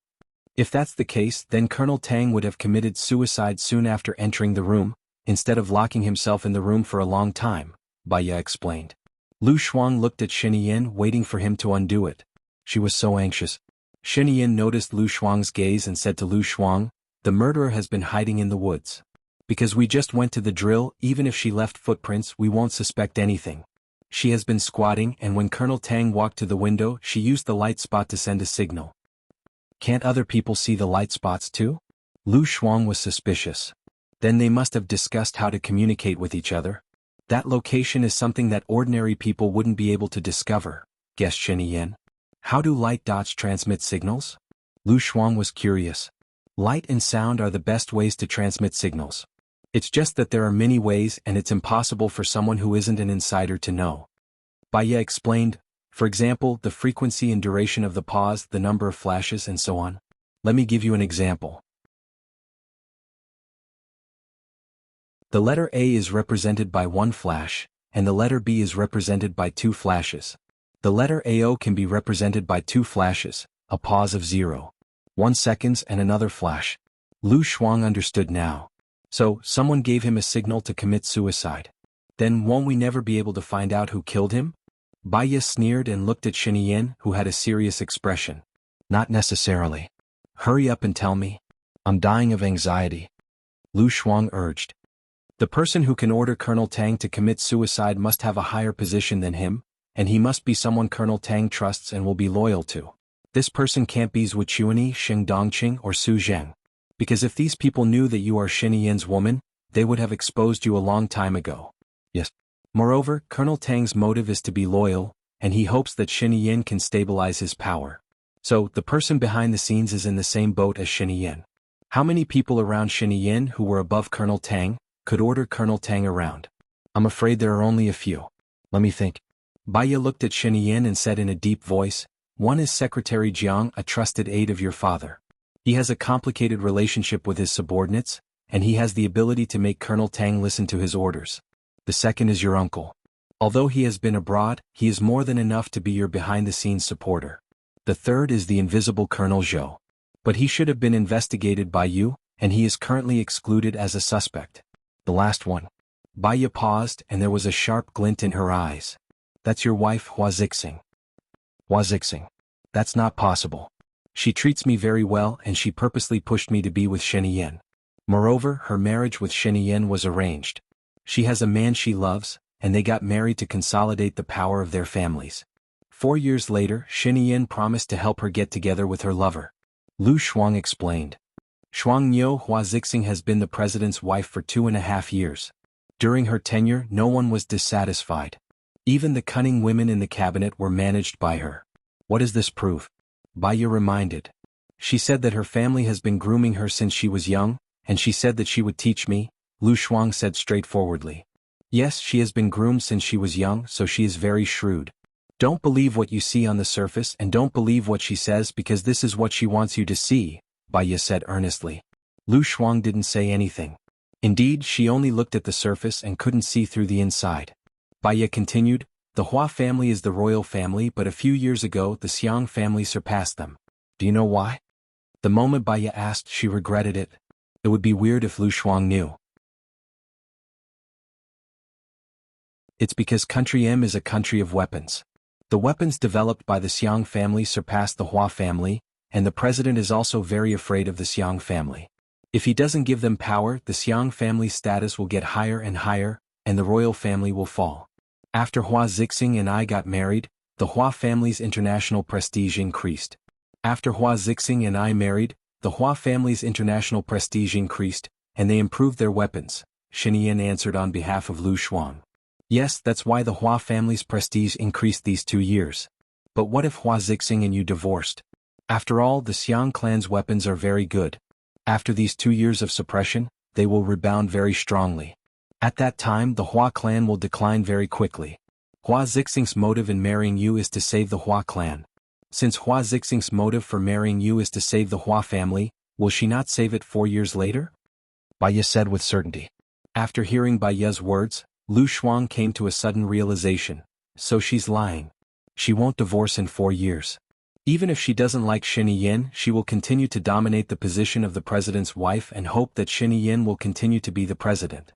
"If that's the case, then Colonel Tang would have committed suicide soon after entering the room, instead of locking himself in the room for a long time," Baiya explained. Lu Shuang looked at Shiniyin, waiting for him to undo it. She was so anxious. Shiniyin noticed Lu Shuang's gaze and said to Lu Shuang, "The murderer has been hiding in the woods. Because we just went to the drill, even if she left footprints, we won't suspect anything. She has been squatting, and when Colonel Tang walked to the window, she used the light spot to send a signal." "Can't other people see the light spots too?" Lu Shuang was suspicious. "Then they must have discussed how to communicate with each other." That location is something that ordinary people wouldn't be able to discover, guessed Shinian. How do light dots transmit signals? Lu Shuang was curious. Light and sound are the best ways to transmit signals. It's just that there are many ways and it's impossible for someone who isn't an insider to know. Baya explained, for example, the frequency and duration of the pause, the number of flashes and so on. Let me give you an example. The letter A is represented by 1 flash, and the letter B is represented by 2 flashes. The letter AO can be represented by 2 flashes, a pause of 0.1 seconds and another flash. Lu Shuang understood now. So, someone gave him a signal to commit suicide. Then won't we never be able to find out who killed him? Baya sneered and looked at Shinian, who had a serious expression. Not necessarily. Hurry up and tell me. I'm dying of anxiety. Lu Shuang urged. The person who can order Colonel Tang to commit suicide must have a higher position than him, and he must be someone Colonel Tang trusts and will be loyal to. This person can't be Zhu Chuanyi, Sheng Dongqing or Su Zheng. Because if these people knew that you are Shinian's woman, they would have exposed you a long time ago. Yes. Moreover, Colonel Tang's motive is to be loyal, and he hopes that Shinian can stabilize his power. So, the person behind the scenes is in the same boat as Shinian. How many people around Shinian who were above Colonel Tang could order Colonel Tang around? I'm afraid there are only a few. Let me think. Baya looked at Shinian and said in a deep voice, one is Secretary Jiang, a trusted aide of your father. He has a complicated relationship with his subordinates, and he has the ability to make Colonel Tang listen to his orders. The second is your uncle. Although he has been abroad, he is more than enough to be your behind-the-scenes supporter. The third is the invisible Colonel Zhou. But he should have been investigated by you, and he is currently excluded as a suspect. The last one. Baya paused and there was a sharp glint in her eyes. That's your wife Hua Zixing. Hua Zixing. That's not possible. She treats me very well and she purposely pushed me to be with Shinian. Moreover, her marriage with Shinian was arranged. She has a man she loves, and they got married to consolidate the power of their families. 4 years later, Shinian promised to help her get together with her lover. Lu Shuang explained. Shuangniu Hua Zixing has been the president's wife for 2.5 years. During her tenure, no one was dissatisfied. Even the cunning women in the cabinet were managed by her. What does this prove? Baya reminded. She said that her family has been grooming her since she was young, and she said that she would teach me, Lu Shuang said straightforwardly. Yes, she has been groomed since she was young, so she is very shrewd. Don't believe what you see on the surface and don't believe what she says because this is what she wants you to see, Baya said earnestly. Lu Shuang didn't say anything. Indeed, she only looked at the surface and couldn't see through the inside. Baya continued, the Hua family is the royal family, but a few years ago the Xiang family surpassed them. Do you know why? The moment Baya asked, she regretted it. It would be weird if Lu Shuang knew. It's because Country M is a country of weapons. The weapons developed by the Xiang family surpass the Hua family, and the president is also very afraid of the Xiang family. If he doesn't give them power, the Xiang family's status will get higher and higher, and the royal family will fall. After Hua Zixing and I got married, the Hua family's international prestige increased. After Hua Zixing and I married, the Hua family's international prestige increased, and they improved their weapons, Shinian answered on behalf of Lu Shuang. Yes, that's why the Hua family's prestige increased these 2 years. But what if Hua Zixing and you divorced? After all, the Xiang clan's weapons are very good. After these 2 years of suppression, they will rebound very strongly. At that time the Hua clan will decline very quickly. Hua Zixing's motive in marrying you is to save the Hua clan. Since Hua Zixing's motive for marrying you is to save the Hua family, will she not save it 4 years later? Baya said with certainty. After hearing Baya's words, Lu Shuang came to a sudden realization. So she's lying. She won't divorce in 4 years. Even if she doesn't like Shinian, she will continue to dominate the position of the president's wife and hope that Shinian will continue to be the president.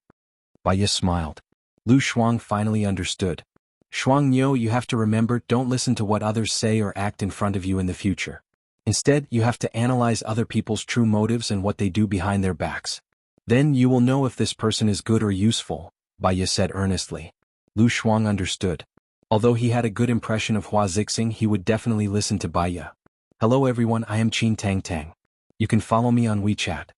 Baya smiled. Lu Shuang finally understood. Shuangniu, you have to remember, don't listen to what others say or act in front of you in the future. Instead, you have to analyze other people's true motives and what they do behind their backs. Then you will know if this person is good or useful, Baya said earnestly. Lu Shuang understood. Although he had a good impression of Hua Zixing, he would definitely listen to Baya. Hello everyone, I am Qin Tang Tang. You can follow me on WeChat.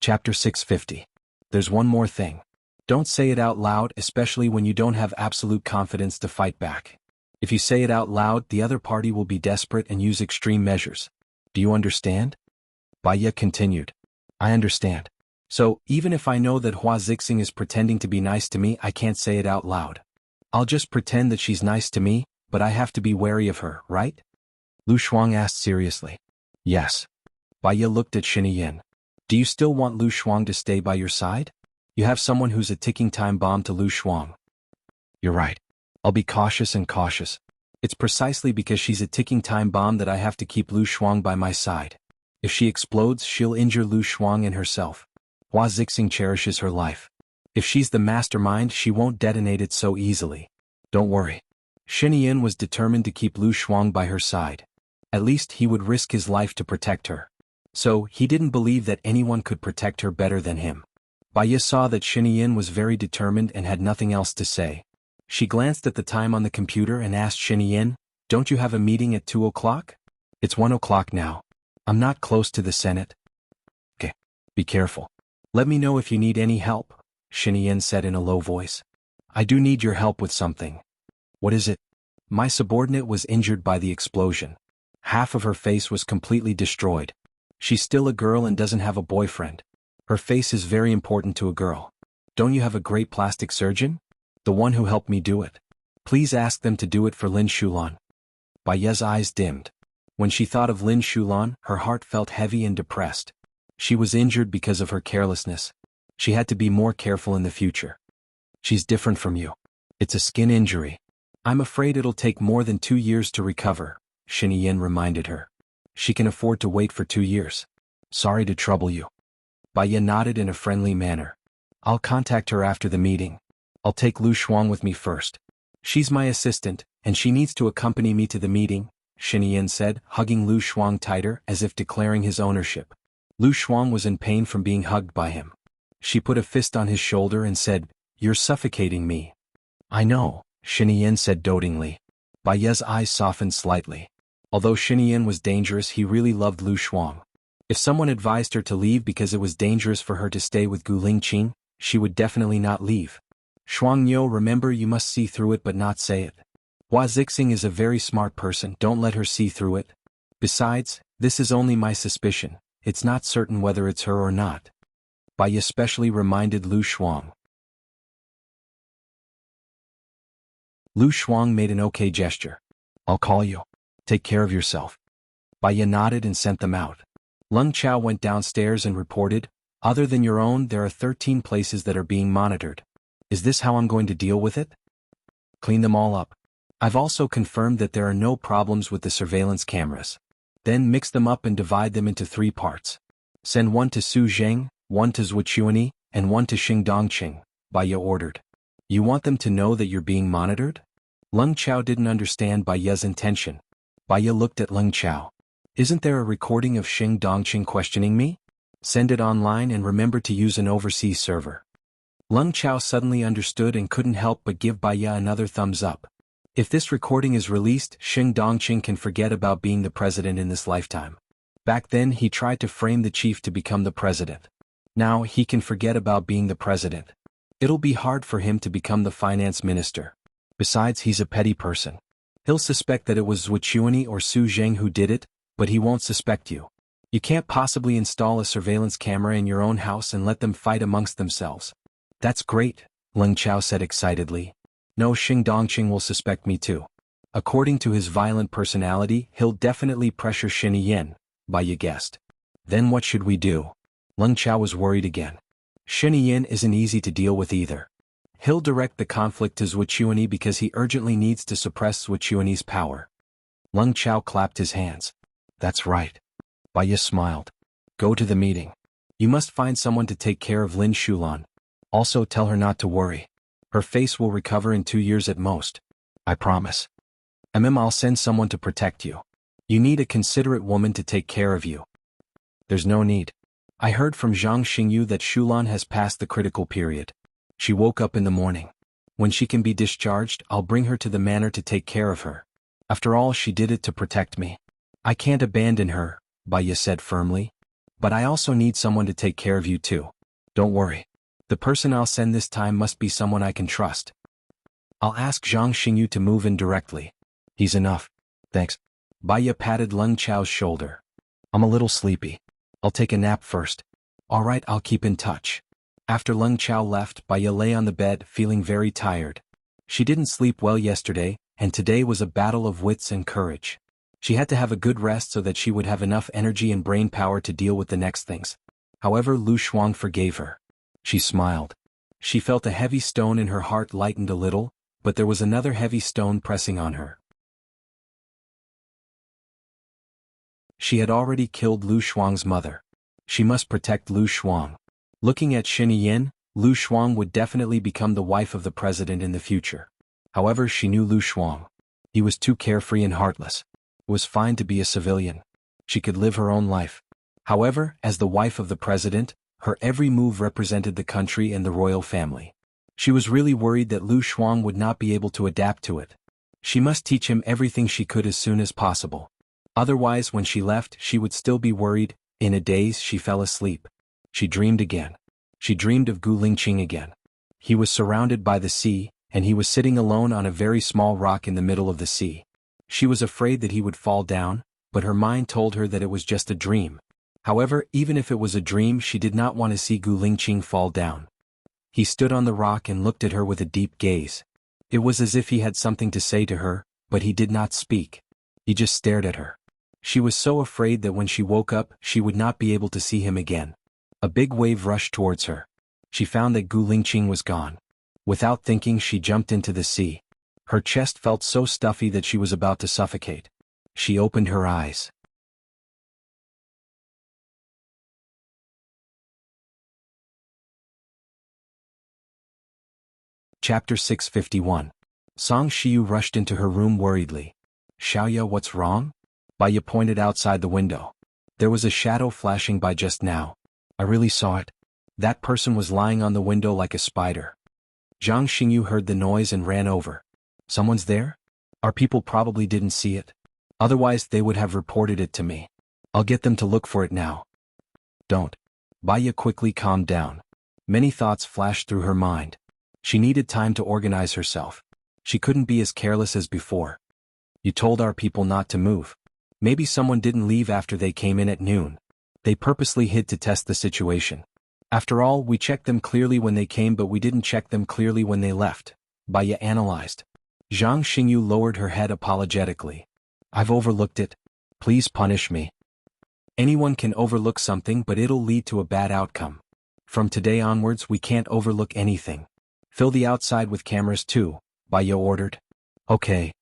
Chapter 650. There's one more thing. Don't say it out loud, especially when you don't have absolute confidence to fight back. If you say it out loud, the other party will be desperate and use extreme measures. Do you understand? Baya continued. I understand. So, even if I know that Hua Zixing is pretending to be nice to me, I can't say it out loud. I'll just pretend that she's nice to me, but I have to be wary of her, right? Lu Shuang asked seriously. Yes. Baya looked at Shiniyin. Do you still want Lu Shuang to stay by your side? You have someone who's a ticking time bomb to Lu Shuang. You're right. I'll be cautious and cautious. It's precisely because she's a ticking time bomb that I have to keep Lu Shuang by my side. If she explodes, she'll injure Lu Shuang and herself. Hua Zixing cherishes her life. If she's the mastermind, she won't detonate it so easily. Don't worry. Shiniyin was determined to keep Lu Shuang by her side. At least he would risk his life to protect her. So, he didn't believe that anyone could protect her better than him. Baya saw that Shiniyin was very determined and had nothing else to say. She glanced at the time on the computer and asked Shiniyin, Don't you have a meeting at 2 o'clock? It's 1 o'clock now. I'm not close to the Senate. Okay. Be careful. Let me know if you need any help, Shiniyin said in a low voice. I do need your help with something. What is it? My subordinate was injured by the explosion. Half of her face was completely destroyed. She's still a girl and doesn't have a boyfriend. Her face is very important to a girl. Don't you have a great plastic surgeon? The one who helped me do it. Please ask them to do it for Lin Shulan. Baya's eyes dimmed. When she thought of Lin Shulan, her heart felt heavy and depressed. She was injured because of her carelessness. She had to be more careful in the future. She's different from you. It's a skin injury. I'm afraid it'll take more than 2 years to recover, Shiniyin reminded her. She can afford to wait for 2 years. Sorry to trouble you. Baya nodded in a friendly manner. I'll contact her after the meeting. I'll take Lu Shuang with me first. She's my assistant, and she needs to accompany me to the meeting, Shiniyin said, hugging Lu Shuang tighter as if declaring his ownership. Lu Shuang was in pain from being hugged by him. She put a fist on his shoulder and said, You're suffocating me. I know, Shiniyin said dotingly. Baya's eyes softened slightly. Although Shiniyin was dangerous, he really loved Lu Shuang. If someone advised her to leave because it was dangerous for her to stay with Gu Lingqing, she would definitely not leave. Shuangniu, remember, you must see through it but not say it. Hua Zixing is a very smart person, don't let her see through it. Besides, this is only my suspicion, it's not certain whether it's her or not. Baya especially reminded Lu Shuang. Lu Shuang made an okay gesture. I'll call you. Take care of yourself. Baya nodded and sent them out. Leng Chao went downstairs and reported, Other than your own, there are 13 places that are being monitored. Is this how I'm going to deal with it? Clean them all up. I've also confirmed that there are no problems with the surveillance cameras. Then mix them up and divide them into 3 parts. Send 1 to Su Zheng, 1 to Zhuqiuni, and 1 to Xingdongqing, Baya ordered. You want them to know that you're being monitored? Leng Chao didn't understand Baya's intention. Baya looked at Leng Chao. Isn't there a recording of Xingdongqing questioning me? Send it online and remember to use an overseas server. Leng Chao suddenly understood and couldn't help but give Baya another thumbs up. If this recording is released, Xingdongqing can forget about being the president in this lifetime. Back then he tried to frame the chief to become the president. Now he can forget about being the president. It'll be hard for him to become the finance minister. Besides, he's a petty person. He'll suspect that it was Zhuqiuni or Su Zheng who did it, but he won't suspect you. You can't possibly install a surveillance camera in your own house and let them fight amongst themselves. That's great, Leng Chao said excitedly. No, Xingdongqing will suspect me too. According to his violent personality, he'll definitely pressure Shiniyin, Baya guessed. Then what should we do? Leng Chao was worried again. Shiniyin isn't easy to deal with either. He'll direct the conflict to Zhuqiuni because he urgently needs to suppress Zhuqiuni's power. Leng Chao clapped his hands. That's right. Baya smiled. Go to the meeting. You must find someone to take care of Lin Shulan. Also tell her not to worry. Her face will recover in 2 years at most. I promise. I'll send someone to protect you. You need a considerate woman to take care of you. There's no need. I heard from Zhang Xingyu that Shulan has passed the critical period. She woke up in the morning. When she can be discharged, I'll bring her to the manor to take care of her. After all, she did it to protect me. I can't abandon her, Baya said firmly. But I also need someone to take care of you too. Don't worry. The person I'll send this time must be someone I can trust. I'll ask Zhang Xingyu to move in directly. He's enough. Thanks. Baiya patted Leng Chao's shoulder. I'm a little sleepy. I'll take a nap first. All right, I'll keep in touch. After Leng Chao left, Baiya lay on the bed feeling very tired. She didn't sleep well yesterday, and today was a battle of wits and courage. She had to have a good rest so that she would have enough energy and brain power to deal with the next things. However, Lu Shuang forgave her. She smiled. She felt a heavy stone in her heart lightened a little, but there was another heavy stone pressing on her. She had already killed Lu Shuang's mother. She must protect Lu Shuang. Looking at Xin Yin, Lu Shuang would definitely become the wife of the president in the future. However, she knew Lu Shuang. He was too carefree and heartless. It was fine to be a civilian. She could live her own life. However, as the wife of the president, her every move represented the country and the royal family. She was really worried that Lu Shuang would not be able to adapt to it. She must teach him everything she could as soon as possible. Otherwise, when she left, she would still be worried. In a daze, she fell asleep. She dreamed again. She dreamed of Gu Lingqing again. He was surrounded by the sea, and he was sitting alone on a very small rock in the middle of the sea. She was afraid that he would fall down, but her mind told her that it was just a dream. However, even if it was a dream, she did not want to see Gu Lingqing fall down. He stood on the rock and looked at her with a deep gaze. It was as if he had something to say to her, but he did not speak. He just stared at her. She was so afraid that when she woke up, she would not be able to see him again. A big wave rushed towards her. She found that Gu Lingqing was gone. Without thinking, she jumped into the sea. Her chest felt so stuffy that she was about to suffocate. She opened her eyes. Chapter 651. Song Shiyu rushed into her room worriedly. Xiaoya, what's wrong? Baiya pointed outside the window. There was a shadow flashing by just now. I really saw it. That person was lying on the window like a spider. Zhang Xingyu heard the noise and ran over. Someone's there? Our people probably didn't see it. Otherwise they would have reported it to me. I'll get them to look for it now. Don't. Baiya quickly calmed down. Many thoughts flashed through her mind. She needed time to organize herself. She couldn't be as careless as before. You told our people not to move. Maybe someone didn't leave after they came in at noon. They purposely hid to test the situation. After all, we checked them clearly when they came, but we didn't check them clearly when they left. Baiya analyzed. Zhang Xingyu lowered her head apologetically. I've overlooked it. Please punish me. Anyone can overlook something, but it'll lead to a bad outcome. From today onwards, we can't overlook anything. Fill the outside with cameras too, Baiya ordered. Okay.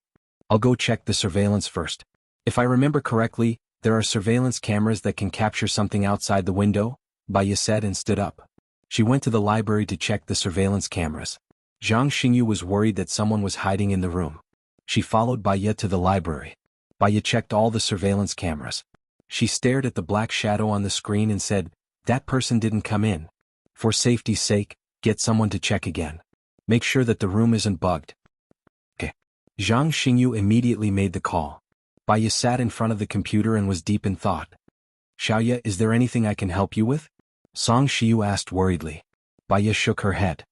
I'll go check the surveillance first. If I remember correctly, there are surveillance cameras that can capture something outside the window, Baiya said and stood up. She went to the library to check the surveillance cameras. Zhang Xingyu was worried that someone was hiding in the room. She followed Baiya to the library. Baiya checked all the surveillance cameras. She stared at the black shadow on the screen and said, that person didn't come in. For safety's sake, get someone to check again. Make sure that the room isn't bugged. Okay. Zhang Xingyu immediately made the call. Baiya sat in front of the computer and was deep in thought. Xiaoya, is there anything I can help you with? Song Shiyu asked worriedly. Baiya shook her head.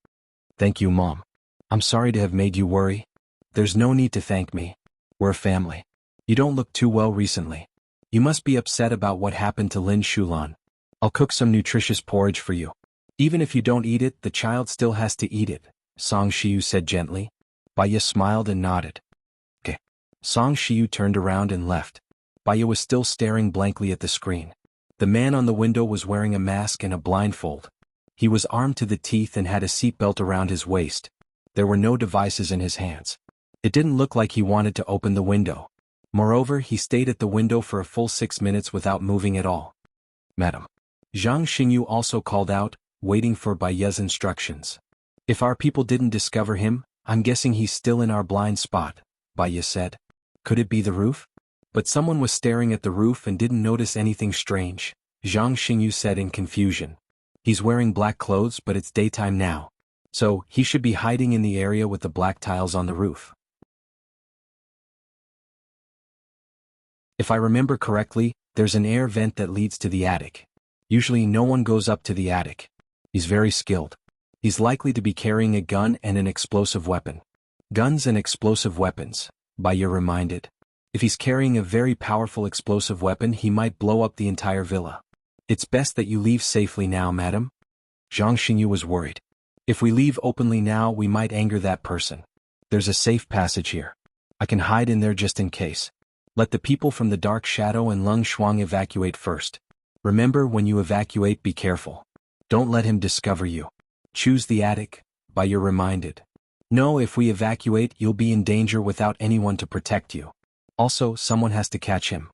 Thank you, Mom. I'm sorry to have made you worry. There's no need to thank me. We're a family. You don't look too well recently. You must be upset about what happened to Lin Shulan. I'll cook some nutritious porridge for you. Even if you don't eat it, the child still has to eat it, Song Shiyu said gently. Baiya smiled and nodded. Okay. Song Shiyu turned around and left. Baiya was still staring blankly at the screen. The man on the window was wearing a mask and a blindfold. He was armed to the teeth and had a seatbelt around his waist. There were no devices in his hands. It didn't look like he wanted to open the window. Moreover, he stayed at the window for a full 6 minutes without moving at all. Madam. Zhang Xingyu also called out, waiting for Baiya's instructions. If our people didn't discover him, I'm guessing he's still in our blind spot, Baiya said. Could it be the roof? But someone was staring at the roof and didn't notice anything strange, Zhang Xingyu said in confusion. He's wearing black clothes, but it's daytime now. So, he should be hiding in the area with the black tiles on the roof. If I remember correctly, there's an air vent that leads to the attic. Usually no one goes up to the attic. He's very skilled. He's likely to be carrying a gun and an explosive weapon. Guns and explosive weapons, Baya reminded. If he's carrying a very powerful explosive weapon, he might blow up the entire villa. It's best that you leave safely now, madam. Zhang Xingyu was worried. If we leave openly now, we might anger that person. There's a safe passage here. I can hide in there just in case. Let the people from the Dark Shadow and Lung Shuang evacuate first. Remember, when you evacuate, be careful. Don't let him discover you. Choose the attic, Baya reminded. No, if we evacuate, you'll be in danger without anyone to protect you. Also, someone has to catch him.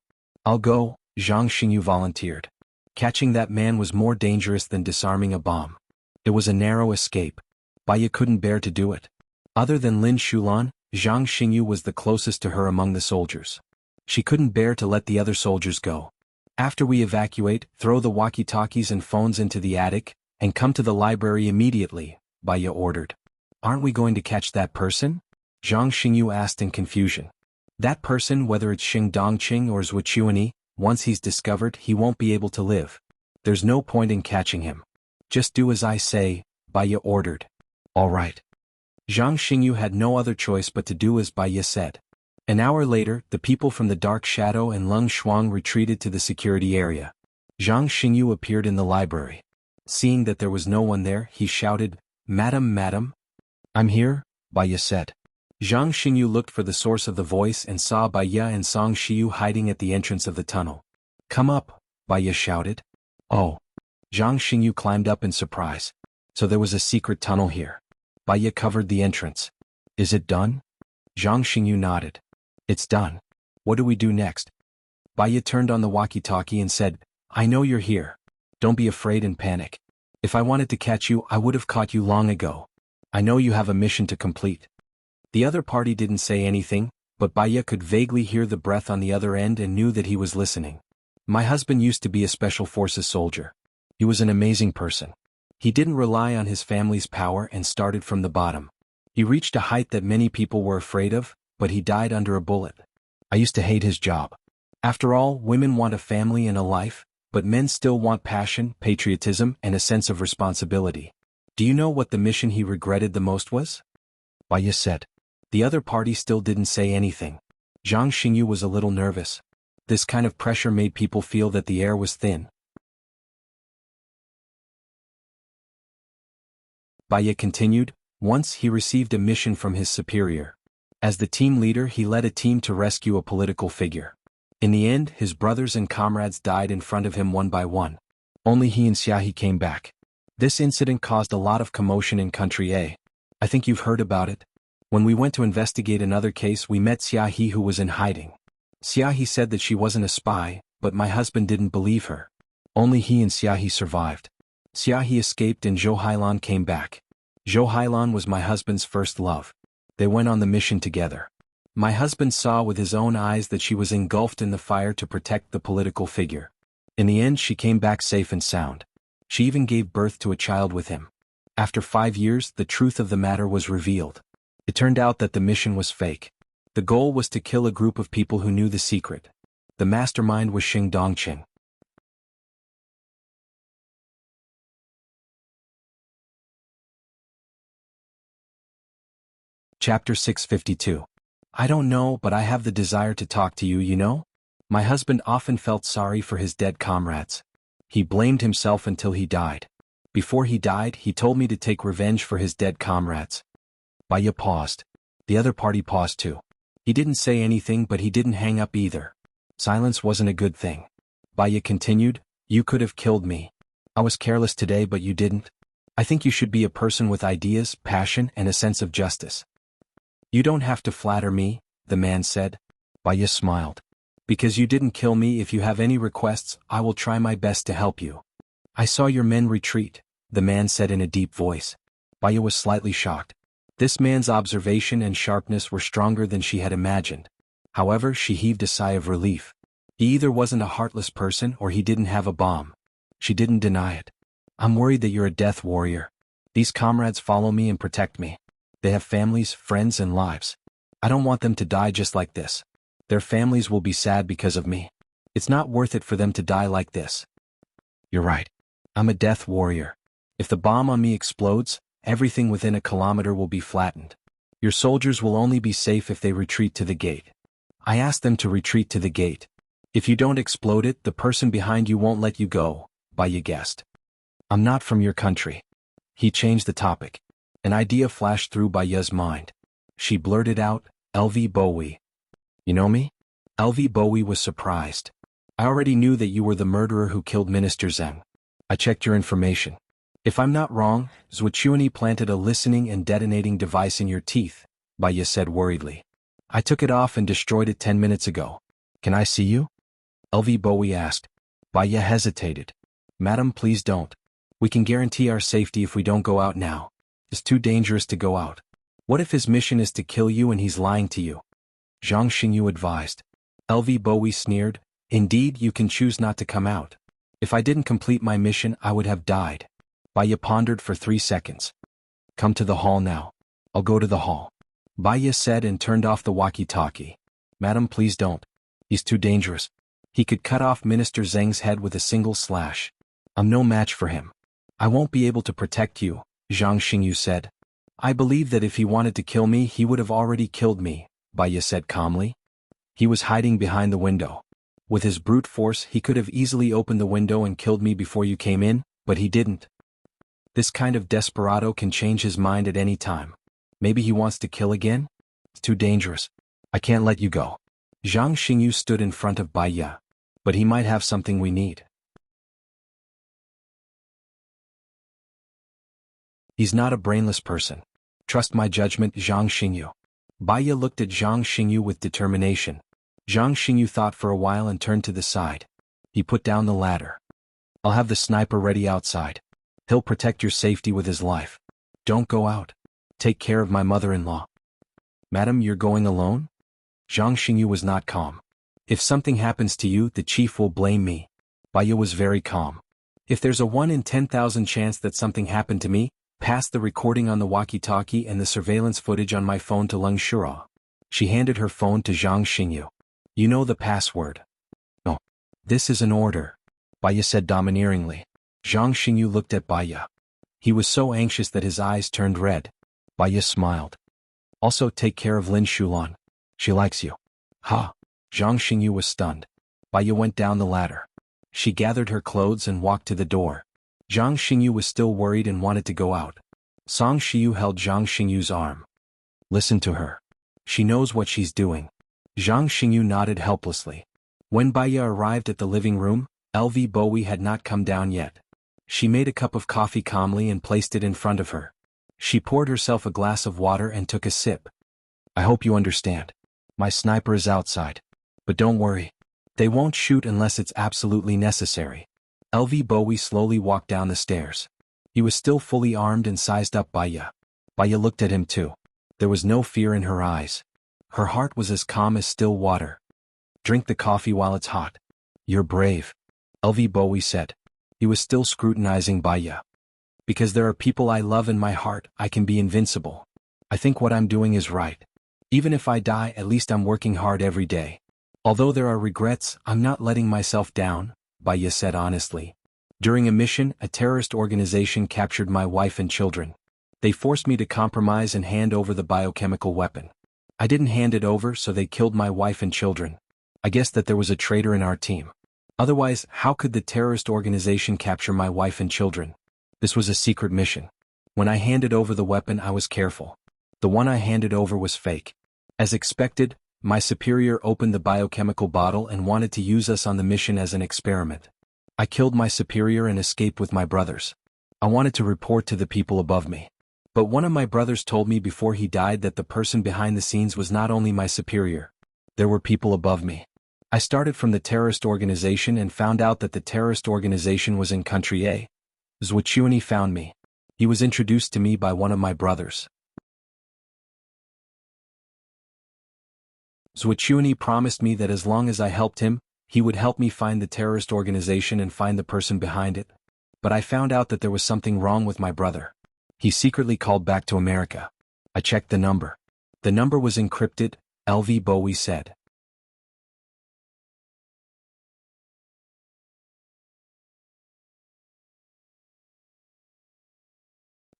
I'll go, Zhang Xingyu volunteered. Catching that man was more dangerous than disarming a bomb. It was a narrow escape. Baya couldn't bear to do it. Other than Lin Shulan, Zhang Xingyu was the closest to her among the soldiers. She couldn't bear to let the other soldiers go. After we evacuate, throw the walkie-talkies and phones into the attic, and come to the library immediately, Baya ordered. Aren't we going to catch that person? Zhang Xingyu asked in confusion. That person, whether it's Xing Dongqing or Zhuchuani, once he's discovered, he won't be able to live. There's no point in catching him. Just do as I say, Baya ordered. All right. Zhang Xingyu had no other choice but to do as Baya said. An hour later, the people from the Dark Shadow and Lung Shuang retreated to the security area. Zhang Xingyu appeared in the library. Seeing that there was no one there, he shouted, Madam, madam. I'm here, Baya said. Zhang Xingyu looked for the source of the voice and saw Baya and Song Shiyu hiding at the entrance of the tunnel. Come up, Baya shouted. Oh. Zhang Xingyu climbed up in surprise. So there was a secret tunnel here. Baya covered the entrance. Is it done? Zhang Xingyu nodded. It's done. What do we do next? Baya turned on the walkie-talkie and said, I know you're here. Don't be afraid and panic. If I wanted to catch you, I would have caught you long ago. I know you have a mission to complete. The other party didn't say anything, but Baya could vaguely hear the breath on the other end and knew that he was listening. My husband used to be a special forces soldier. He was an amazing person. He didn't rely on his family's power and started from the bottom. He reached a height that many people were afraid of, but he died under a bullet. I used to hate his job. After all, women want a family and a life, but men still want passion, patriotism, and a sense of responsibility. Do you know what the mission he regretted the most was? Baya said. The other party still didn't say anything. Zhang Xingyu was a little nervous. This kind of pressure made people feel that the air was thin. Baya continued, once he received a mission from his superior. As the team leader, he led a team to rescue a political figure. In the end, his brothers and comrades died in front of him one by one. Only he and Xiaohe came back. This incident caused a lot of commotion in Country A. I think you've heard about it. When we went to investigate another case, we met Xiaohe, who was in hiding. Xiaohe said that she wasn't a spy, but my husband didn't believe her. Only he and Xiaohe survived. Xiaohe escaped and Zhou Hailan came back. Zhou Hailan was my husband's first love. They went on the mission together. My husband saw with his own eyes that she was engulfed in the fire to protect the political figure. In the end, she came back safe and sound. She even gave birth to a child with him. After 5 years, the truth of the matter was revealed. It turned out that the mission was fake. The goal was to kill a group of people who knew the secret. The mastermind was Xing Dongqing. Chapter 652. I don't know, but I have the desire to talk to you, you know? My husband often felt sorry for his dead comrades. He blamed himself until he died. Before he died, he told me to take revenge for his dead comrades. Baya paused. The other party paused too. He didn't say anything, but he didn't hang up either. Silence wasn't a good thing. Baya continued, you could have killed me. I was careless today, but you didn't. I think you should be a person with ideas, passion, and a sense of justice. You don't have to flatter me, the man said. Baya smiled. Because you didn't kill me, if you have any requests, I will try my best to help you. I saw your men retreat, the man said in a deep voice. Baya was slightly shocked. This man's observation and sharpness were stronger than she had imagined. However, she heaved a sigh of relief. He either wasn't a heartless person or he didn't have a bomb. She didn't deny it. I'm worried that you're a death warrior. These comrades follow me and protect me. They have families, friends, and lives. I don't want them to die just like this. Their families will be sad because of me. It's not worth it for them to die like this. You're right. I'm a death warrior. If the bomb on me explodes, everything within a kilometer will be flattened. Your soldiers will only be safe if they retreat to the gate. I asked them to retreat to the gate. If you don't explode it, the person behind you won't let you go, Baya guessed. I'm not from your country. He changed the topic. An idea flashed through Baya's mind. She blurted out, LV Bowie. You know me? LV Bowie was surprised. I already knew that you were the murderer who killed Minister Zheng. I checked your information. If I'm not wrong, Zhuchuani planted a listening and detonating device in your teeth, Baya said worriedly. I took it off and destroyed it 10 minutes ago. Can I see you? LV Bowie asked. Baya hesitated. Madam, please don't. We can guarantee our safety if we don't go out now. It's too dangerous to go out. What if his mission is to kill you and he's lying to you? Zhang Xingyu advised. LV Bowie sneered. Indeed, you can choose not to come out. If I didn't complete my mission, I would have died. Baya pondered for 3 seconds. Come to the hall now. I'll go to the hall. Baya said and turned off the walkie-talkie. Madam, please don't. He's too dangerous. He could cut off Minister Zheng's head with a single slash. I'm no match for him. I won't be able to protect you, Zhang Xingyu said. I believe that if he wanted to kill me, he would have already killed me, Baya said calmly. He was hiding behind the window. With his brute force, he could have easily opened the window and killed me before you came in, but he didn't. This kind of desperado can change his mind at any time. Maybe he wants to kill again? It's too dangerous. I can't let you go. Zhang Xingyu stood in front of Baya. But he might have something we need. He's not a brainless person. Trust my judgment, Zhang Xingyu. Baya looked at Zhang Xingyu with determination. Zhang Xingyu thought for a while and turned to the side. He put down the ladder. I'll have the sniper ready outside. He'll protect your safety with his life. Don't go out. Take care of my mother-in-law. Madam, you're going alone? Zhang Xingyu was not calm. If something happens to you, the chief will blame me. Baya was very calm. If there's a 1 in 10,000 chance that something happened to me, pass the recording on the walkie-talkie and the surveillance footage on my phone to Leng Shura. She handed her phone to Zhang Xingyu. You know the password. No. This is an order, Baya said domineeringly. Zhang Xingyu looked at Baya. He was so anxious that his eyes turned red. Baya smiled. Also take care of Lin Shulan. She likes you. Ha! Zhang Xingyu was stunned. Baya went down the ladder. She gathered her clothes and walked to the door. Zhang Xingyu was still worried and wanted to go out. Song Shiyu held Zhang Xingyu's arm. Listen to her. She knows what she's doing. Zhang Xingyu nodded helplessly. When Baya arrived at the living room, LV Bowie had not come down yet. She made a cup of coffee calmly and placed it in front of her. She poured herself a glass of water and took a sip. I hope you understand. My sniper is outside. But don't worry. They won't shoot unless it's absolutely necessary. LV Bowie slowly walked down the stairs. He was still fully armed and sized up Baya. Baya looked at him too. There was no fear in her eyes. Her heart was as calm as still water. Drink the coffee while it's hot. You're brave, LV Bowie said. He was still scrutinizing Baya. Because there are people I love in my heart, I can be invincible. I think what I'm doing is right. Even if I die, at least I'm working hard every day. Although there are regrets, I'm not letting myself down, Baya said honestly. During a mission, a terrorist organization captured my wife and children. They forced me to compromise and hand over the biochemical weapon. I didn't hand it over, so they killed my wife and children. I guess that there was a traitor in our team. Otherwise, how could the terrorist organization capture my wife and children? This was a secret mission. When I handed over the weapon, I was careful. The one I handed over was fake. As expected, my superior opened the biochemical bottle and wanted to use us on the mission as an experiment. I killed my superior and escaped with my brothers. I wanted to report to the people above me. But one of my brothers told me before he died that the person behind the scenes was not only my superior. There were people above me. I started from the terrorist organization and found out that the terrorist organization was in country A. Zhuchuani found me. He was introduced to me by one of my brothers. Zhuchuani promised me that as long as I helped him, he would help me find the terrorist organization and find the person behind it. But I found out that there was something wrong with my brother. He secretly called back to America. I checked the number. The number was encrypted, LV Bowie said.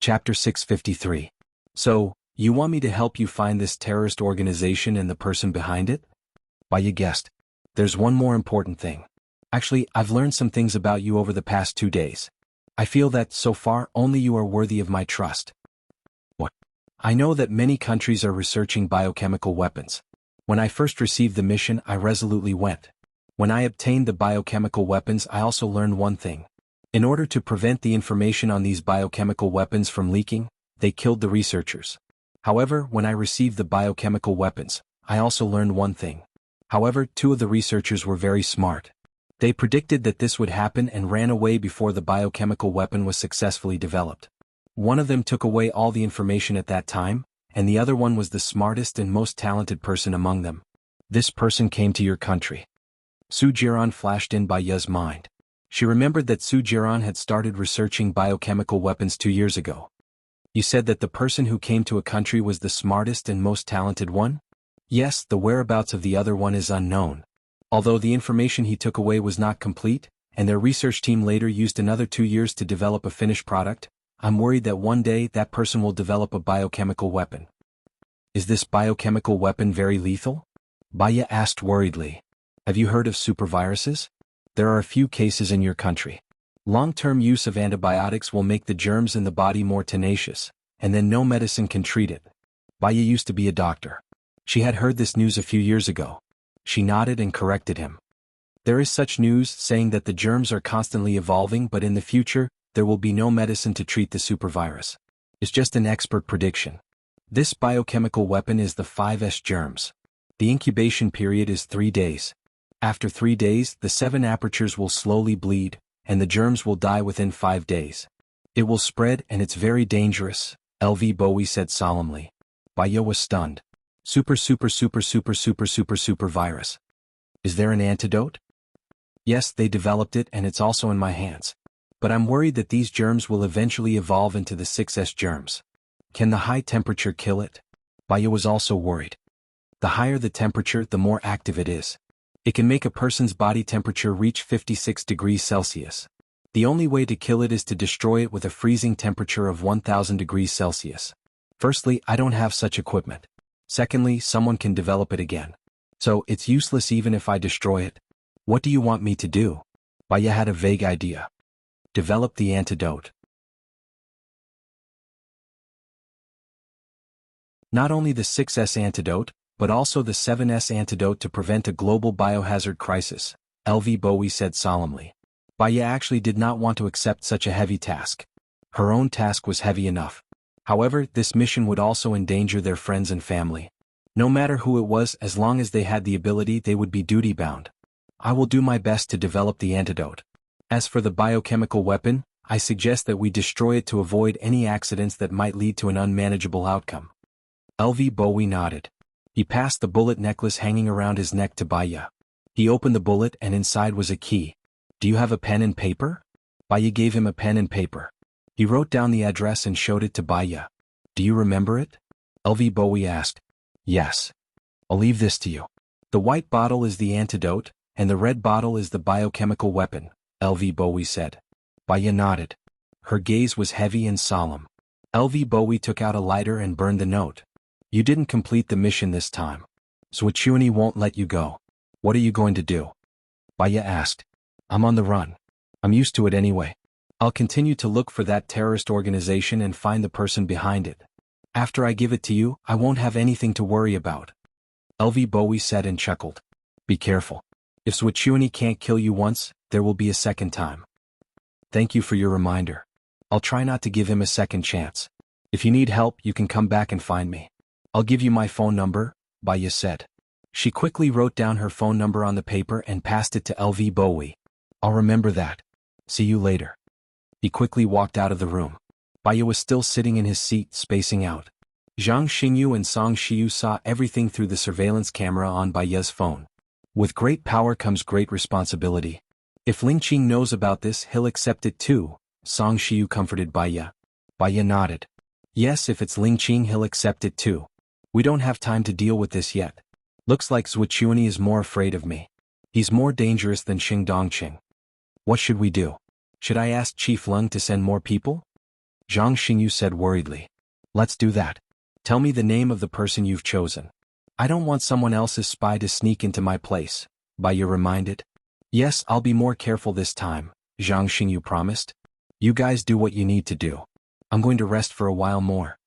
Chapter 653. So, you want me to help you find this terrorist organization and the person behind it? You guessed. There's one more important thing. Actually, I've learned some things about you over the past 2 days. I feel that, so far, only you are worthy of my trust. What? I know that many countries are researching biochemical weapons. When I first received the mission, I resolutely went. When I obtained the biochemical weapons, I also learned one thing. In order to prevent the information on these biochemical weapons from leaking, they killed the researchers. However, when I received the biochemical weapons, I also learned one thing. However, 2 of the researchers were very smart. They predicted that this would happen and ran away before the biochemical weapon was successfully developed. One of them took away all the information at that time, and the other one was the smartest and most talented person among them. This person came to your country. Su Jiran flashed in Baya's mind. She remembered that Su Jiran had started researching biochemical weapons 2 years ago. You said that the person who came to a country was the smartest and most talented one? Yes, the whereabouts of the other one is unknown. Although the information he took away was not complete, and their research team later used another 2 years to develop a finished product, I'm worried that one day that person will develop a biochemical weapon. Is this biochemical weapon very lethal? Baya asked worriedly. Have you heard of superviruses? There are a few cases in your country. Long-term use of antibiotics will make the germs in the body more tenacious, and then no medicine can treat it. Baya used to be a doctor. She had heard this news a few years ago. She nodded and corrected him. There is such news saying that the germs are constantly evolving, but in the future, there will be no medicine to treat the supervirus. It's just an expert prediction. This biochemical weapon is the 5S germs. The incubation period is 3 days. After 3 days, the 7 apertures will slowly bleed, and the germs will die within 5 days. It will spread and it's very dangerous, LV Bowie said solemnly. Baya was stunned. Super virus. Is there an antidote? Yes, they developed it and it's also in my hands. But I'm worried that these germs will eventually evolve into the 6S germs. Can the high temperature kill it? Baya was also worried. The higher the temperature, the more active it is. It can make a person's body temperature reach 56 degrees Celsius. The only way to kill it is to destroy it with a freezing temperature of 1000 degrees Celsius. Firstly, I don't have such equipment. Secondly, someone can develop it again. So, it's useless even if I destroy it. What do you want me to do? Baya had a vague idea. Develop the antidote. Not only the 6S antidote, but also the 7S antidote to prevent a global biohazard crisis, LV Bowie said solemnly. Baya actually did not want to accept such a heavy task. Her own task was heavy enough. However, this mission would also endanger their friends and family. No matter who it was, as long as they had the ability, they would be duty-bound. I will do my best to develop the antidote. As for the biochemical weapon, I suggest that we destroy it to avoid any accidents that might lead to an unmanageable outcome. LV Bowie nodded. He passed the bullet necklace hanging around his neck to Baya. He opened the bullet and inside was a key. Do you have a pen and paper? Baya gave him a pen and paper. He wrote down the address and showed it to Baya. Do you remember it? LV Bowie asked. Yes. I'll leave this to you. The white bottle is the antidote, and the red bottle is the biochemical weapon, LV Bowie said. Baya nodded. Her gaze was heavy and solemn. LV Bowie took out a lighter and burned the note. You didn't complete the mission this time. Swordsmanship won't let you go. What are you going to do? Baya asked. I'm on the run. I'm used to it anyway. I'll continue to look for that terrorist organization and find the person behind it. After I give it to you, I won't have anything to worry about. LV Bowie said and chuckled. Be careful. If Swordsmanship can't kill you once, there will be a second time. Thank you for your reminder. I'll try not to give him a second chance. If you need help, you can come back and find me. I'll give you my phone number, Baya said. She quickly wrote down her phone number on the paper and passed it to LV Bowie. I'll remember that. See you later. He quickly walked out of the room. Baya was still sitting in his seat, spacing out. Zhang Xingyu and Song Shiyu saw everything through the surveillance camera on Baya's phone. With great power comes great responsibility. If Ling Qing knows about this, he'll accept it too, Song Shiyu comforted Baya. Baya nodded. Yes, if it's Ling Qing, he'll accept it too. We don't have time to deal with this yet. Looks like Swordsmanship is more afraid of me. He's more dangerous than Xing Dongqing. What should we do? Should I ask Chief Lung to send more people? Zhang Xingyu said worriedly. Let's do that. Tell me the name of the person you've chosen. I don't want someone else's spy to sneak into my place, Baiya reminded. Yes, I'll be more careful this time, Zhang Xingyu promised. You guys do what you need to do. I'm going to rest for a while more.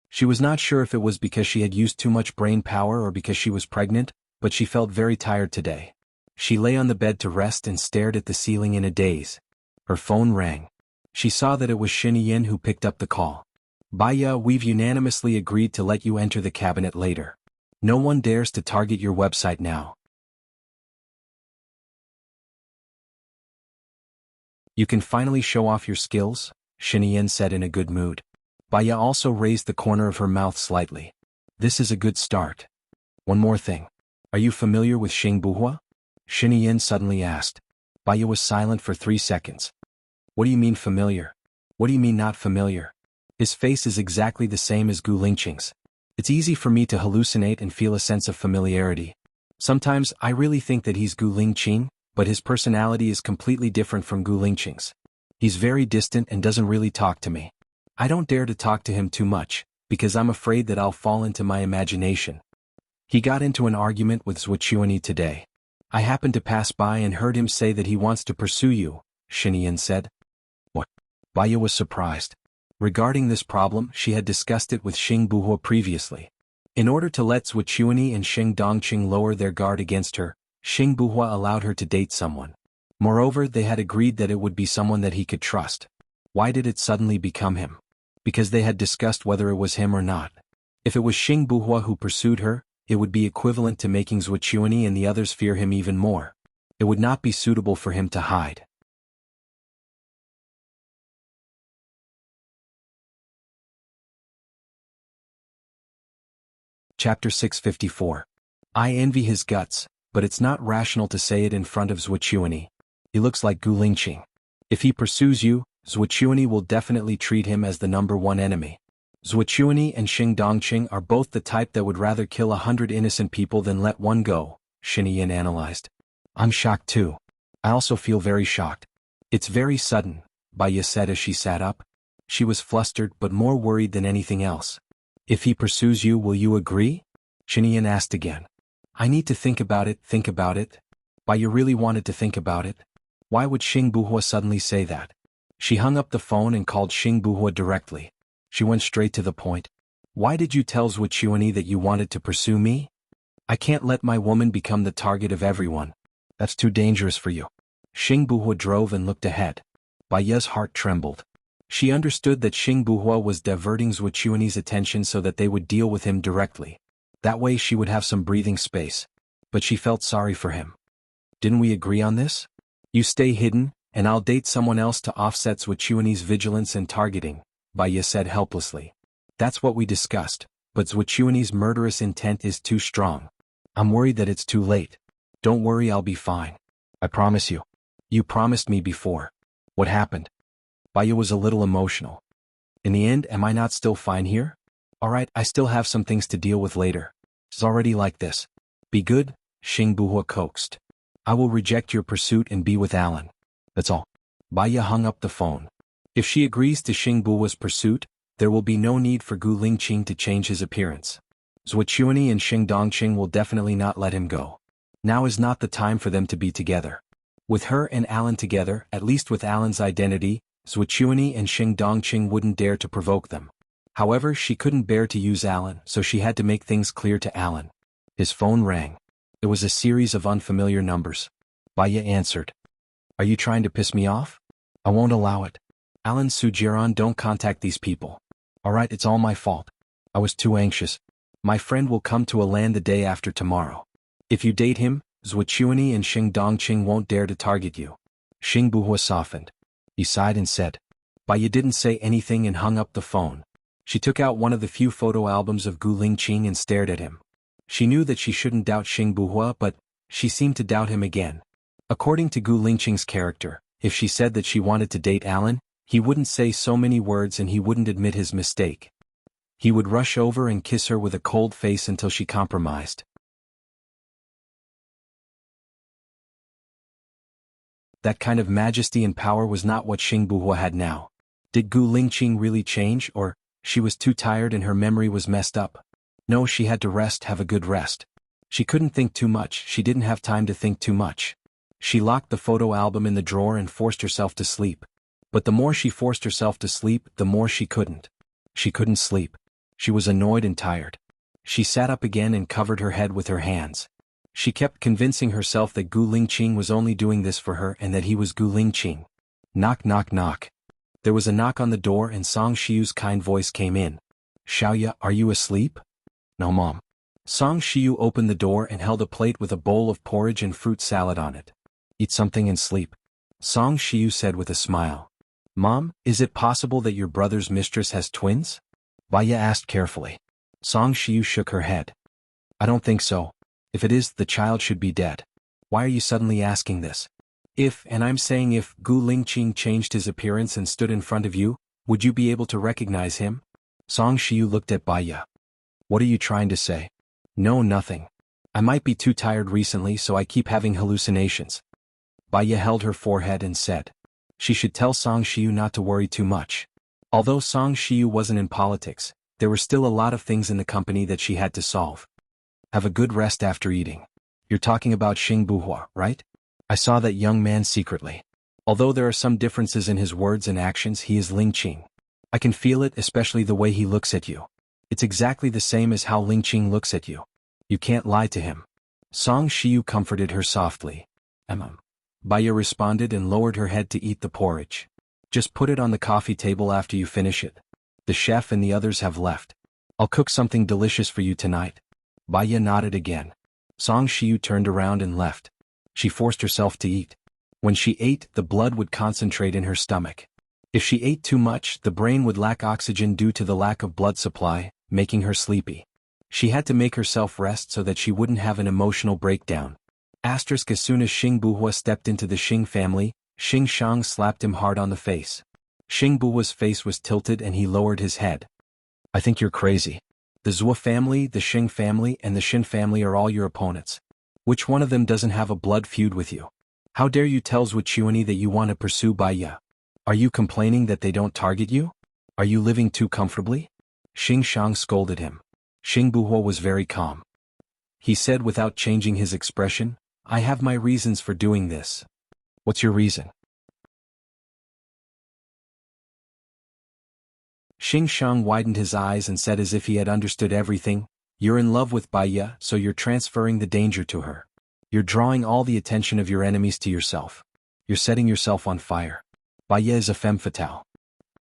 She was not sure if it was because she had used too much brain power or because she was pregnant, but she felt very tired today. She lay on the bed to rest and stared at the ceiling in a daze. Her phone rang. She saw that it was Xinyan who picked up the call. Baiya, we've unanimously agreed to let you enter the cabinet later. No one dares to target your website now. You can finally show off your skills, Xinyan said in a good mood. Baiya also raised the corner of her mouth slightly. This is a good start. One more thing. Are you familiar with Xingbuhua? Xinyan suddenly asked. Baiya was silent for 3 seconds. What do you mean familiar? What do you mean not familiar? His face is exactly the same as Gu Lingqing's. It's easy for me to hallucinate and feel a sense of familiarity. Sometimes I really think that he's Gu Lingqing, but his personality is completely different from Gu Lingqing's. He's very distant and doesn't really talk to me. I don't dare to talk to him too much, because I'm afraid that I'll fall into my imagination. He got into an argument with Swordsmanship today. I happened to pass by and heard him say that he wants to pursue you, Xinyan said. What? Baiya was surprised. Regarding this problem, she had discussed it with Xingbuhua previously. In order to let Swordsmanship and Xing Dongqing lower their guard against her, Xingbuhua allowed her to date someone. Moreover, they had agreed that it would be someone that he could trust. Why did it suddenly become him? Because they had discussed whether it was him or not. If it was Xingbuhua who pursued her, it would be equivalent to making Swordsmanship and the others fear him even more. It would not be suitable for him to hide. Chapter 654. I envy his guts, but it's not rational to say it in front of Swordsmanship. He looks like Gu Lingqing. If he pursues you, Swordsmanship will definitely treat him as the #1 enemy. Swordsmanship and Xing Dongqing are both the type that would rather kill 100 innocent people than let one go, Xinyan analyzed. I'm shocked too. I also feel very shocked. It's very sudden, Baiya said as she sat up. She was flustered but more worried than anything else. If he pursues you, will you agree? Xinyan asked again. I need to think about it. Baiya really wanted to think about it. Why would Xingbuhua suddenly say that? She hung up the phone and called Xingbuhua directly. She went straight to the point. Why did you tell Swordsmanship that you wanted to pursue me? I can't let my woman become the target of everyone. That's too dangerous for you. Xingbuhua drove and looked ahead. Baiya's heart trembled. She understood that Xingbuhua was diverting Swordsmanship's attention so that they would deal with him directly. That way she would have some breathing space. But she felt sorry for him. Didn't we agree on this? You stay hidden, and I'll date someone else to offset Swordsmanship's vigilance and targeting, Baiya said helplessly. That's what we discussed, but Swordsmanship's murderous intent is too strong. I'm worried that it's too late. Don't worry, I'll be fine. I promise you. You promised me before. What happened? Baiya was a little emotional. In the end, am I not still fine here? Alright, I still have some things to deal with later. It's already like this. Be good, Xingbuhua coaxed. I will reject your pursuit and be with Alan. That's all. Baiya hung up the phone. If she agrees to Xingbuhua's pursuit, there will be no need for Gu Lingqing to change his appearance. Swordsmanship and Xing Dongqing will definitely not let him go. Now is not the time for them to be together. With her and Alan together, at least with Alan's identity, Swordsmanship and Xing Dongqing wouldn't dare to provoke them. However, she couldn't bear to use Alan, so she had to make things clear to Alan. His phone rang. It was a series of unfamiliar numbers. Baiya answered. Are you trying to piss me off? I won't allow it. Alan Sujiran, don't contact these people. Alright, it's all my fault. I was too anxious. My friend will come to a land the day after tomorrow. If you date him, Swordsmanship and Xing Dongqing won't dare to target you. Xingbuhua softened. He sighed and said. Baiya didn't say anything and hung up the phone. She took out one of the few photo albums of Gu Lingqing and stared at him. She knew that she shouldn't doubt Xingbuhua, but she seemed to doubt him again. According to Gu Lingqing's character, if she said that she wanted to date Alan, he wouldn't say so many words and he wouldn't admit his mistake. He would rush over and kiss her with a cold face until she compromised. That kind of majesty and power was not what Xingbuhua had now. Did Gu Lingqing really change, or she was too tired and her memory was messed up? No, she had to rest, have a good rest. She couldn't think too much, she didn't have time to think too much. She locked the photo album in the drawer and forced herself to sleep. But the more she forced herself to sleep, the more she couldn't. She couldn't sleep. She was annoyed and tired. She sat up again and covered her head with her hands. She kept convincing herself that Gu Lingqing was only doing this for her and that he was Gu Lingqing. Knock, knock, knock. There was a knock on the door and Song Shiu's kind voice came in. Xiaoya, are you asleep? No, Mom. Song Shiu opened the door and held a plate with a bowl of porridge and fruit salad on it. Eat something and sleep. Song Shiu said with a smile. Mom, is it possible that your brother's mistress has twins? Baya asked carefully. Song Shiu shook her head. I don't think so. If it is, the child should be dead. Why are you suddenly asking this? If, and I'm saying if, Gu Lingqing changed his appearance and stood in front of you, would you be able to recognize him? Song Shiu looked at Baya. What are you trying to say? No, nothing. I might be too tired recently, so I keep having hallucinations. Baya held her forehead and said. She should tell Song Shiu not to worry too much. Although Song Shiu wasn't in politics, there were still a lot of things in the company that she had to solve. Have a good rest after eating. You're talking about Xing Buhua, right? I saw that young man secretly. Although there are some differences in his words and actions, he is Lingqing. I can feel it, especially the way he looks at you. It's exactly the same as how Lingqing looks at you. You can't lie to him. Song Shiu comforted her softly. Baya responded and lowered her head to eat the porridge. Just put it on the coffee table after you finish it. The chef and the others have left. I'll cook something delicious for you tonight. Baya nodded again. Song Shiu turned around and left. She forced herself to eat. When she ate, the blood would concentrate in her stomach. If she ate too much, the brain would lack oxygen due to the lack of blood supply, making her sleepy. She had to make herself rest so that she wouldn't have an emotional breakdown. As soon as Xing Buhua stepped into the Xing family, Xing Shang slapped him hard on the face. Xing Buhua's face was tilted and he lowered his head. I think you're crazy. The Zhou family, the Xing family, and the Xin family are all your opponents. Which one of them doesn't have a blood feud with you? How dare you tell Zhuqiuani that you want to pursue Baya? Are you complaining that they don't target you? Are you living too comfortably? Xing Shang scolded him. Xing Buhua was very calm. He said without changing his expression, I have my reasons for doing this. What's your reason? Xing Shang widened his eyes and said as if he had understood everything, You're in love with Baya, so you're transferring the danger to her. You're drawing all the attention of your enemies to yourself. You're setting yourself on fire. Baya is a femme fatale.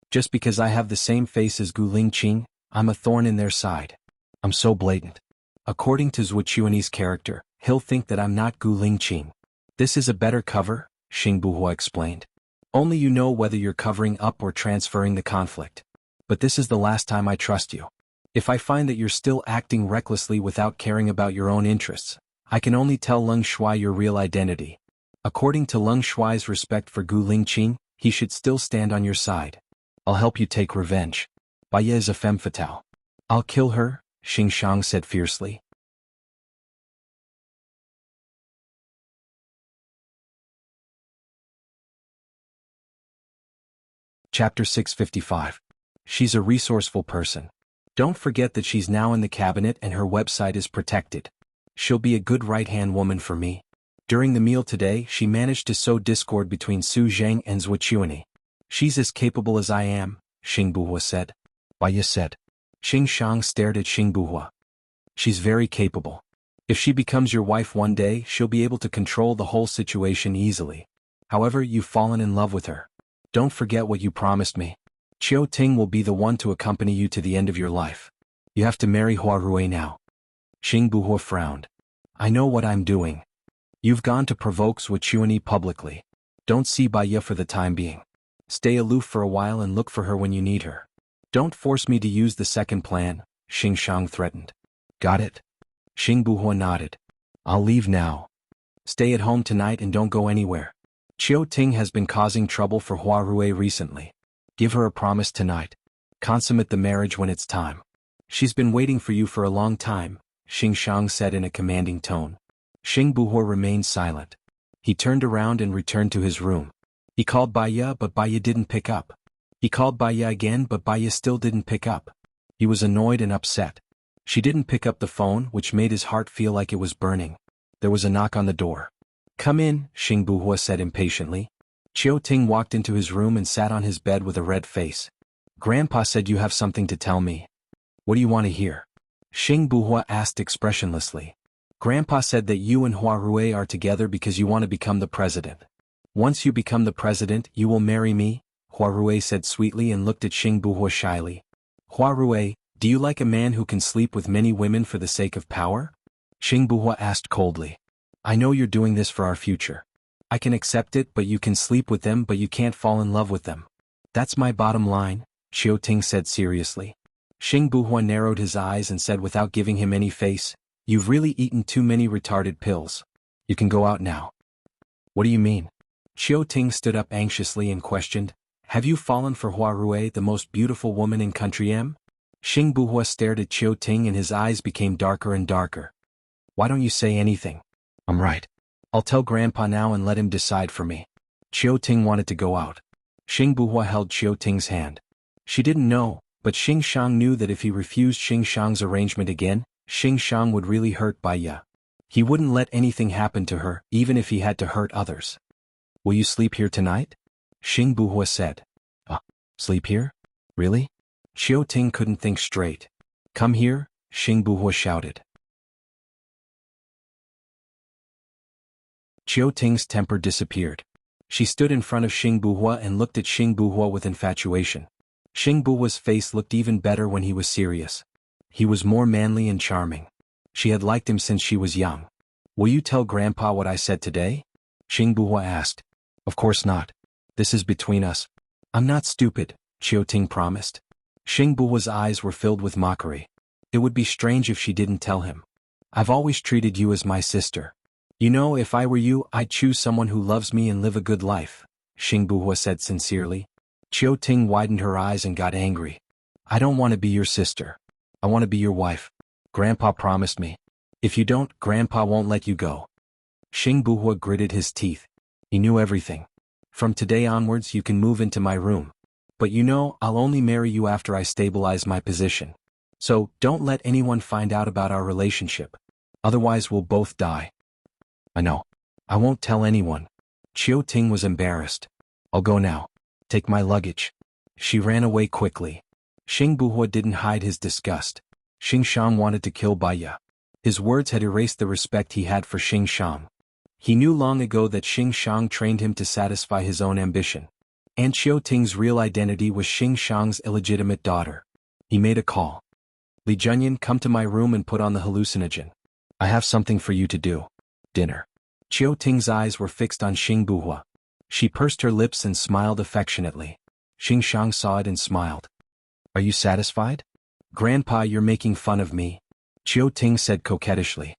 Just because I have the same face as Gu Lingqing, I'm a thorn in their side. I'm so blatant. According to Zhuqiuani's character, he'll think that I'm not Gu Lingqing. This is a better cover, Xing Buhua explained. Only you know whether you're covering up or transferring the conflict. But this is the last time I trust you. If I find that you're still acting recklessly without caring about your own interests, I can only tell Leng Shuai your real identity. According to Leng Shuai's respect for Gu Lingqing, he should still stand on your side. I'll help you take revenge. Baya is a femme fatale. I'll kill her, Xing Shang said fiercely. Chapter 655. She's a resourceful person. Don't forget that she's now in the cabinet and her website is protected. She'll be a good right-hand woman for me. During the meal today, she managed to sow discord between Su Zhang and Zhuqiuani. She's as capable as I am, Xing Buhua said. Baya said. Xing Shang stared at Xing Buhua. She's very capable. If she becomes your wife one day, she'll be able to control the whole situation easily. However, you've fallen in love with her. Don't forget what you promised me. Qiu Ting will be the one to accompany you to the end of your life. You have to marry Hua Rui now. Xing Buhua frowned. I know what I'm doing. You've gone to provoke Zhuqiuani publicly. Don't see Baya for the time being. Stay aloof for a while and look for her when you need her. Don't force me to use the second plan, Xing Shang threatened. Got it? Xing Buhua nodded. I'll leave now. Stay at home tonight and don't go anywhere. Qiu Ting has been causing trouble for Hua Rui recently. Give her a promise tonight. Consummate the marriage when it's time. She's been waiting for you for a long time, Xing Shang said in a commanding tone. Xing Buhua remained silent. He turned around and returned to his room. He called Baya, but Baya didn't pick up. He called Baya again, but Baya still didn't pick up. He was annoyed and upset. She didn't pick up the phone, which made his heart feel like it was burning. There was a knock on the door. "Come in," Xing Buhua said impatiently. Chiu Ting walked into his room and sat on his bed with a red face. "Grandpa said you have something to tell me. What do you want to hear?" Xing Buhua asked expressionlessly. "Grandpa said that you and Hua Rui are together because you want to become the president. Once you become the president, you will marry me," Hua Rui said sweetly and looked at Xing Buhua shyly. "Hua Rui, do you like a man who can sleep with many women for the sake of power?" Xing Buhua asked coldly. "I know you're doing this for our future. I can accept it, but you can sleep with them, but you can't fall in love with them. That's my bottom line," Chiu Ting said seriously. Xing Buhua narrowed his eyes and said without giving him any face, "You've really eaten too many retarded pills. You can go out now." "What do you mean?" Chiu Ting stood up anxiously and questioned, "Have you fallen for Hua Rui, the most beautiful woman in Country M?" Xing Buhua stared at Chiu Ting and his eyes became darker and darker. "Why don't you say anything?" "I'm right. I'll tell Grandpa now and let him decide for me." Chiu Ting wanted to go out. Xing Buhua held Chiu Ting's hand. She didn't know, but Xing Shang knew that if he refused Xing Shang's arrangement again, Xing Shang would really hurt Baya. He wouldn't let anything happen to her, even if he had to hurt others. "Will you sleep here tonight?" Xing Buhua said. Sleep here? Really?" Chiu Ting couldn't think straight. "Come here," Xing Buhua shouted. Chiu Ting's temper disappeared. She stood in front of Xing Buhua and looked at Xing Buhua with infatuation. Xing Buhua's face looked even better when he was serious. He was more manly and charming. She had liked him since she was young. "Will you tell Grandpa what I said today?" Xing Buhua asked. "Of course not. This is between us." "I'm not stupid," Chiu Ting promised. Xing Buhua's eyes were filled with mockery. It would be strange if she didn't tell him. "I've always treated you as my sister. You know, if I were you, I'd choose someone who loves me and live a good life," Xing Buhua said sincerely. Chiu Ting widened her eyes and got angry. "I don't want to be your sister. I want to be your wife. Grandpa promised me. If you don't, Grandpa won't let you go." Xing Buhua gritted his teeth. He knew everything. "From today onwards you can move into my room. But you know, I'll only marry you after I stabilize my position. So, don't let anyone find out about our relationship. Otherwise we'll both die." "I know. I won't tell anyone." Chiu Ting was embarrassed. "I'll go now. Take my luggage." She ran away quickly. Xing Buhua didn't hide his disgust. Xing Shang wanted to kill Baya. His words had erased the respect he had for Xing Shang. He knew long ago that Xing Shang trained him to satisfy his own ambition. And Chiu Ting's real identity was Xing Shang's illegitimate daughter. He made a call. "Li Junyan, come to my room and put on the hallucinogen. I have something for you to do. Dinner." Chiu Ting's eyes were fixed on Xing Buhua. She pursed her lips and smiled affectionately. Xing Shang saw it and smiled. "Are you satisfied?" "Grandpa, you're making fun of me," Chiu Ting said coquettishly.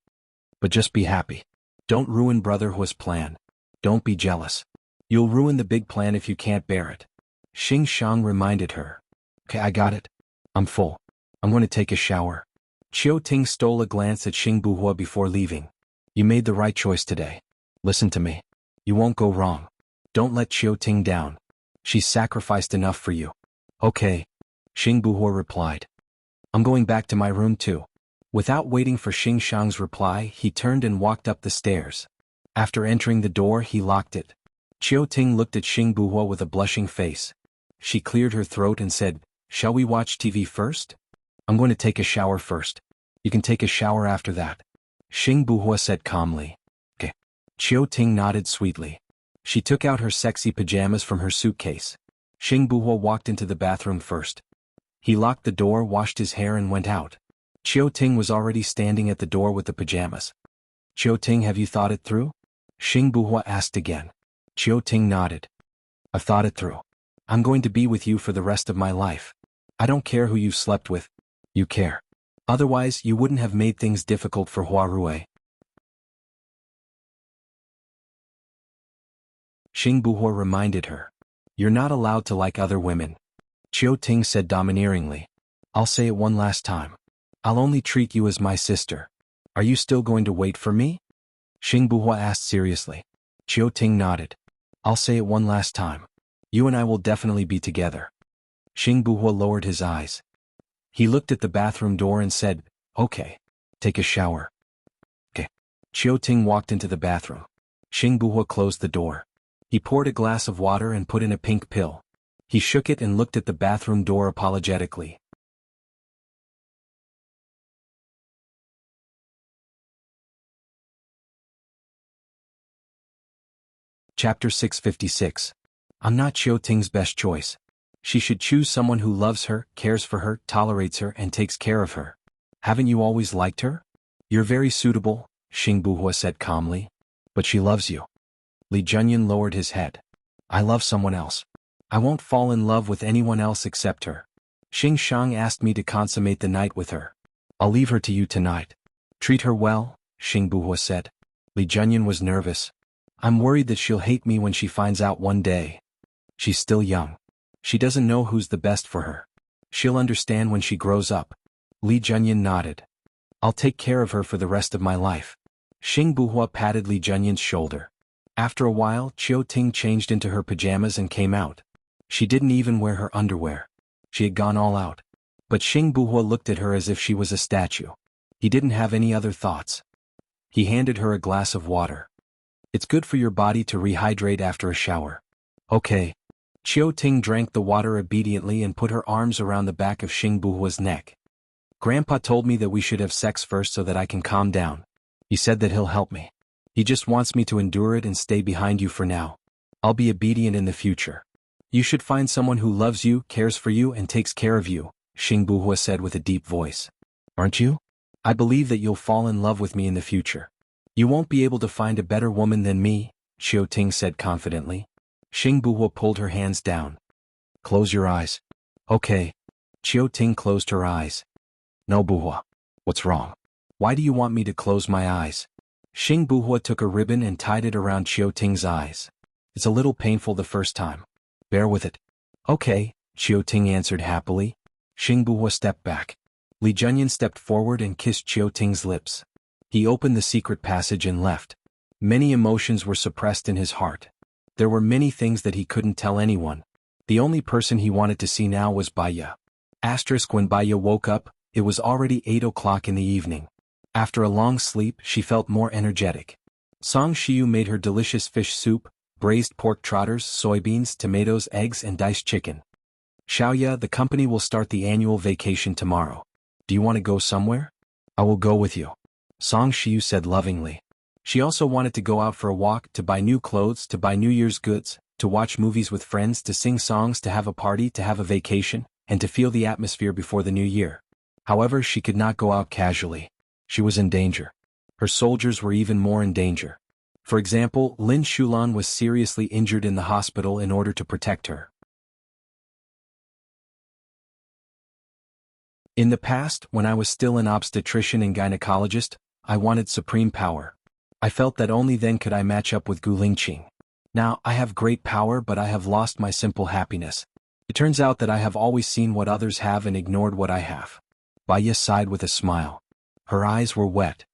"But just be happy. Don't ruin Brother Hua's plan. Don't be jealous. You'll ruin the big plan if you can't bear it." Xing Shang reminded her. "Okay, I got it. I'm full. I'm going to take a shower." Chiu Ting stole a glance at Xing Buhua before leaving. "You made the right choice today. Listen to me. You won't go wrong. Don't let Chiu Ting down. She's sacrificed enough for you." "Okay," Xing Buhua replied. "I'm going back to my room too." Without waiting for Xing Shang's reply, he turned and walked up the stairs. After entering the door, he locked it. Chiu Ting looked at Xing Buhua with a blushing face. She cleared her throat and said, "Shall we watch TV first?" "I'm going to take a shower first. You can take a shower after that," Xing Buhua said calmly. "Okay." Chiu Ting nodded sweetly. She took out her sexy pajamas from her suitcase. Xing Buhua walked into the bathroom first. He locked the door, washed his hair and went out. Chiu Ting was already standing at the door with the pajamas. "Chiu Ting, have you thought it through?" Xing Buhua asked again. Chiu Ting nodded. "I've thought it through. I'm going to be with you for the rest of my life. I don't care who you've slept with. You care. Otherwise, you wouldn't have made things difficult for Hua Rui." Xing Buhua reminded her. "You're not allowed to like other women," Chiu Ting said domineeringly. "I'll say it one last time. I'll only treat you as my sister. Are you still going to wait for me?" Xing Buhua asked seriously. Chiu Ting nodded. "I'll say it one last time. You and I will definitely be together. Xing Buhua lowered his eyes. He looked at the bathroom door and said, "Okay. Take a shower." "Okay." Qiu Ting walked into the bathroom. Xing Buhua closed the door. He poured a glass of water and put in a pink pill. He shook it and looked at the bathroom door apologetically. Chapter 656. I'm not Qiu Ting's best choice. She should choose someone who loves her, cares for her, tolerates her, and takes care of her. Haven't you always liked her? You're very suitable, Xing Buhua said calmly. But she loves you. Li Junyan lowered his head. I love someone else. I won't fall in love with anyone else except her. Xing Shang asked me to consummate the night with her. I'll leave her to you tonight. Treat her well, Xing Buhua said. Li Junyan was nervous. I'm worried that she'll hate me when she finds out one day. She's still young. She doesn't know who's the best for her. She'll understand when she grows up. Li Junyan nodded. I'll take care of her for the rest of my life. Xing Buhua patted Li Junyan's shoulder. After a while, Qiu Ting changed into her pajamas and came out. She didn't even wear her underwear. She had gone all out. But Xing Buhua looked at her as if she was a statue. He didn't have any other thoughts. He handed her a glass of water. It's good for your body to rehydrate after a shower. Okay. Qiu Ting drank the water obediently and put her arms around the back of Xing Buhua's neck. Grandpa told me that we should have sex first so that I can calm down. He said that he'll help me. He just wants me to endure it and stay behind you for now. I'll be obedient in the future. You should find someone who loves you, cares for you, and takes care of you, Xing Buhua said with a deep voice. Aren't you? I believe that you'll fall in love with me in the future. You won't be able to find a better woman than me, Qiu Ting said confidently. Xing Buhua pulled her hands down. Close your eyes. Okay. Qiu Ting closed her eyes. No, Buhua. What's wrong? Why do you want me to close my eyes? Xing Buhua took a ribbon and tied it around Qiu Ting's eyes. It's a little painful the first time. Bear with it. Okay, Qiu Ting answered happily. Xing Buhua stepped back. Li Junyan stepped forward and kissed Qiu Ting's lips. He opened the secret passage and left. Many emotions were suppressed in his heart. There were many things that he couldn't tell anyone. The only person he wanted to see now was Baiya. When Baiya woke up, it was already 8 o'clock in the evening. After a long sleep, she felt more energetic. Song Shiyu made her delicious fish soup, braised pork trotters, soybeans, tomatoes, eggs, and diced chicken. Xiaoya, the company will start the annual vacation tomorrow. Do you want to go somewhere? I will go with you. Song Shiyu said lovingly. She also wanted to go out for a walk, to buy new clothes, to buy New Year's goods, to watch movies with friends, to sing songs, to have a party, to have a vacation, and to feel the atmosphere before the new year. However, she could not go out casually. She was in danger. Her soldiers were even more in danger. For example, Lin Shulan was seriously injured in the hospital in order to protect her. In the past, when I was still an obstetrician and gynecologist, I wanted supreme power. I felt that only then could I match up with Gu Lingqing. Now, I have great power, but I have lost my simple happiness. It turns out that I have always seen what others have and ignored what I have. Baiya sighed with a smile. Her eyes were wet.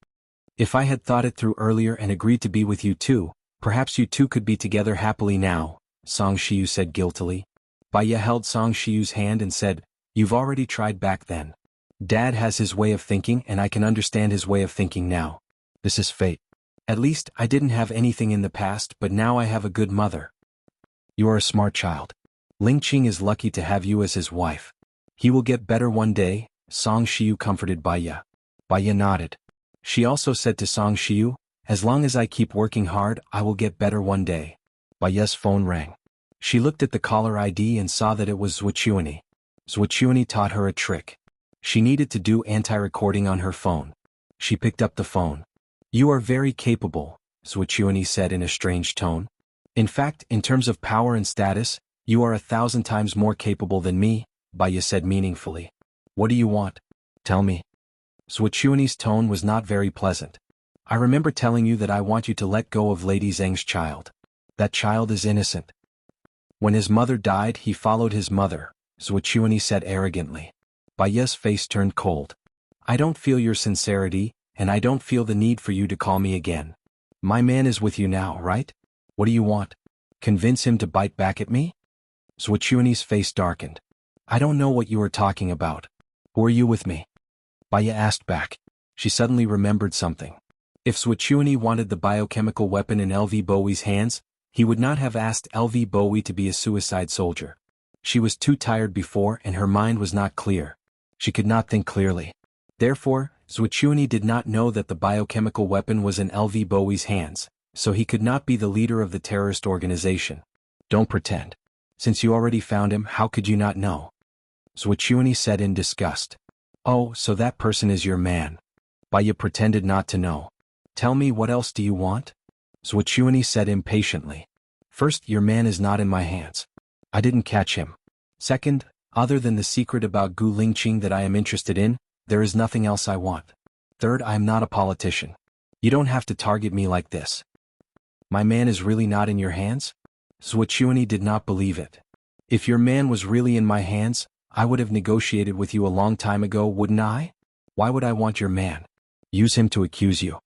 If I had thought it through earlier and agreed to be with you too, perhaps you two could be together happily now, Song Shiyu said guiltily. Baiya held Song Shiyu's hand and said, You've already tried back then. Dad has his way of thinking and I can understand his way of thinking now. This is fate. At least, I didn't have anything in the past, but now I have a good mother. You are a smart child. Lingqing is lucky to have you as his wife. He will get better one day, Song Shiyu comforted Baiya. Baiya nodded. She also said to Song Shiyu, As long as I keep working hard, I will get better one day. Baiya's phone rang. She looked at the caller ID and saw that it was Zhuchuani. Zhuchuani taught her a trick. She needed to do anti-recording on her phone. She picked up the phone. You are very capable, Zhuchuani said in a strange tone. In fact, in terms of power and status, you are 1,000 times more capable than me, Baiya said meaningfully. What do you want? Tell me. Zhuchuani's tone was not very pleasant. I remember telling you that I want you to let go of Lady Zheng's child. That child is innocent. When his mother died, he followed his mother, Zhuchuani said arrogantly. Baiya's face turned cold. I don't feel your sincerity, and I don't feel the need for you to call me again. My man is with you now, right? What do you want? Convince him to bite back at me? Zhuchuani's face darkened. I don't know what you are talking about. Who are you with me? Baya asked back. She suddenly remembered something. If Swichuani wanted the biochemical weapon in LV Bowie's hands, he would not have asked LV Bowie to be a suicide soldier. She was too tired before and her mind was not clear. She could not think clearly. Therefore, Swichuani did not know that the biochemical weapon was in LV Bowie's hands, so he could not be the leader of the terrorist organization. Don't pretend. Since you already found him, how could you not know? Swichuani said in disgust. Oh, so that person is your man. Baya pretended not to know. Tell me, what else do you want? Swichuani said impatiently. First, your man is not in my hands. I didn't catch him. Second, other than the secret about Gu Lingqing that I am interested in, there is nothing else I want. Third, I am not a politician. You don't have to target me like this. My man is really not in your hands? Swichuani did not believe it. If your man was really in my hands, I would have negotiated with you a long time ago, wouldn't I? Why would I want your man? Use him to accuse you.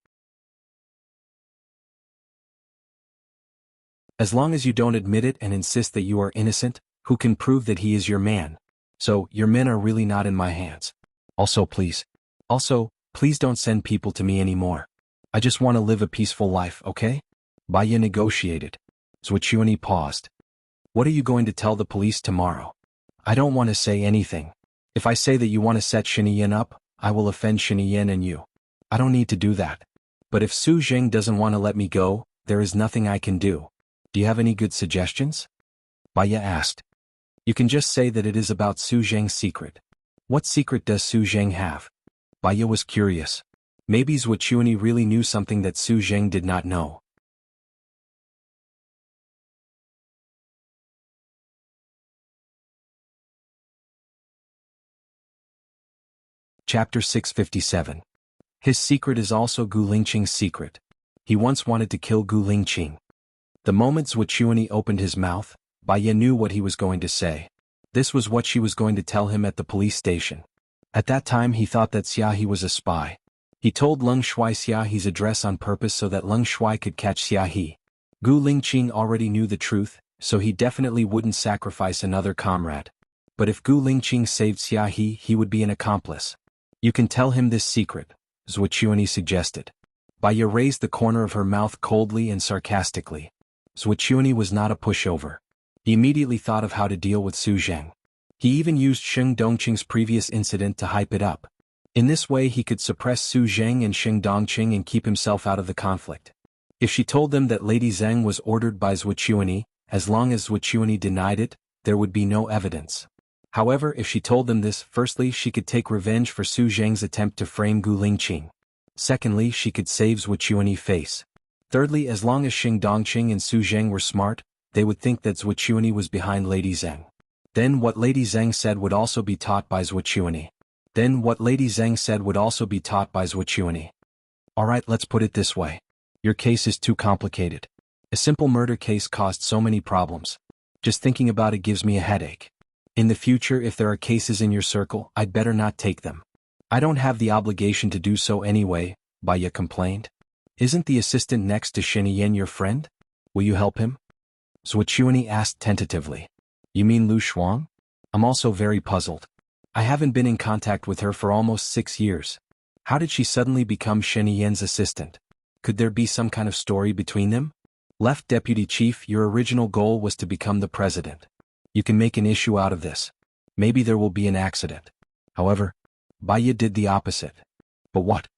As long as you don't admit it and insist that you are innocent, who can prove that he is your man? So, your men are really not in my hands. Also, please don't send people to me anymore. I just want to live a peaceful life, okay? Baya negotiated. Swichuani paused. What are you going to tell the police tomorrow? I don't want to say anything. If I say that you want to set Shiniyan up, I will offend Shiniyan and you. I don't need to do that. But if Su Zheng doesn't want to let me go, there is nothing I can do. Do you have any good suggestions? Baya asked. You can just say that it is about Su Zheng's secret. What secret does Su Zheng have? Baya was curious. Maybe Swichuani really knew something that Su Zheng did not know. Chapter 657. His secret is also Gu Lingqing's secret. He once wanted to kill Gu Lingqing. The moment Swichuani opened his mouth, Baya knew what he was going to say. This was what she was going to tell him at the police station. At that time he thought that Xiaohe was a spy. He told Leng Shuai Xiaohe's address on purpose so that Leng Shuai could catch Xiaohe. Gu Lingqing already knew the truth, so he definitely wouldn't sacrifice another comrade. But if Gu Lingqing saved Xiaohe, he would be an accomplice. You can tell him this secret, Swichuani suggested. Baya raised the corner of her mouth coldly and sarcastically. Swichuani was not a pushover. He immediately thought of how to deal with Su Zheng. He even used Sheng Dongqing's previous incident to hype it up. In this way he could suppress Su Zheng and Sheng Dongqing and keep himself out of the conflict. If she told them that Lady Zheng was ordered by Swichuani, as long as Swichuani denied it, there would be no evidence. However, if she told them this, firstly she could take revenge for Su Zheng's attempt to frame Gu Lingqing. Secondly, she could save Swichuani's face. Thirdly, as long as Sheng Dongqing and Su Zheng were smart, they would think that Swichuani was behind Lady Zheng. Then what Lady Zheng said would also be taught by Swichuani. Alright, let's put it this way. Your case is too complicated. A simple murder case caused so many problems. Just thinking about it gives me a headache. In the future, if there are cases in your circle, I'd better not take them. I don't have the obligation to do so anyway, Baya complained. Isn't the assistant next to Shiniyan your friend? Will you help him? Swichuani asked tentatively. You mean Lu Shuang? I'm also very puzzled. I haven't been in contact with her for almost 6 years. How did she suddenly become Shiniyan's assistant? Could there be some kind of story between them? Left Deputy Chief, your original goal was to become the president. You can make an issue out of this. Maybe there will be an accident. However, Baya did the opposite. But what?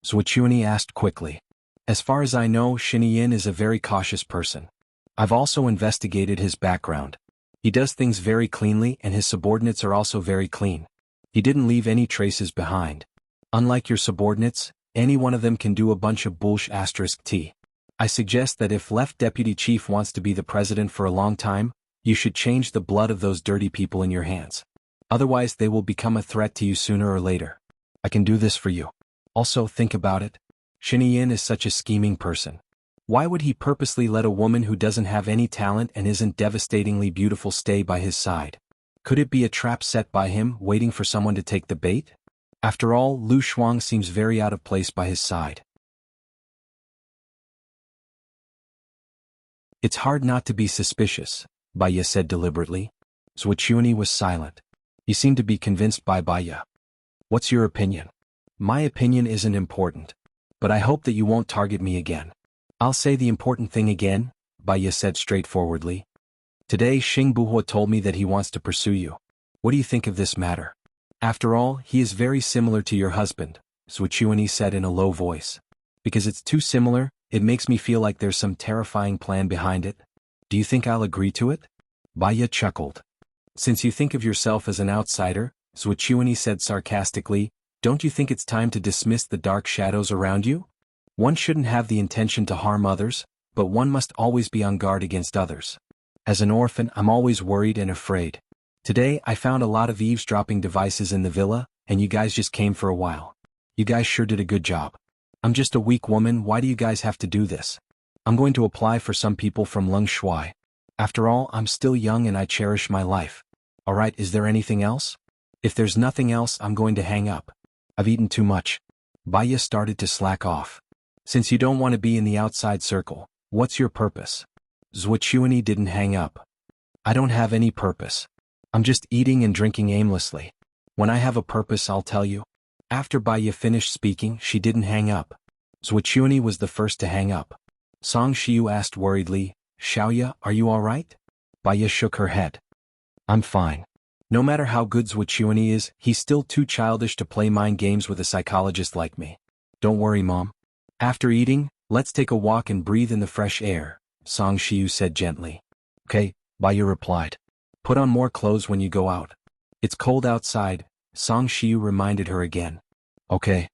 Swichuani asked quickly. As far as I know, Shiniyan is a very cautious person. I've also investigated his background. He does things very cleanly and his subordinates are also very clean. He didn't leave any traces behind. Unlike your subordinates, any one of them can do a bunch of bullsh*t. I suggest that if Left Deputy Chief wants to be the president for a long time, you should change the blood of those dirty people in your hands. Otherwise they will become a threat to you sooner or later. I can do this for you. Also, think about it. Shiniyan is such a scheming person. Why would he purposely let a woman who doesn't have any talent and isn't devastatingly beautiful stay by his side? Could it be a trap set by him, waiting for someone to take the bait? After all, Lu Shuang seems very out of place by his side. It's hard not to be suspicious, Baya said deliberately. Swichuani was silent. You seem to be convinced by Baya. What's your opinion? My opinion isn't important. But I hope that you won't target me again. I'll say the important thing again, Baya said straightforwardly. Today Xing Buhua told me that he wants to pursue you. What do you think of this matter? After all, he is very similar to your husband, Swichuani said in a low voice. Because it's too similar, it makes me feel like there's some terrifying plan behind it. Do you think I'll agree to it? Baya chuckled. Since you think of yourself as an outsider, Swichuani said sarcastically, don't you think it's time to dismiss the dark shadows around you? One shouldn't have the intention to harm others, but one must always be on guard against others. As an orphan, I'm always worried and afraid. Today, I found a lot of eavesdropping devices in the villa, and you guys just came for a while. You guys sure did a good job. I'm just a weak woman, why do you guys have to do this? I'm going to apply for some people from Lung Shui. After all, I'm still young and I cherish my life. Alright, is there anything else? If there's nothing else, I'm going to hang up. I've eaten too much. Baya started to slack off. Since you don't want to be in the outside circle, what's your purpose? Zwichuani didn't hang up. I don't have any purpose. I'm just eating and drinking aimlessly. When I have a purpose, I'll tell you. After Baya finished speaking, she didn't hang up. Zwichuani was the first to hang up. Song Shiu asked worriedly, Xiaoya, are you alright? Baya shook her head. I'm fine. No matter how good Zwichuani is, he's still too childish to play mind games with a psychologist like me. Don't worry, Mom. After eating, let's take a walk and breathe in the fresh air, Song Shiu said gently. Okay, Baya replied. Put on more clothes when you go out. It's cold outside, Song Shiu reminded her again. Okay.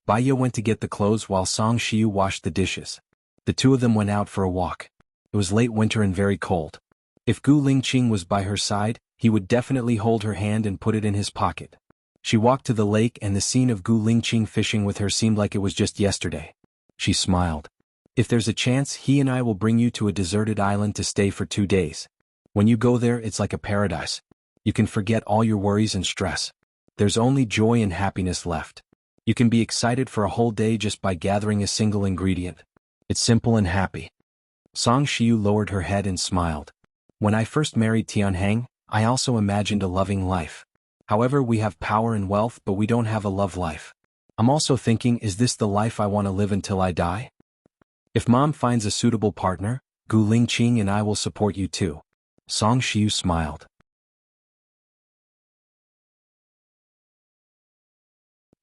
Baya went to get the clothes while Song Shiu washed the dishes. The two of them went out for a walk. It was late winter and very cold. If Gu Lingqing was by her side, he would definitely hold her hand and put it in his pocket. She walked to the lake and the scene of Gu Lingqing fishing with her seemed like it was just yesterday. She smiled. If there's a chance, he and I will bring you to a deserted island to stay for 2 days. When you go there, it's like a paradise. You can forget all your worries and stress. There's only joy and happiness left. You can be excited for a whole day just by gathering a single ingredient. It's simple and happy. Song Shiu lowered her head and smiled. When I first married Tianheng, I also imagined a loving life. However, we have power and wealth, but we don't have a love life. I'm also thinking, is this the life I want to live until I die? If Mom finds a suitable partner, Gu Lingqing and I will support you too. Song Shiu smiled.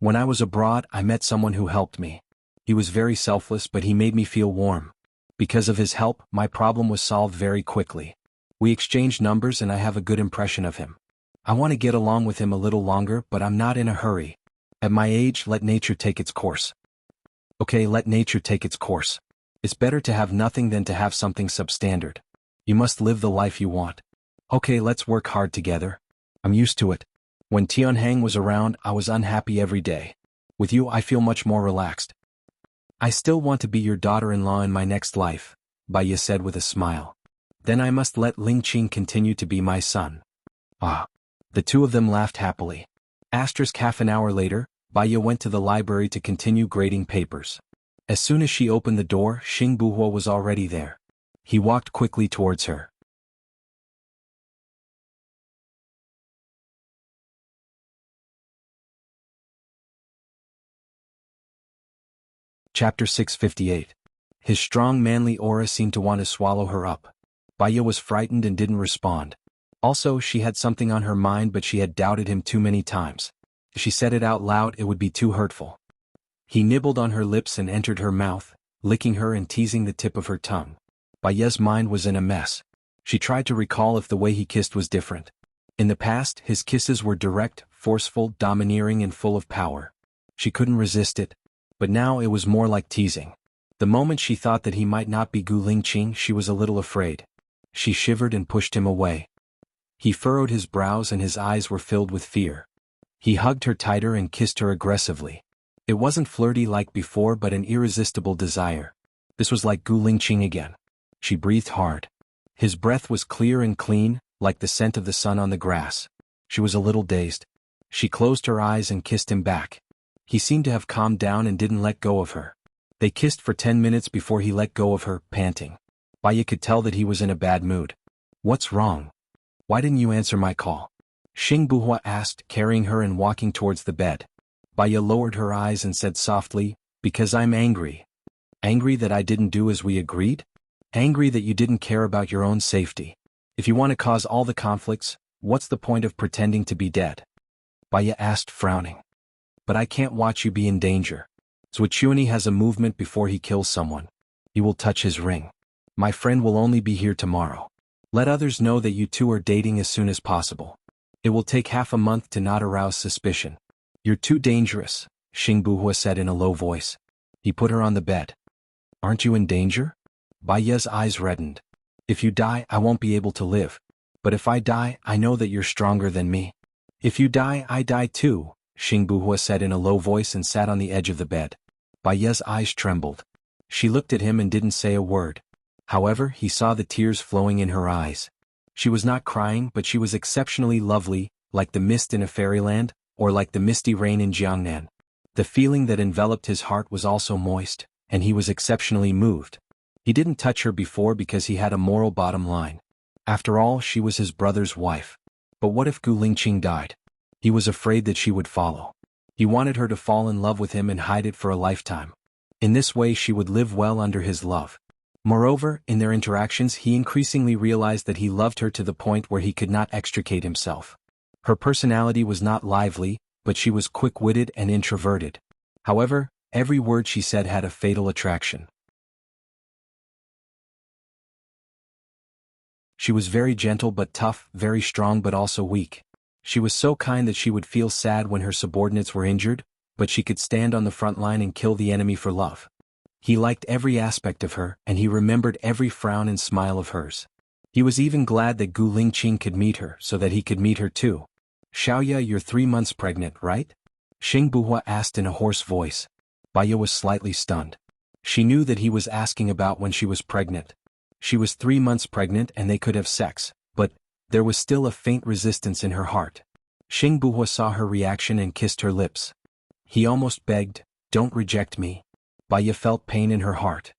When I was abroad, I met someone who helped me. He was very selfless, but he made me feel warm. Because of his help, my problem was solved very quickly. We exchanged numbers and I have a good impression of him. I want to get along with him a little longer, but I'm not in a hurry. At my age, let nature take its course. Okay, let nature take its course. It's better to have nothing than to have something substandard. You must live the life you want. Okay, let's work hard together. I'm used to it. When Tianheng was around, I was unhappy every day. With you, I feel much more relaxed. I still want to be your daughter-in-law in my next life, Baya said with a smile. Then I must let Lingqing continue to be my son. Ah. The two of them laughed happily. Half an hour later, Baya went to the library to continue grading papers. As soon as she opened the door, Xing Buhua was already there. He walked quickly towards her. Chapter 658. His strong manly aura seemed to want to swallow her up. Baya was frightened and didn't respond. Also, she had something on her mind, but she had doubted him too many times. If she said it out loud, it would be too hurtful. He nibbled on her lips and entered her mouth, licking her and teasing the tip of her tongue. Baya's mind was in a mess. She tried to recall if the way he kissed was different. In the past, his kisses were direct, forceful, domineering and full of power. She couldn't resist it. But now it was more like teasing. The moment she thought that he might not be Gu Lingqing, she was a little afraid. She shivered and pushed him away. He furrowed his brows and his eyes were filled with fear. He hugged her tighter and kissed her aggressively. It wasn't flirty like before, but an irresistible desire. This was like Gu Lingqing again. She breathed hard. His breath was clear and clean, like the scent of the sun on the grass. She was a little dazed. She closed her eyes and kissed him back. He seemed to have calmed down and didn't let go of her. They kissed for 10 minutes before he let go of her, panting. Baya could tell that he was in a bad mood. What's wrong? Why didn't you answer my call? Xing Buhua asked, carrying her and walking towards the bed. Baya lowered her eyes and said softly, because I'm angry. Angry that I didn't do as we agreed? Angry that you didn't care about your own safety. If you want to cause all the conflicts, what's the point of pretending to be dead? Baya asked, frowning. But I can't watch you be in danger. Zhuchuani has a movement before he kills someone. He will touch his ring. My friend will only be here tomorrow. Let others know that you two are dating as soon as possible. It will take half a month to not arouse suspicion. You're too dangerous, Xing Buhua said in a low voice. He put her on the bed. Aren't you in danger? Baya's eyes reddened. If you die, I won't be able to live. But if I die, I know that you're stronger than me. If you die, I die too, Xing Buhua said in a low voice and sat on the edge of the bed. Baya's eyes trembled. She looked at him and didn't say a word. However, he saw the tears flowing in her eyes. She was not crying, but she was exceptionally lovely, like the mist in a fairyland, or like the misty rain in Jiangnan. The feeling that enveloped his heart was also moist, and he was exceptionally moved. He didn't touch her before because he had a moral bottom line. After all, she was his brother's wife. But what if Gu Lingqing died? He was afraid that she would follow. He wanted her to fall in love with him and hide it for a lifetime. In this way she would live well under his love. Moreover, in their interactions he increasingly realized that he loved her to the point where he could not extricate himself. Her personality was not lively, but she was quick-witted and introverted. However, every word she said had a fatal attraction. She was very gentle but tough, very strong but also weak. She was so kind that she would feel sad when her subordinates were injured, but she could stand on the front line and kill the enemy for love. He liked every aspect of her, and he remembered every frown and smile of hers. He was even glad that Gu Lingqing could meet her so that he could meet her too. Xiaoya, you're 3 months pregnant, right? Xing Buhua asked in a hoarse voice. Baya was slightly stunned. She knew that he was asking about when she was pregnant. She was 3 months pregnant and they could have sex, but there was still a faint resistance in her heart. Xing Buhua saw her reaction and kissed her lips. He almost begged, don't reject me. Baya felt pain in her heart.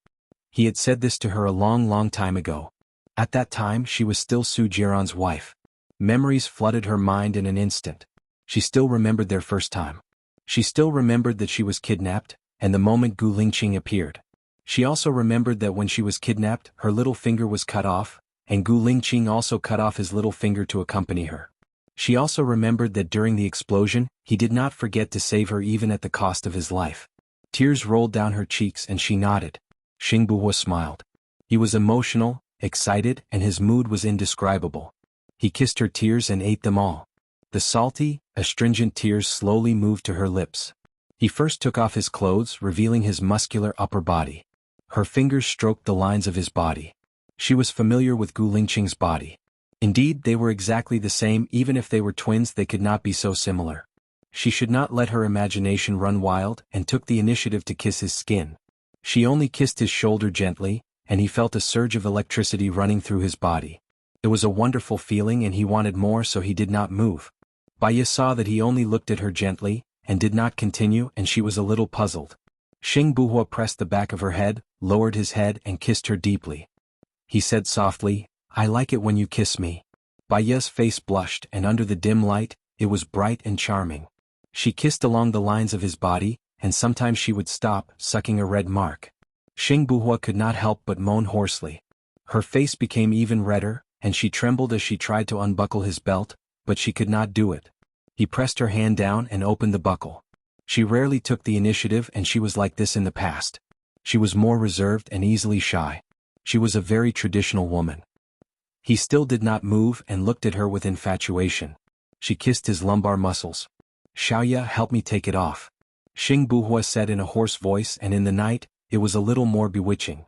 He had said this to her a long time ago. At that time she was still Su Jiran's wife. Memories flooded her mind in an instant. She still remembered their first time. She still remembered that she was kidnapped, and the moment Gu Lingqing appeared. She also remembered that when she was kidnapped, her little finger was cut off, and Gu Lingqing also cut off his little finger to accompany her. She also remembered that during the explosion, he did not forget to save her even at the cost of his life. Tears rolled down her cheeks and she nodded. Xing Buhua smiled. He was emotional, excited, and his mood was indescribable. He kissed her tears and ate them all. The salty, astringent tears slowly moved to her lips. He first took off his clothes, revealing his muscular upper body. Her fingers stroked the lines of his body. She was familiar with Gu Lingqing's body. Indeed, they were exactly the same. Even if they were twins, they could not be so similar. She should not let her imagination run wild and took the initiative to kiss his skin. She only kissed his shoulder gently, and he felt a surge of electricity running through his body. It was a wonderful feeling and he wanted more, so he did not move. Baya saw that he only looked at her gently, and did not continue, and she was a little puzzled. Xing Buhua pressed the back of her head, lowered his head and kissed her deeply. He said softly, I like it when you kiss me. Baya's face blushed, and under the dim light, it was bright and charming. She kissed along the lines of his body, and sometimes she would stop, sucking a red mark. Xing Buhua could not help but moan hoarsely. Her face became even redder, and she trembled as she tried to unbuckle his belt, but she could not do it. He pressed her hand down and opened the buckle. She rarely took the initiative, and she was like this in the past. She was more reserved and easily shy. She was a very traditional woman. He still did not move and looked at her with infatuation. She kissed his lumbar muscles. Xiaoya, help me take it off. Xing Buhua said in a hoarse voice, and in the night, it was a little more bewitching.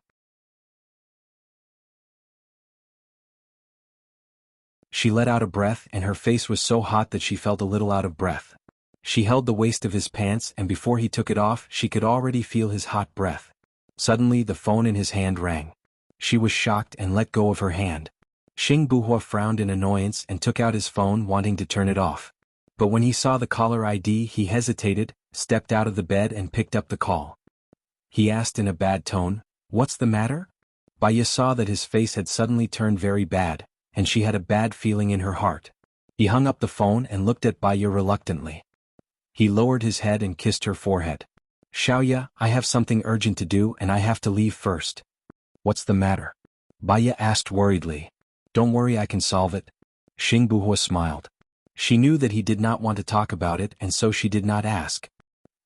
She let out a breath, and her face was so hot that she felt a little out of breath. She held the waist of his pants, and before he took it off, she could already feel his hot breath. Suddenly the phone in his hand rang. She was shocked and let go of her hand. Xing Buhua frowned in annoyance and took out his phone, wanting to turn it off. But when he saw the caller ID, he hesitated, stepped out of the bed and picked up the call. He asked in a bad tone, "What's the matter?" Baya saw that his face had suddenly turned very bad, and she had a bad feeling in her heart. He hung up the phone and looked at Baya reluctantly. He lowered his head and kissed her forehead. Xiaoya, I have something urgent to do and I have to leave first. What's the matter? Baya asked worriedly. Don't worry, I can solve it. Xing Buhua smiled. She knew that he did not want to talk about it and so she did not ask.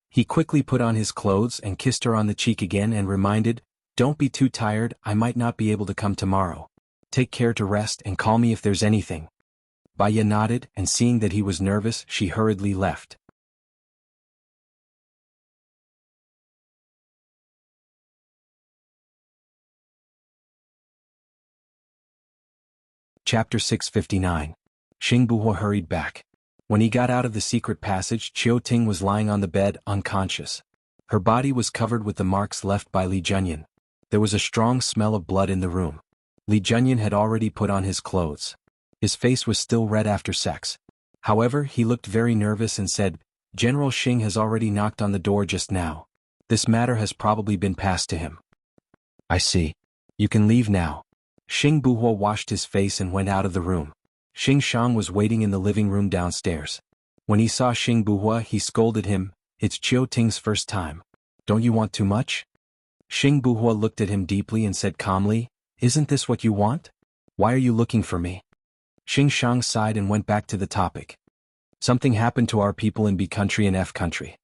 He quickly put on his clothes and kissed her on the cheek again and reminded, Don't be too tired, I might not be able to come tomorrow. Take care to rest and call me if there's anything. Baya nodded and seeing that he was nervous, she hurriedly left. Chapter 659. Xing Buhua hurried back. When he got out of the secret passage, Qiu Ting was lying on the bed, unconscious. Her body was covered with the marks left by Li Junyan. There was a strong smell of blood in the room. Li Junyan had already put on his clothes. His face was still red after sex. However, he looked very nervous and said, General Xing has already knocked on the door just now. This matter has probably been passed to him. I see. You can leave now. Xing Buhua washed his face and went out of the room. Xing Shang was waiting in the living room downstairs. When he saw Xing Buhua, he scolded him, It's Qiu Ting's first time. Don't you want too much? Xing Buhua looked at him deeply and said calmly, Isn't this what you want? Why are you looking for me? Xing Shang sighed and went back to the topic. Something happened to our people in B country and F country.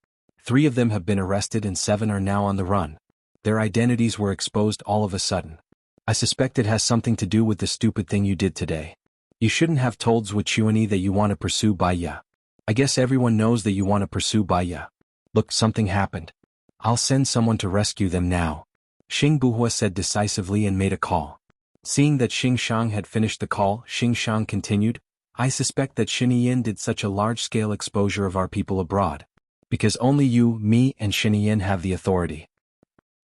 3 of them have been arrested and 7 are now on the run. Their identities were exposed all of a sudden. I suspect it has something to do with the stupid thing you did today. You shouldn't have told Zhuchuani that you want to pursue Baya. I guess everyone knows that you want to pursue Baya. Look, something happened. I'll send someone to rescue them now. Xing Buhua said decisively and made a call. Seeing that Xing Shang had finished the call, Xing Shang continued, I suspect that Xinyan did such a large-scale exposure of our people abroad. Because only you, me, and Xinyan have the authority.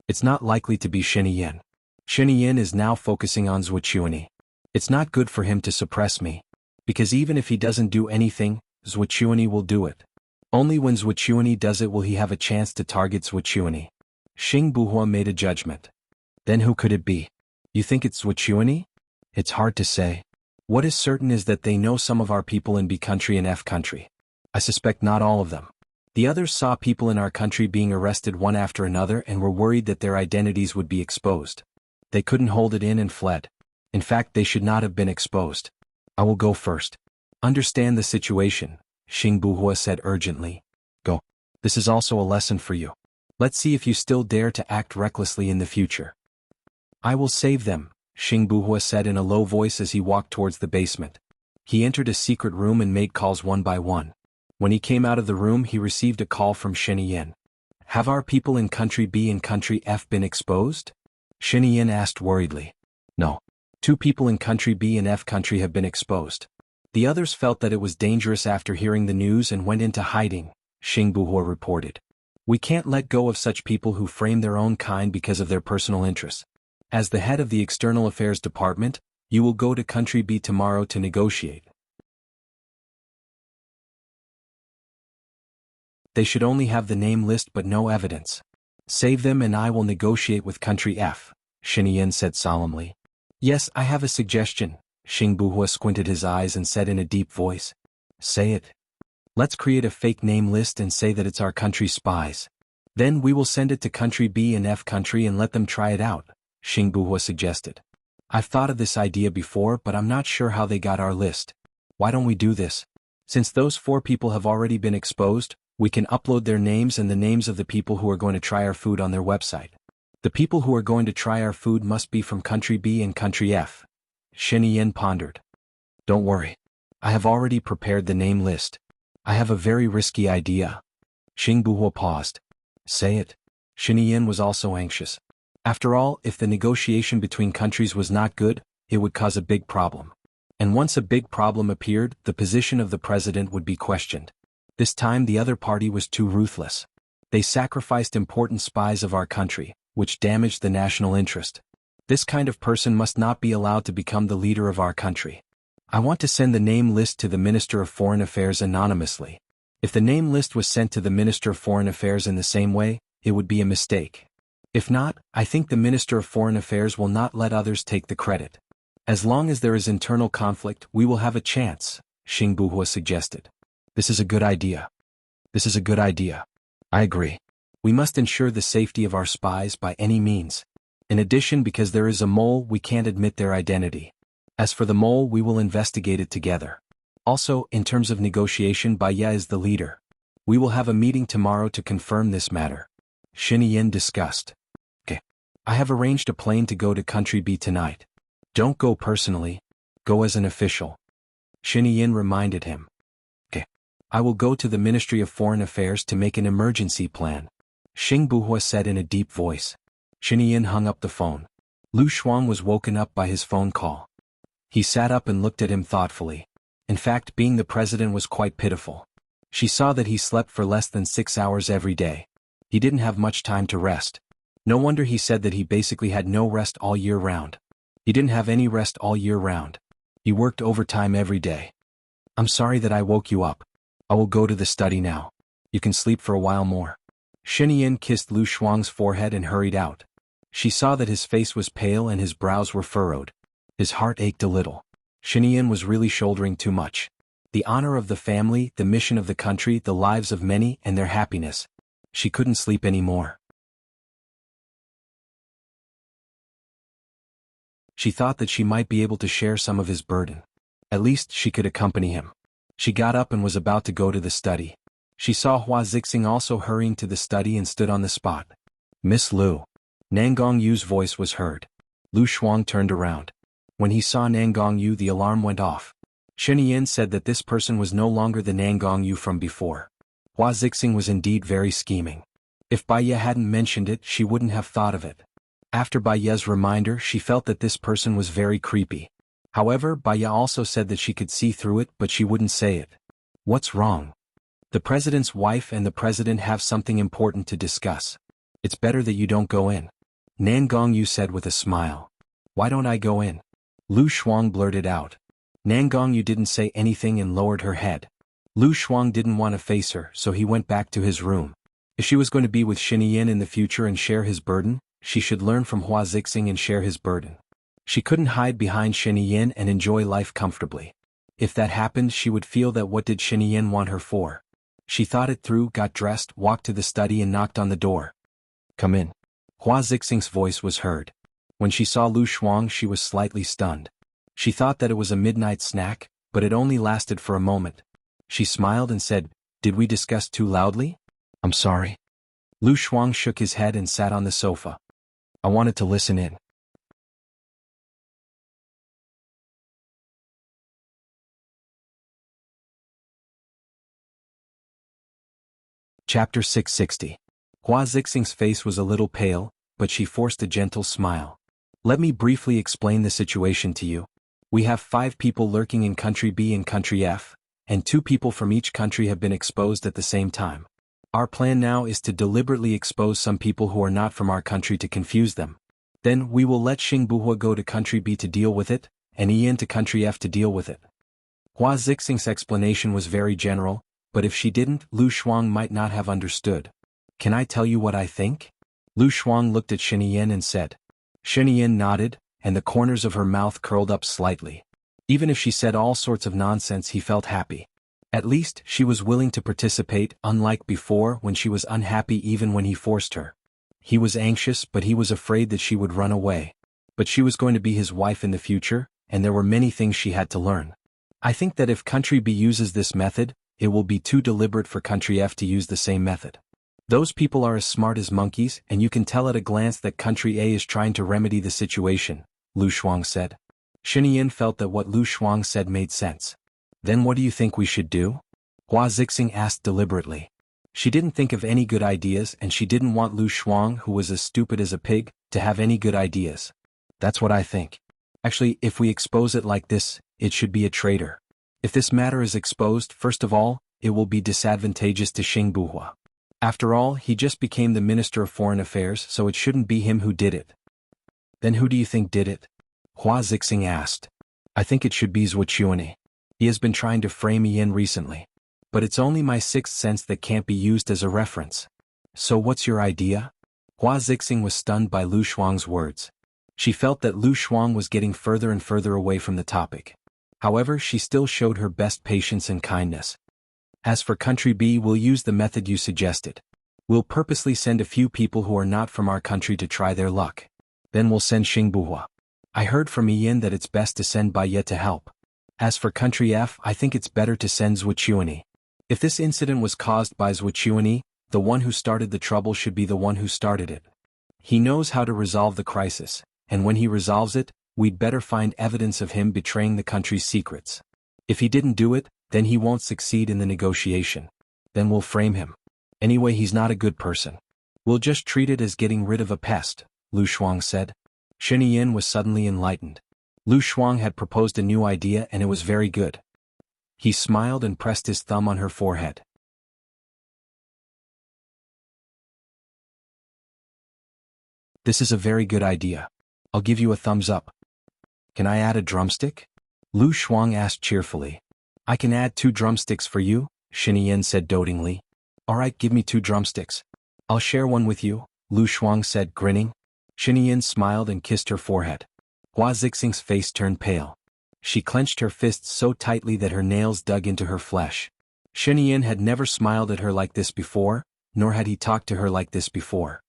It's not likely to be Xinyan. Xinyan is now focusing on Zhuchuani. It's not good for him to suppress me. Because even if he doesn't do anything, Zhuchuani will do it. Only when Zhuchuani does it will he have a chance to target Zhuchuani. Xing Buhua made a judgment. Then who could it be? You think it's Zhuchuani? It's hard to say. What is certain is that they know some of our people in B country and F country. I suspect not all of them. The others saw people in our country being arrested one after another and were worried that their identities would be exposed. They couldn't hold it in and fled. In fact, they should not have been exposed. I will go first. Understand the situation, Xing Buhua said urgently. Go. This is also a lesson for you. Let's see if you still dare to act recklessly in the future. I will save them, Xing Buhua said in a low voice as he walked towards the basement. He entered a secret room and made calls one by one. When he came out of the room, he received a call from Xinyan. Have our people in country B and country F been exposed? Xinyan asked worriedly. No. 2 people in country B and F country have been exposed. The others felt that it was dangerous after hearing the news and went into hiding, Xing Buhua reported. We can't let go of such people who frame their own kind because of their personal interests. As the head of the External Affairs Department, you will go to country B tomorrow to negotiate. They should only have the name list but no evidence. Save them and I will negotiate with country F, Xinyan said solemnly. Yes, I have a suggestion, Xing Buhua squinted his eyes and said in a deep voice. Say it. Let's create a fake name list and say that it's our country's spies. Then we will send it to country B and F country and let them try it out, Xing Buhua suggested. I've thought of this idea before but I'm not sure how they got our list. Why don't we do this? Since those 4 people have already been exposed, we can upload their names and the names of the people who are going to try our food on their website. The people who are going to try our food must be from country B and country F. Xinyan pondered. Don't worry. I have already prepared the name list. I have a very risky idea. Xing Buhua paused. Say it. Xinyan was also anxious. After all, if the negotiation between countries was not good, it would cause a big problem. And once a big problem appeared, the position of the president would be questioned. This time the other party was too ruthless. They sacrificed important spies of our country, which damaged the national interest. This kind of person must not be allowed to become the leader of our country. I want to send the name list to the Minister of Foreign Affairs anonymously. If the name list was sent to the Minister of Foreign Affairs in the same way, it would be a mistake. If not, I think the Minister of Foreign Affairs will not let others take the credit. As long as there is internal conflict, we will have a chance, Xing Buhua suggested. This is a good idea. This is a good idea. I agree. We must ensure the safety of our spies by any means. In addition, because there is a mole, we can't admit their identity. As for the mole, we will investigate it together. Also, in terms of negotiation, Baya is the leader. We will have a meeting tomorrow to confirm this matter. Shin Yin discussed. Okay. I have arranged a plane to go to Country B tonight. Don't go personally. Go as an official. Shin Yin reminded him. Okay. I will go to the Ministry of Foreign Affairs to make an emergency plan. Xing Buhua said in a deep voice. Shin Yin hung up the phone. Lu Shuang was woken up by his phone call. He sat up and looked at him thoughtfully. In fact, being the president was quite pitiful. She saw that he slept for less than 6 hours every day. He didn't have much time to rest. No wonder he said that he basically had no rest all year round. He didn't have any rest all year round. He worked overtime every day. I'm sorry that I woke you up. I will go to the study now. You can sleep for a while more. Shin Yin kissed Lu Shuang's forehead and hurried out. She saw that his face was pale and his brows were furrowed. His heart ached a little. Shin Yin was really shouldering too much. The honor of the family, the mission of the country, the lives of many, and their happiness. She couldn't sleep anymore. She thought that she might be able to share some of his burden. At least she could accompany him. She got up and was about to go to the study. She saw Hua Zixing also hurrying to the study and stood on the spot. Miss Lu. Nangong Yu's voice was heard. Lu Shuang turned around. When he saw Nangong Yu, the alarm went off. Shin Yin said that this person was no longer the Nangong Yu from before. Hua Zixing was indeed very scheming. If Baya hadn't mentioned it, she wouldn't have thought of it. After Baya's reminder, she felt that this person was very creepy. However, Baya also said that she could see through it, but she wouldn't say it. What's wrong? The president's wife and the president have something important to discuss. It's better that you don't go in. Nangong Yu said with a smile. Why don't I go in? Lu Shuang blurted out. Nangong Yu didn't say anything and lowered her head. Lu Shuang didn't want to face her, so he went back to his room. If she was going to be with Shin Yin in the future and share his burden, she should learn from Hua Zixing and share his burden. She couldn't hide behind Shin Yin and enjoy life comfortably. If that happened, she would feel that what did Shin Yin want her for? She thought it through, got dressed, walked to the study and knocked on the door. Come in. Hua Zixing's voice was heard. When she saw Lu Shuang, she was slightly stunned. She thought that it was a midnight snack, but it only lasted for a moment. She smiled and said, Did we discuss too loudly? I'm sorry. Lu Shuang shook his head and sat on the sofa. I wanted to listen in. Chapter 660. Hua Zixing's face was a little pale, but she forced a gentle smile. Let me briefly explain the situation to you. We have 5 people lurking in Country B and Country F, and 2 people from each country have been exposed at the same time. Our plan now is to deliberately expose some people who are not from our country to confuse them. Then we will let Xing Buhua go to Country B to deal with it, and Ian to Country F to deal with it. Hua Zixing's explanation was very general, but if she didn't, Lu Shuang might not have understood. Can I tell you what I think? Lu Shuang looked at Shin Yin and said. Shin Yin nodded, and the corners of her mouth curled up slightly. Even if she said all sorts of nonsense, he felt happy. At least, she was willing to participate, unlike before when she was unhappy even when he forced her. He was anxious, but he was afraid that she would run away. But she was going to be his wife in the future, and there were many things she had to learn. I think that if Country B uses this method, it will be too deliberate for Country F to use the same method. Those people are as smart as monkeys, and you can tell at a glance that Country A is trying to remedy the situation, Lu Shuang said. Shin Yin felt that what Lu Shuang said made sense. Then what do you think we should do? Hua Zixing asked deliberately. She didn't think of any good ideas, and she didn't want Lu Shuang, who was as stupid as a pig, to have any good ideas. That's what I think. Actually, if we expose it like this, it should be a traitor. If this matter is exposed, first of all, it will be disadvantageous to Xing Buhua. After all, he just became the Minister of Foreign Affairs, so it shouldn't be him who did it. Then who do you think did it? Hua Zixing asked. I think it should be Zhuochuani. He has been trying to frame Ian recently. But it's only my sixth sense that can't be used as a reference. So what's your idea? Hua Zixing was stunned by Lu Shuang's words. She felt that Lu Shuang was getting further and further away from the topic. However, she still showed her best patience and kindness. As for country B, we'll use the method you suggested. We'll purposely send a few people who are not from our country to try their luck. Then we'll send Xingbuhua. I heard from Ian that it's best to send Baiye to help. As for country F, I think it's better to send Zhuchuani. If this incident was caused by Zhuchuani, the one who started the trouble should be the one who started it. He knows how to resolve the crisis, and when he resolves it, we'd better find evidence of him betraying the country's secrets. If he didn't do it, then he won't succeed in the negotiation. Then we'll frame him. Anyway, he's not a good person. We'll just treat it as getting rid of a pest, Lu Shuang said. Shen Yin was suddenly enlightened. Lu Shuang had proposed a new idea and it was very good. He smiled and pressed his thumb on her forehead. This is a very good idea. I'll give you a thumbs up. Can I add a drumstick? Lu Shuang asked cheerfully. I can add 2 drumsticks for you, Shen Yin said dotingly. Alright, give me 2 drumsticks. I'll share one with you, Lu Shuang said, grinning. Shen Yin smiled and kissed her forehead. Hua Zixing's face turned pale. She clenched her fists so tightly that her nails dug into her flesh. Shen Yin had never smiled at her like this before, nor had he talked to her like this before.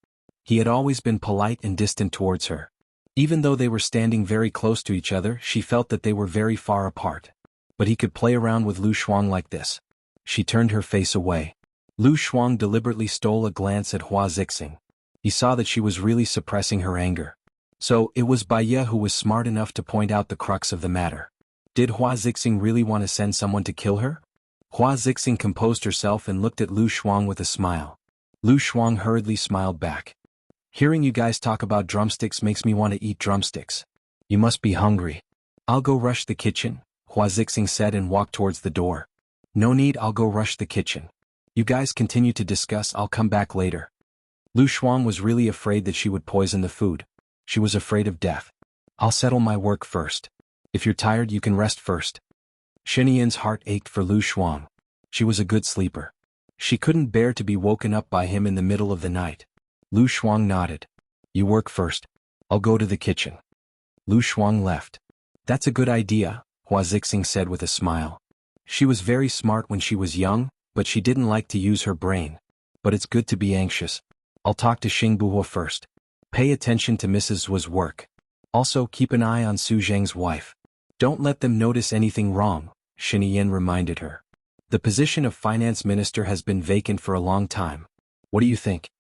He had always been polite and distant towards her. Even though they were standing very close to each other, she felt that they were very far apart. But he could play around with Lu Shuang like this. She turned her face away. Lu Shuang deliberately stole a glance at Hua Zixing. He saw that she was really suppressing her anger. So, it was Baiye who was smart enough to point out the crux of the matter. Did Hua Zixing really want to send someone to kill her? Hua Zixing composed herself and looked at Lu Shuang with a smile. Lu Shuang hurriedly smiled back. Hearing you guys talk about drumsticks makes me want to eat drumsticks. You must be hungry. I'll go rush the kitchen, Hua Zixing said and walked towards the door. No need, I'll go rush the kitchen. You guys continue to discuss, I'll come back later. Lu Shuang was really afraid that she would poison the food. She was afraid of death. I'll settle my work first. If you're tired, you can rest first. Shen Yin's heart ached for Lu Shuang. She was a good sleeper. She couldn't bear to be woken up by him in the middle of the night. Lu Shuang nodded. You work first. I'll go to the kitchen. Lu Shuang left. That's a good idea, Hua Zixing said with a smile. She was very smart when she was young, but she didn't like to use her brain. But it's good to be anxious. I'll talk to Xingbuhua first. Pay attention to Mrs. Wu's work. Also, keep an eye on Su Zheng's wife. Don't let them notice anything wrong, Shen Yin reminded her. The position of finance minister has been vacant for a long time. What do you think?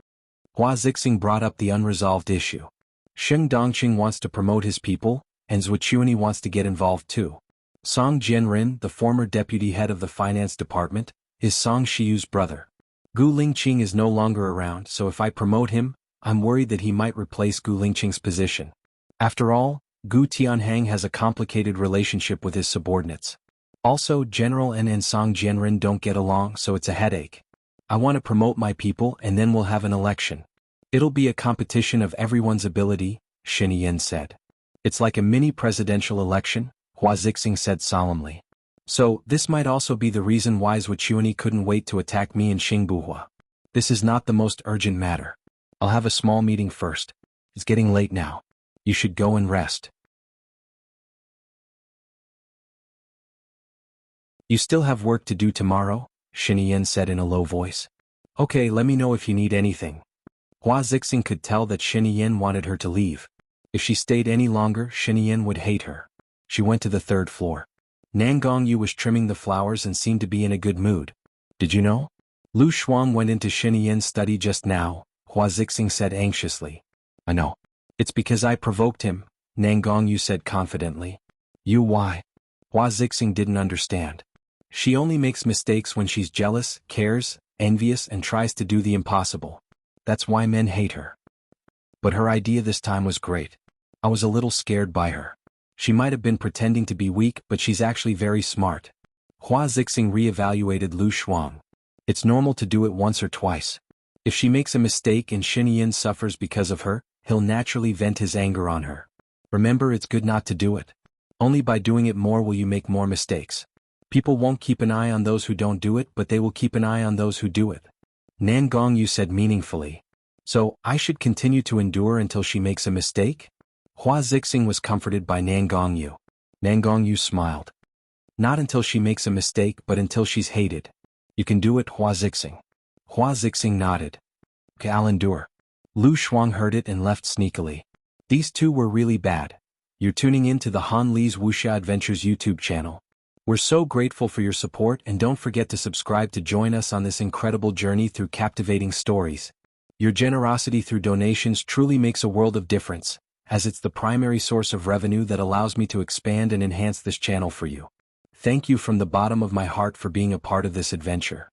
Hua Zixing brought up the unresolved issue. Sheng Dongqing wants to promote his people, and Zhuchuani wants to get involved too. Song Jianren, the former deputy head of the finance department, is Song Shiyu's brother. Gu Lingqing is no longer around, so if I promote him, I'm worried that he might replace Gu Lingqing's position. After all, Gu Tianhang has a complicated relationship with his subordinates. Also, General N and Song Jianren don't get along, so it's a headache. I want to promote my people and then we'll have an election. It'll be a competition of everyone's ability, Shen Yin said. It's like a mini presidential election, Hua Zixing said solemnly. So, this might also be the reason why Zhuchuani couldn't wait to attack me and Xingbuhua. This is not the most urgent matter. I'll have a small meeting first. It's getting late now. You should go and rest. You still have work to do tomorrow? Shen Yin said in a low voice. Okay, let me know if you need anything. Hua Zixing could tell that Shen Yin wanted her to leave. If she stayed any longer, Shen Yin would hate her. She went to the 3rd floor. Nan Gongyu was trimming the flowers and seemed to be in a good mood. Did you know? Lu Shuang went into Shen Yin's study just now, Hua Zixing said anxiously. I know. It's because I provoked him, Nan Gongyu said confidently. You why? Hua Zixing didn't understand. She only makes mistakes when she's jealous, cares, envious and tries to do the impossible. That's why men hate her. But her idea this time was great. I was a little scared by her. She might have been pretending to be weak, but she's actually very smart. Hua Zixing re-evaluated Lu Shuang. It's normal to do it once or twice. If she makes a mistake and Shen Yin suffers because of her, he'll naturally vent his anger on her. Remember, it's good not to do it. Only by doing it more will you make more mistakes. People won't keep an eye on those who don't do it, but they will keep an eye on those who do it. Nan Gongyu said meaningfully. So, I should continue to endure until she makes a mistake? Hua Zixing was comforted by Nan Gongyu. Nan Gongyu smiled. Not until she makes a mistake but until she's hated. You can do it, Hua Zixing. Hua Zixing nodded. I'll endure. Lu Shuang heard it and left sneakily. These two were really bad. You're tuning in to the Han Li's Wuxia Adventures YouTube channel. We're so grateful for your support, and don't forget to subscribe to join us on this incredible journey through captivating stories. Your generosity through donations truly makes a world of difference, as it's the primary source of revenue that allows me to expand and enhance this channel for you. Thank you from the bottom of my heart for being a part of this adventure.